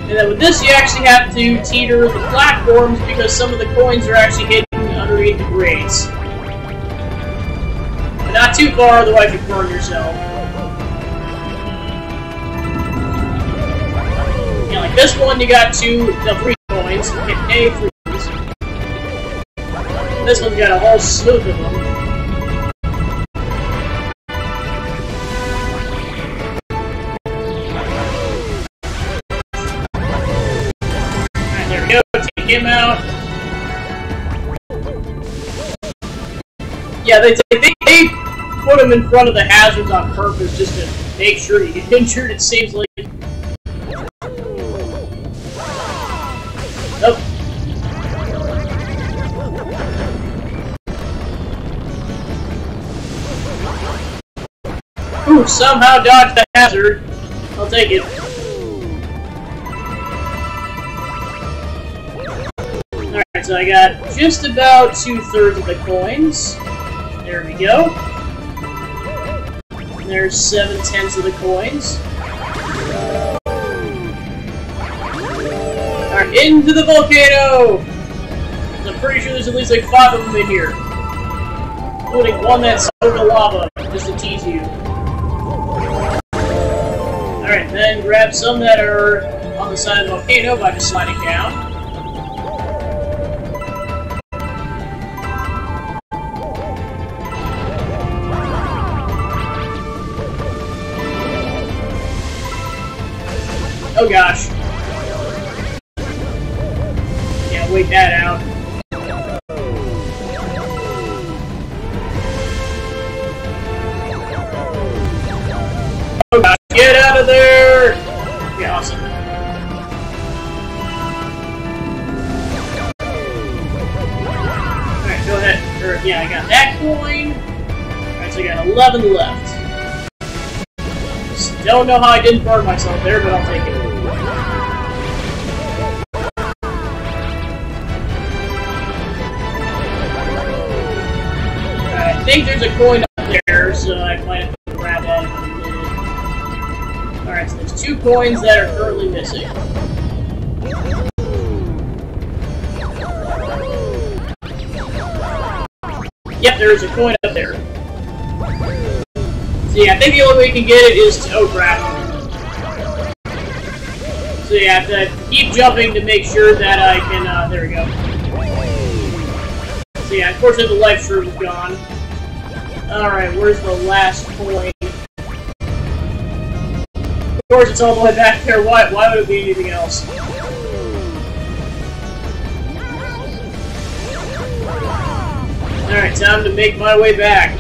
And then with this, you actually have to teeter the platforms because some of the coins are actually hidden underneath the grates. But not too far, otherwise you burn yourself. Yeah, like this one, you got 3 coins. Okay, 3. This one's got a whole slew of them. Alright, there we go. Take him out. Yeah, they put him in front of the hazards on purpose just to make sure you get injured, it seems like. Nope. Ooh, somehow dodged the hazard. I'll take it. Alright, so I got just about 2/3 of the coins. There we go. And there's 7/10 of the coins. Alright, into the volcano! I'm pretty sure there's at least like 5 of them in here. Including one that's over lava, just to tease you. Alright, then grab some that are on the side of the volcano by just sliding down. Oh gosh. Yeah, wait that out. Oh gosh, get out of there! Okay, awesome. Alright, go ahead. Yeah, I got that coin. Alright, so I got 11 left. Just don't know how I didn't burn myself there, but I'll take it. Alright, I think there's a coin up there, so I might have to grab that. Alright, so there's 2 coins that are currently missing. Yep, there's a coin up there. So yeah, I think the only way you can get it is to... Oh crap. So yeah, I have to keep jumping to make sure that I can... there we go. So yeah, unfortunately the life shroom is gone. Alright, where's the last coin? Of course, it's all the way back there. Why would it be anything else? Alright, time to make my way back.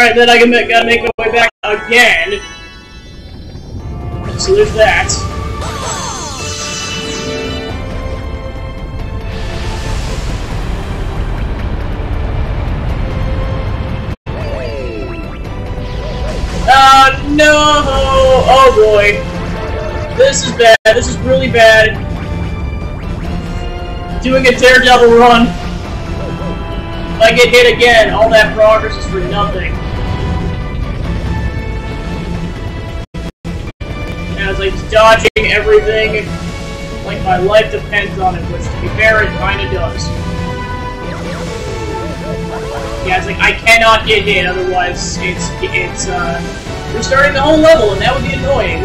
Alright, then I gotta make my way back again. So there's that. No! Oh boy. This is bad. This is really bad. Doing a daredevil run. If I get hit again, all that progress is for nothing. And it's like dodging everything like my life depends on it, which to be fair, it kinda does. Yeah, it's like I cannot get hit, otherwise it's restarting the whole level, and that would be annoying.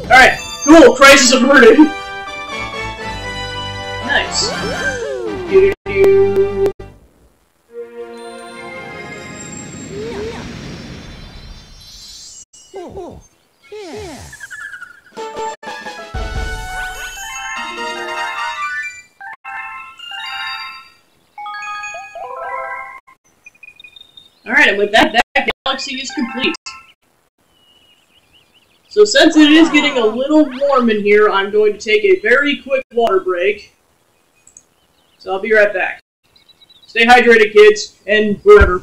Alright, cool, crisis averted. Nice. Doo-doo-doo. Oh, yeah. Alright, and with that galaxy is complete. So since it is getting a little warm in here, I'm going to take a very quick water break. So I'll be right back. Stay hydrated, kids, and whoever.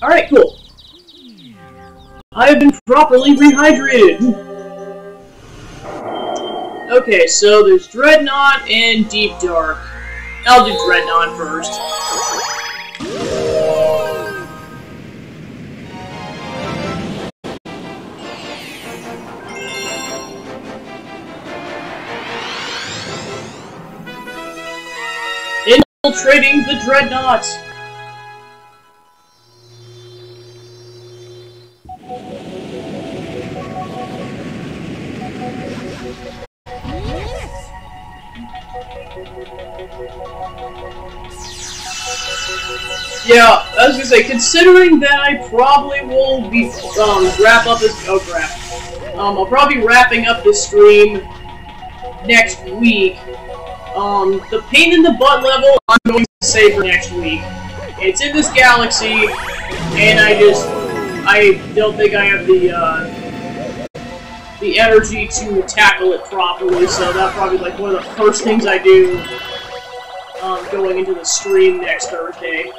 Alright, cool. I have been properly rehydrated. Okay, so there's Dreadnought and Deep Dark. I'll do Dreadnought first. Infiltrating the Dreadnought. Yeah, I was gonna say, considering that I probably will be, wrap up this, oh crap. I'll probably be wrapping up this stream next week. The pain in the butt level, I'm going to save for next week. It's in this galaxy, and I don't think I have the energy to tackle it properly, so that'll probably be like one of the first things I do, going into the stream next Thursday.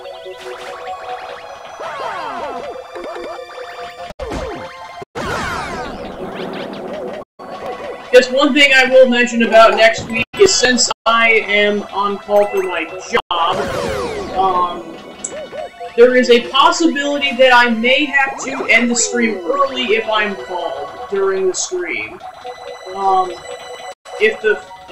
Guess one thing I will mention about next week is since I am on call for my job, there is a possibility that I may have to end the stream early if I'm called during the stream.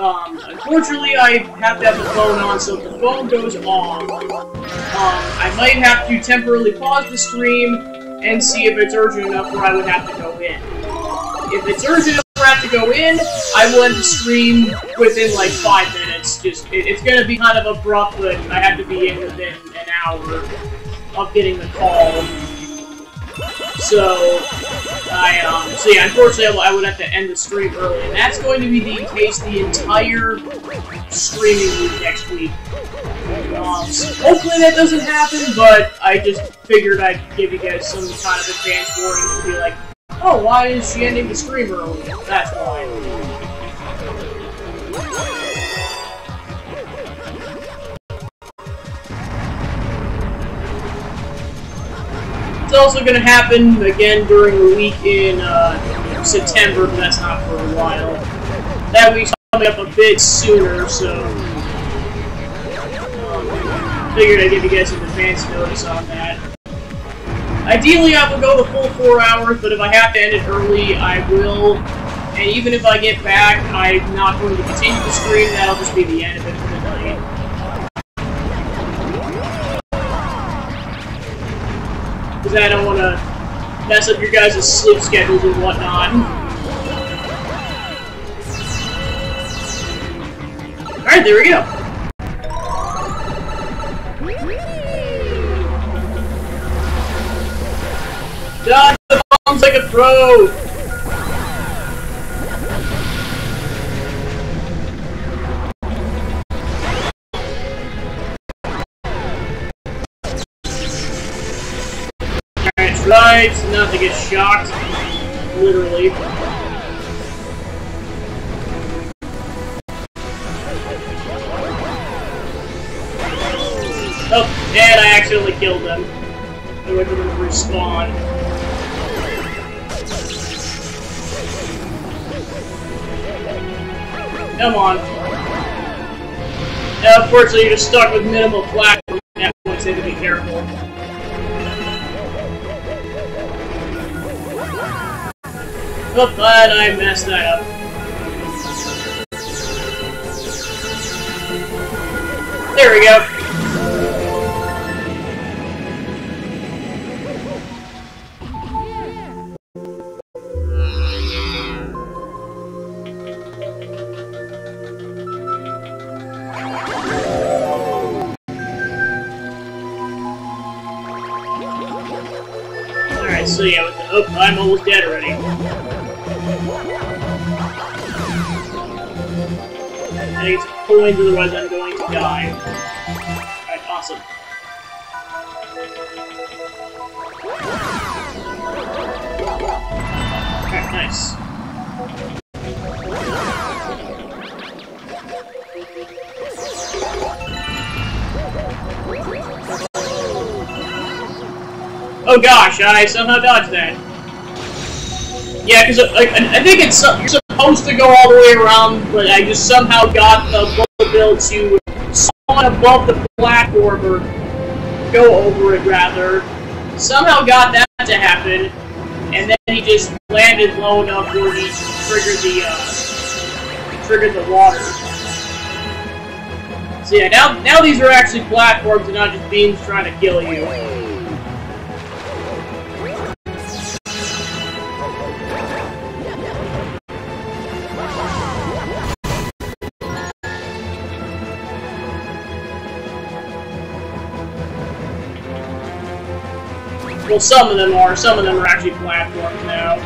Unfortunately I have to have the phone on, so if the phone goes off, I might have to temporarily pause the stream and see if it's urgent enough where I would have to go in. If it's urgent enough where I have to go in, I will end the stream within like 5 minutes. It's gonna be kind of abrupt, but I have to be in within an hour of getting the call. So yeah, unfortunately I would have to end the stream early, and that's going to be the case the entire streaming week next week. Hopefully that doesn't happen, but I just figured I'd give you guys some kind of advance warning to be like, oh, why is she ending the stream early? That's why. It's also going to happen again during the week in September, but that's not for a while. That week's coming up a bit sooner, so figured I'd give you guys some advance notice on that. Ideally, I will go the full 4 hours, but if I have to end it early, I will. And even if I get back, I'm not going to continue the stream. That'll just be the end of it for the night. Because I don't want to mess up your guys' sleep schedules and whatnot. Alright, there we go. Dodge the bombs like a pro! Alright, right, not to get shocked. Literally. Oh, and I accidentally killed them. I wait for them to respawn. Come on. Now, unfortunately, you're just stuck with minimal platform at that point, so you have to be careful. Oh, but I messed that up. There we go. Alright, so yeah, with the, oh, I'm almost dead already. I need some coins, otherwise I'm going to die. Alright, awesome. Alright, nice. Oh gosh, I somehow dodged that. Yeah, because I think it's you're supposed to go all the way around, but I just somehow got the Bill to spawn above the platform, or go over it rather. Somehow got that to happen, and then he just landed low enough where he triggered the water. So yeah, now these are actually platforms and not just beams trying to kill you. Well, some of them are actually platforms now.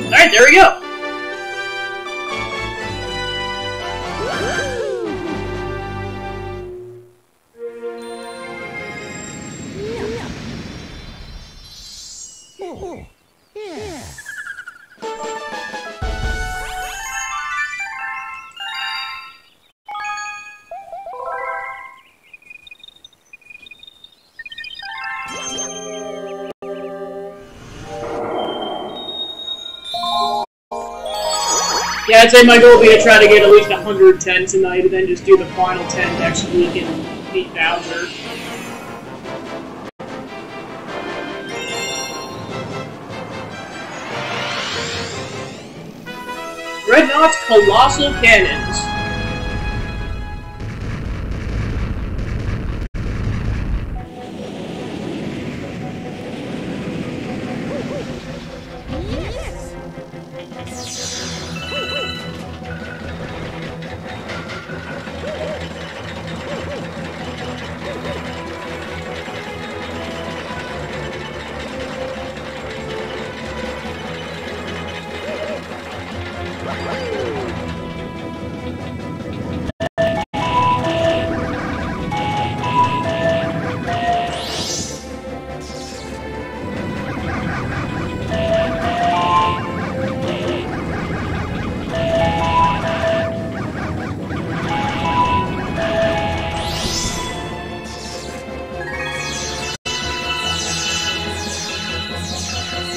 Alright, there we go! Oh, yeah. Yeah, I'd say my goal would be to try to get at least 110 tonight, and then just do the final 10 next week and beat Bowser. Dreadnought's Colossal Cannons.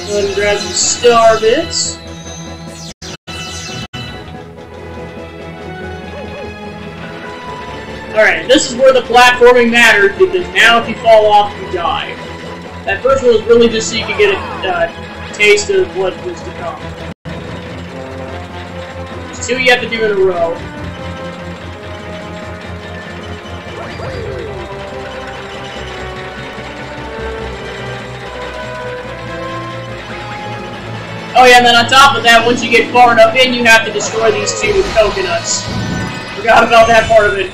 Go ahead and grab some star bits. Alright, this is where the platforming matters, because now if you fall off, you die. That first one was really just so you could get a taste of what was to come. There's 2 you have to do in a row. Oh yeah, and then on top of that, once you get far enough in, you have to destroy these 2 coconuts. Forgot about that part of it.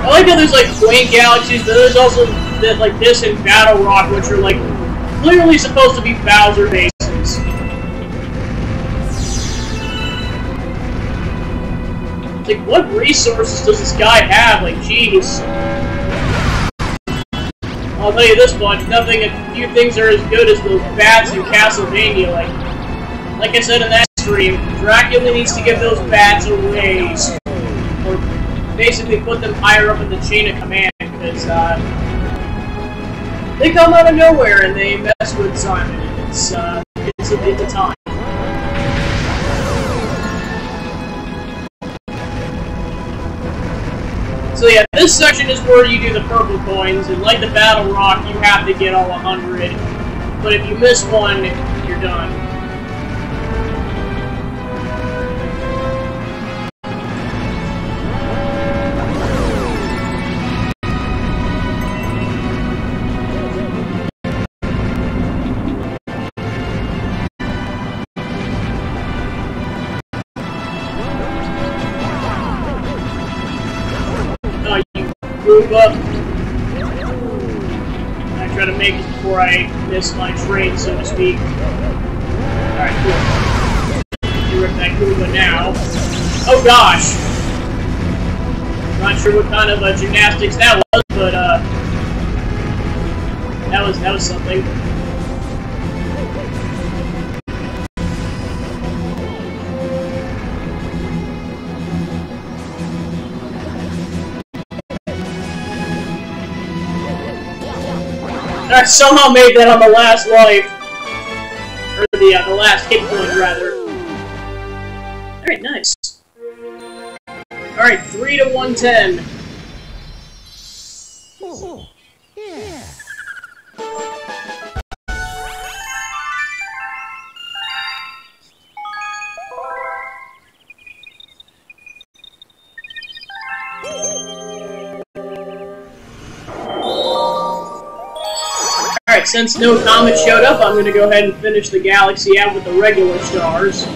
I like how there's like quaint galaxies, but there's also like this and Battle Rock, which are like clearly supposed to be Bowser bases. It's like, what resources does this guy have? Like, jeez. I'll tell you this much: nothing. A few things are as good as those bats in Castlevania. Like I said in that stream, Dracula needs to give those bats a raise. Basically put them higher up in the chain of command, because they come out of nowhere and they mess with Simon. It's a time. So yeah, this section is where you do the purple coins, and like the Battle Rock, you have to get all 100. But if you miss one, you're done. Move up. I try to make it before I miss my train, so to speak. Alright, cool. You rip that Goomba now. Oh gosh! Not sure what kind of gymnastics that was, but that was something. I somehow made that on the last life. Or the last hit point, rather. Alright, nice. Alright, 3 to 110. Oh, yeah. Alright, since no Comet showed up, I'm going to go ahead and finish the Galaxy out with the regular stars.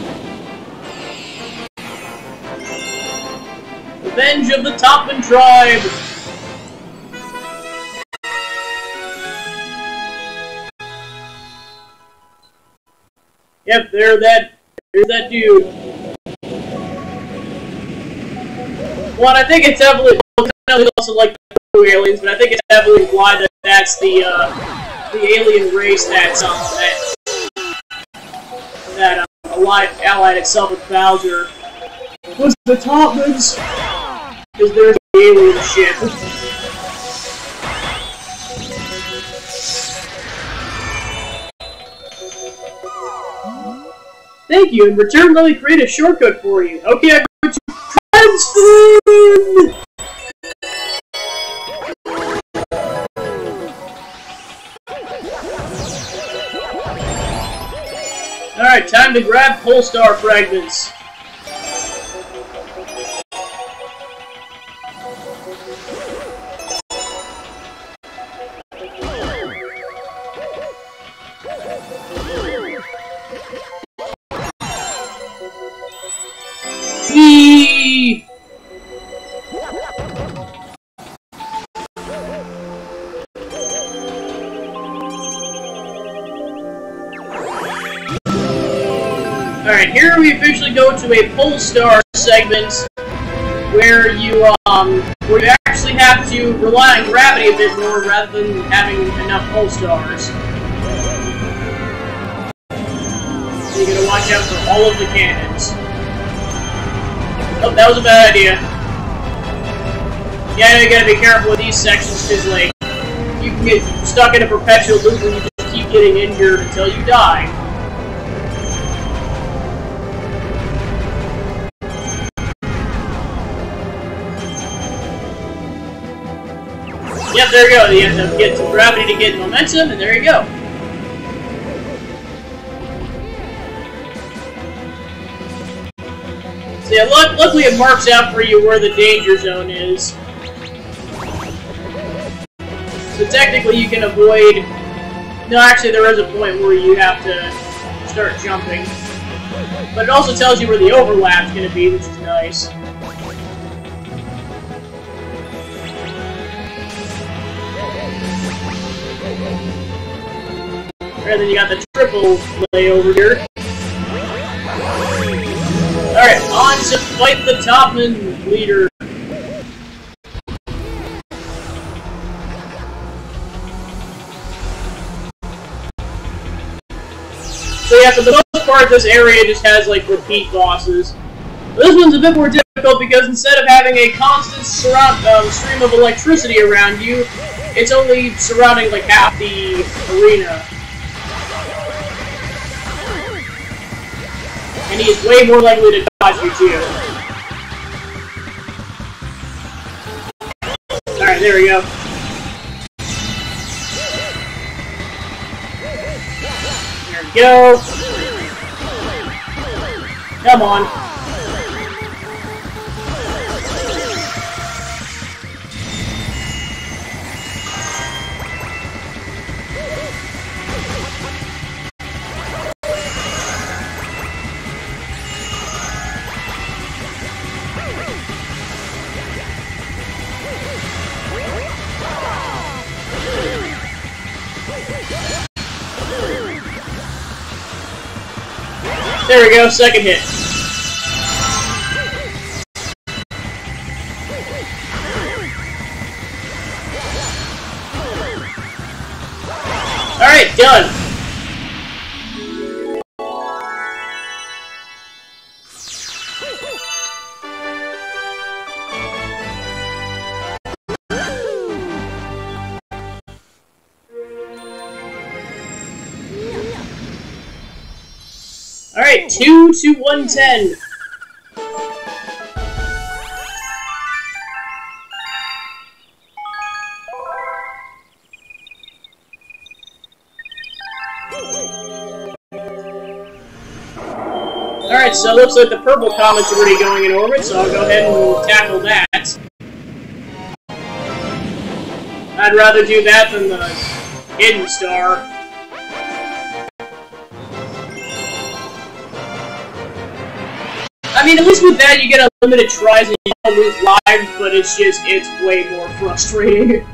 Revenge of the Topman Tribe! Yep, there's that dude. Well, I think it's heavily, also like the blue aliens, but I think it's heavily implied that that's the alien race that's that allied itself with Bowser. Was the Topmans? Because there's the alien ship. Thank you. In return, let me create a shortcut for you. Okay, I'm going to transform. Alright, time to grab Polestar fragments. Whee! Alright, here we officially go to a Polestar segment where you actually have to rely on gravity a bit more rather than having enough Polestars. you gotta watch out for all of the cannons. Oh, that was a bad idea. Yeah, I know you gotta be careful with these sections, because, like, you can get stuck in a perpetual loop and you just keep getting injured until you die. Yep, there you go. You have to get some gravity to get momentum, and there you go. So yeah, luckily it marks out for you where the danger zone is. So technically you can avoid... No, actually there is a point where you have to start jumping. But it also tells you where the overlap's going to be, which is nice. Alright, then you got the triple layover here. Alright, on to fight the Topman leader. So yeah, for the most part, this area just has, like, repeat bosses. This one's a bit more difficult because instead of having a constant stream of electricity around you, it's only surrounding, like, half the arena. And he is way more likely to dodge you, too. Alright, there we go. There we go. Come on. There we go, second hit. Alright, done. Alright, 2 to 110. Alright, so it looks like the purple comet's already going in orbit, so I'll go ahead and tackle that. I'd rather do that than the hidden star. I mean, at least with that, you get unlimited tries and you don't lose lives, but it's way more frustrating.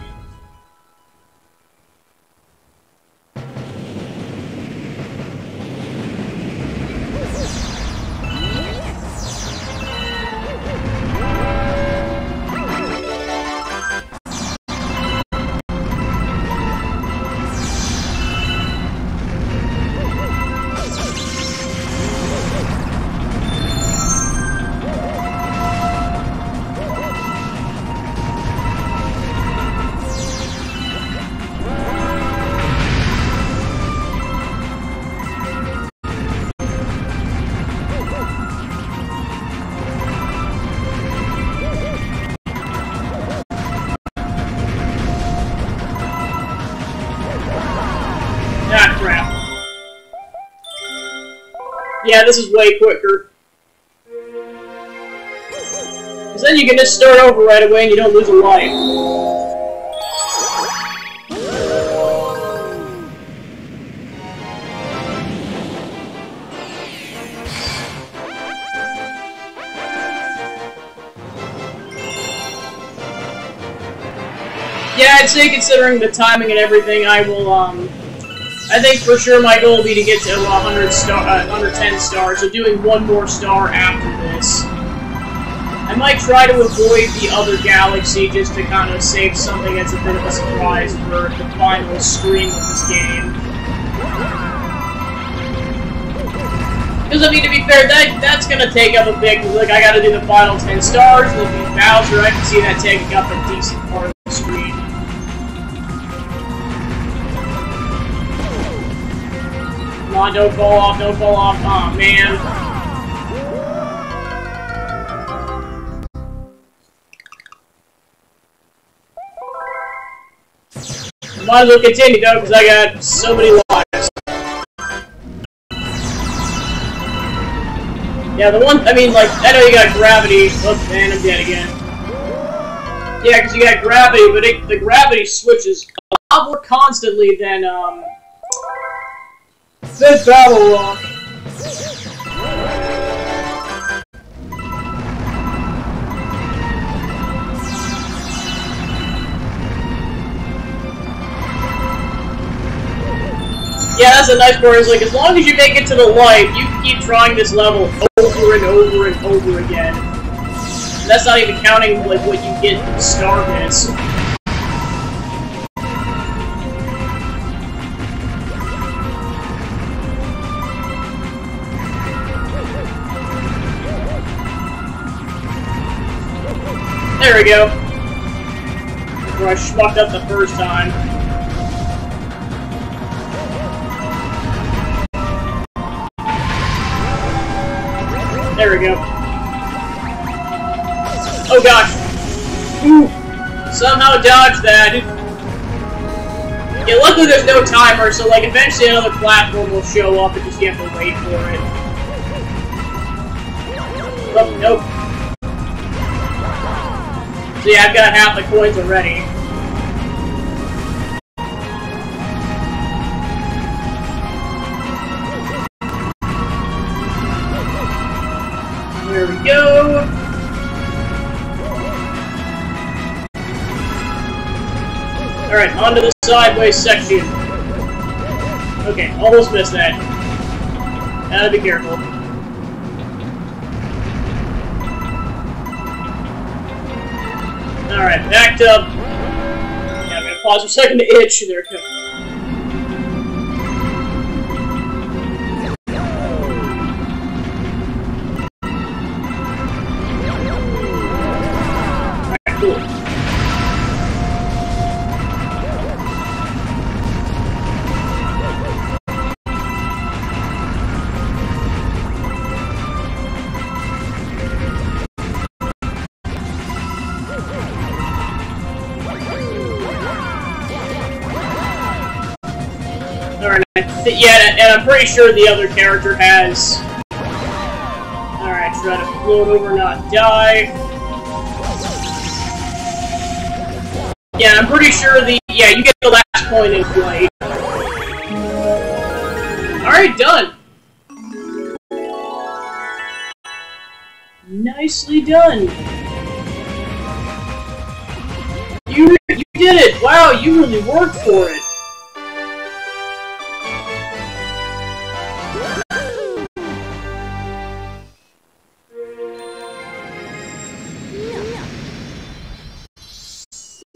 Ah, crap. Yeah, this is way quicker. Because then you can just start over right away and you don't lose a life. Yeah, I'd say considering the timing and everything, I will, I think for sure my goal will be to get to 110 stars, so doing one more star after this. I might try to avoid the other galaxy just to kind of save something that's a bit of a surprise for the final stream of this game. Because I mean, to be fair, that's gonna take up a big. Like, I gotta do the final 10 stars. There'll be Bowser. I can see that taking up a decent part of the screen. Come on, don't fall off, don't fall off. Aw, man. Might as well continue though, because I got so many lives. Yeah, the one, I mean, like, I know you got gravity. Oh, man, I'm dead again. Yeah, because you got gravity, but the gravity switches a lot more constantly than, this Battle Rock. Yeah, that's a nice part. Is like, as long as you make it to the light, you can keep trying this level over and over and over again. And that's not even counting like what you get from star bits. There we go. Where I schmucked up the first time. There we go. Oh gosh. Ooh. Somehow dodged that. Yeah, luckily there's no timer, so like eventually another platform will show up and just you have to wait for it. Oh, nope. So yeah, I've got half the coins already. There we go. Alright, onto the sideways section. Okay, almost missed that. Gotta be careful. Alright, back to... Yeah, I'm gonna pause for a second to itch. There we go. Yeah, and I'm pretty sure the other character has... Alright, try to float over, not die. Yeah, I'm pretty sure the... Yeah, you get the last point in flight. Alright, done! Nicely done! You did it! Wow, you really worked for it!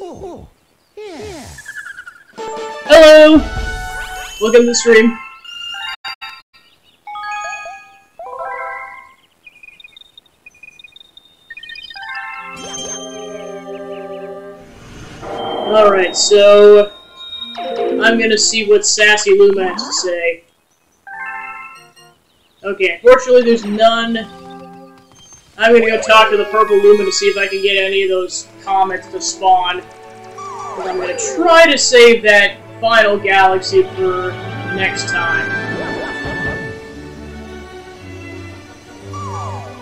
Oh, yeah. Hello! Welcome to the stream. Alright, so... I'm gonna see what Sassy Luma has to say. Okay, unfortunately there's none. I'm gonna go talk to the Purple Luma to see if I can get any of those comets to spawn. But I'm gonna try to save that final galaxy for next time.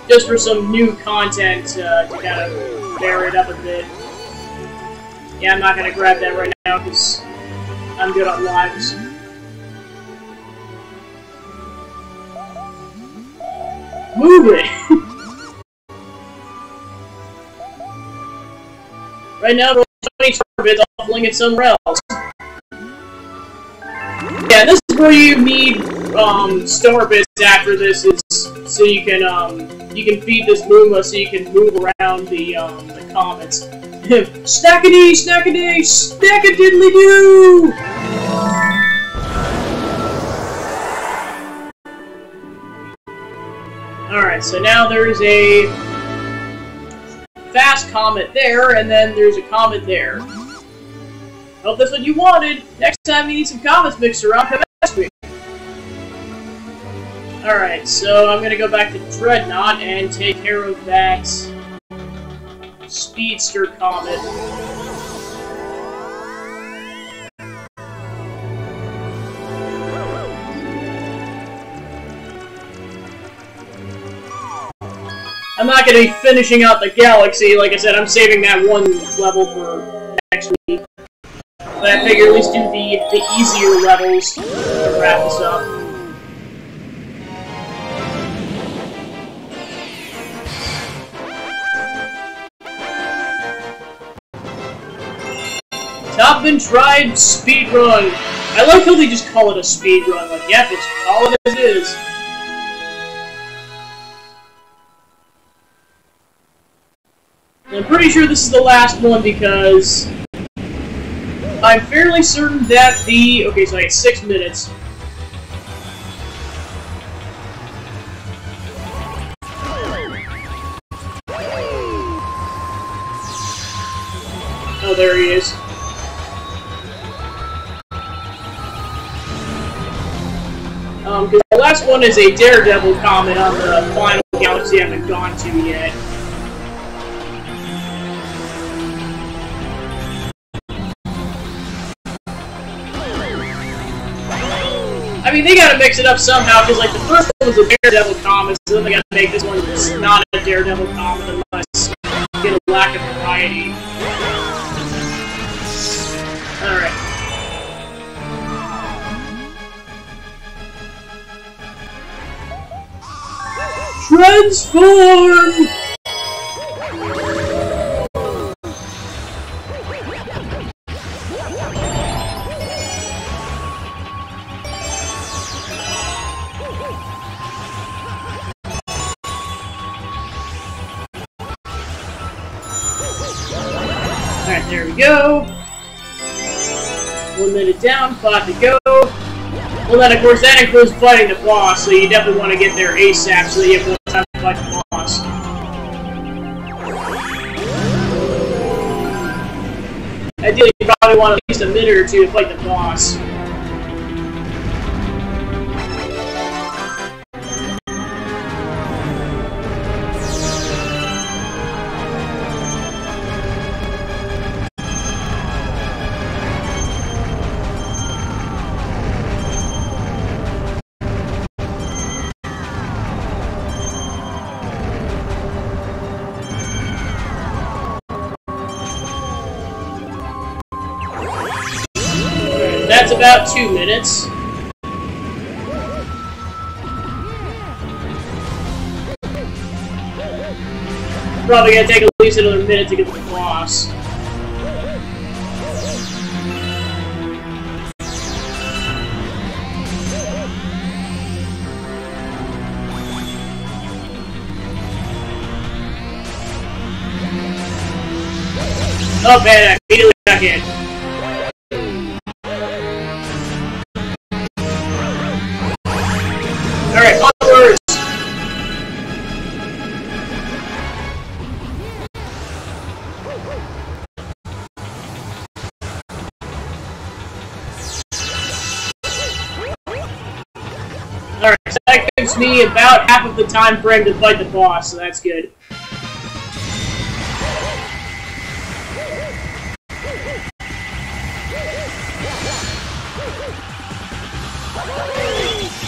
Just for some new content to kind of vary it up a bit. Yeah, I'm not gonna grab that right now because I'm good on lives. Move it! Right now, we're 20 star bits, I'll fling it somewhere else. Yeah, this is where you need star bits after this, is so you can feed this Luma so you can move around the comets. Snackity, snackity, snackadiddly-doo! Alright, so now there's a fast comet there, and then there's a comet there. Hope that's what you wanted. Next time you need some comets mixed around, come ask me. Alright, so I'm gonna go back to Dreadnought and take care of that Speedster Comet. I'm not going to be finishing out the Galaxy. Like I said, I'm saving that one level for next week. But I figure at least do the easier levels to wrap this up. Top and tried speedrun. I like how they just call it a speedrun. Like, yep, it's all it is. I'm pretty sure this is the last one because I'm fairly certain that the... Okay, so I get 6 minutes. Oh, there he is. Because the last one is a Daredevil comet on the final galaxy I haven't gone to yet. I mean, they gotta mix it up somehow, because, like, the first one was a Daredevil comet, so then they gotta make this one not a Daredevil comet unless you get a lack of variety. Alright. Transform! Alright, there we go. 1 minute down, 5 to go. Well, then, of course, that includes fighting the boss, so you definitely want to get there ASAP so that you have more time to fight the boss. Ideally, you probably want at least a minute or two to fight the boss. That's about 2 minutes. Probably gonna take at least another minute to get to the boss. Oh man, I immediately back in. Alright, onwards! Alright, so that gives me about half of the time frame to fight the boss, so that's good.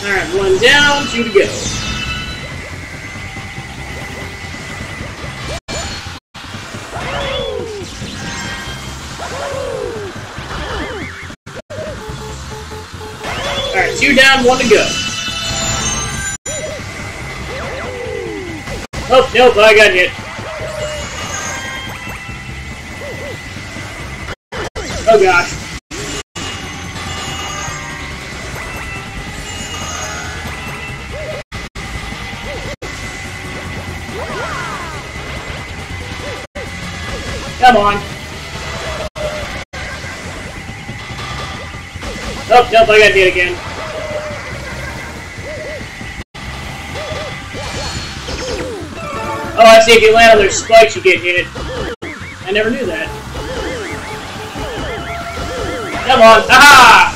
Alright, 1 down, 2 to go. Alright, 2 down, 1 to go. Oh, nope, I got hit. Oh gosh. Come on. Oh, nope, I got hit again. Oh, I see, if you land on their spikes, you get hit. I never knew that. Come on, aha!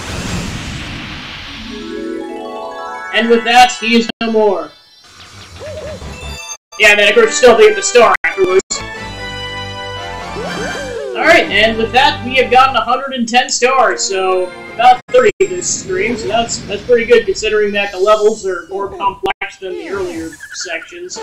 And with that, he is no more. Yeah, then of course you still have to get the star afterwards. Alright, and with that, we have gotten 110 stars, so about 30 this stream, so that's pretty good considering that the levels are more complex than the earlier sections.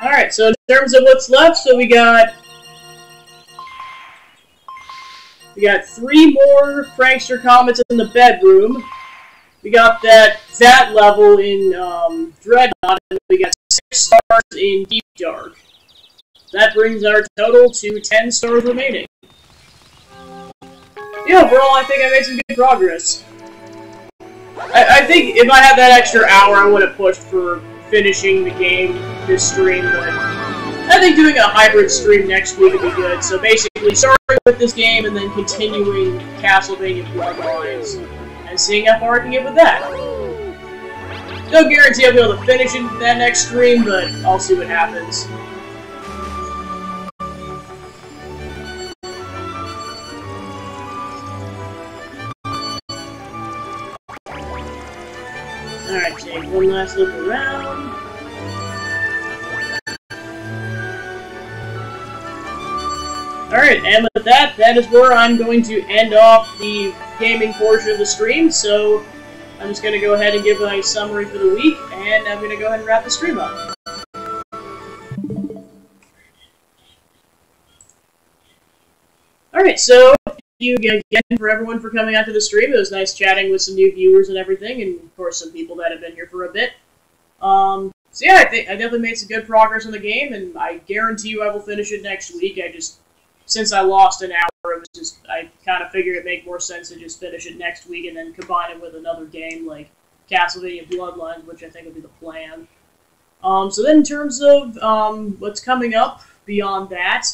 Alright, so in terms of what's left, so we got 3 more Prankster Comets in the bedroom. We got that level in Dreadnought, and we got 6 stars in Deep Dark. That brings our total to 10 stars remaining. Yeah, overall, I think I made some good progress. I think if I had that extra hour, I would have pushed for finishing the game this stream, but I think doing a hybrid stream next week would be good. So basically, starting with this game and then continuing Castlevania Bloodlines and seeing how far I can get with that. No guarantee I'll be able to finish in that next stream, but I'll see what happens. Alright, take one last look around. Alright, and with that is where I'm going to end off the gaming portion of the stream, so I'm just going to go ahead and give a summary for the week, and I'm going to go ahead and wrap the stream up. Alright, so thank you again for everyone for coming out to the stream. It was nice chatting with some new viewers and everything, and of course some people that have been here for a bit. So yeah, I think I definitely made some good progress in the game, and I guarantee you I will finish it next week. Since I lost an hour, I kind of figured it'd make more sense to just finish it next week and then combine it with another game like Castlevania Bloodlines, which I think would be the plan. So then in terms of what's coming up beyond that,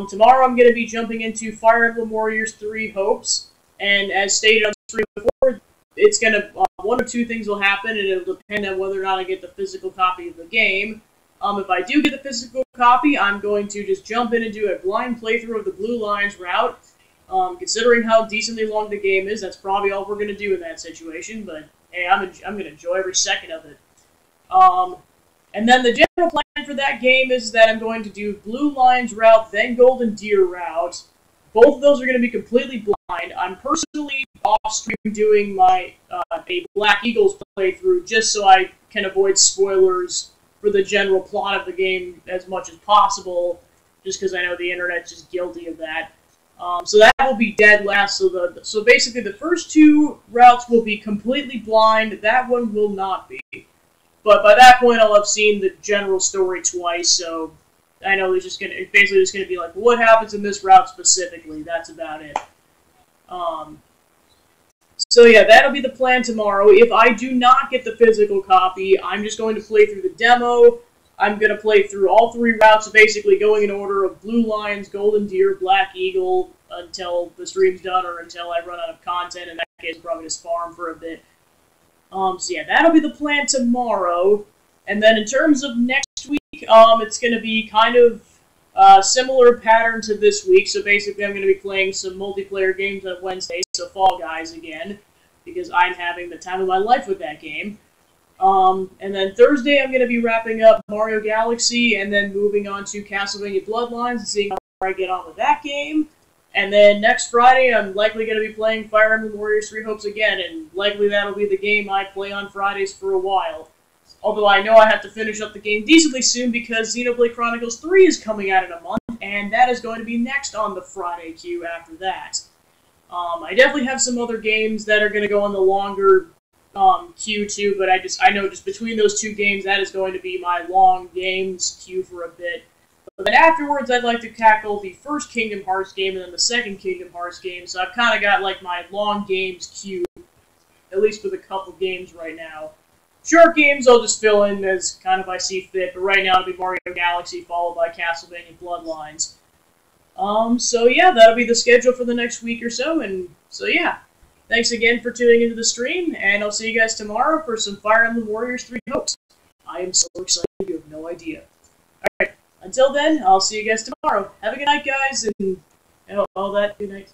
tomorrow I'm going to be jumping into Fire Emblem Warriors 3 Hopes, and as stated on the stream before, it's going to, one or two things will happen, and it'll depend on whether or not I get the physical copy of the game. If I do get the physical copy, I'm going to just jump in and do a blind playthrough of the Blue Lines route. Considering how decently long the game is, that's probably all we're going to do in that situation, but hey, I'm going to enjoy every second of it. And then the general plan for that game is that I'm going to do Blue Lines route, then Golden Deer route. Both of those are going to be completely blind. I'm personally off-stream doing my a Black Eagles playthrough just so I can avoid spoilers for the general plot of the game as much as possible, just because I know the internet's just guilty of that. So that will be dead last. So basically, the first 2 routes will be completely blind. That one will not be. But by that point, I'll have seen the general story twice. So I know it's basically just gonna be like, what happens in this route specifically? That's about it. So yeah, that'll be the plan tomorrow. If I do not get the physical copy, I'm just going to play through the demo. I'm going to play through all 3 routes, so going in order of Blue Lines, Golden Deer, Black Eagle, until the stream's done or until I run out of content. In that case, I'll probably just farm for a bit. So yeah, that'll be the plan tomorrow. And then in terms of next week, it's going to be kind of similar pattern to this week. So basically, I'm going to be playing some multiplayer games on Wednesday, so Fall Guys again, because I'm having the time of my life with that game. And then Thursday, I'm going to be wrapping up Mario Galaxy and then moving on to Castlevania Bloodlines and seeing how far I get on with that game. And then next Friday, I'm likely going to be playing Fire Emblem Warriors 3 Hopes again, and likely that'll be the game I play on Fridays for a while. Although I know I have to finish up the game decently soon because Xenoblade Chronicles 3 is coming out in a month, and that is going to be next on the Friday queue after that. I definitely have some other games that are going to go on the longer queue too, but I know just between those 2 games, that is going to be my long games queue for a bit. But then afterwards, I'd like to tackle the first Kingdom Hearts game and then the second Kingdom Hearts game, so I've kind of got like my long games queue, at least with a couple games right now. Short games I'll just fill in as kind of I see fit, but right now it'll be Mario Galaxy followed by Castlevania Bloodlines. So yeah, that'll be the schedule for the next week or so, and so yeah. Thanks again for tuning into the stream, and I'll see you guys tomorrow for some Fire Emblem Warriors 3 Hopes. I am so excited, you have no idea. Alright, until then, I'll see you guys tomorrow. Have a good night, guys, and all that. Good night.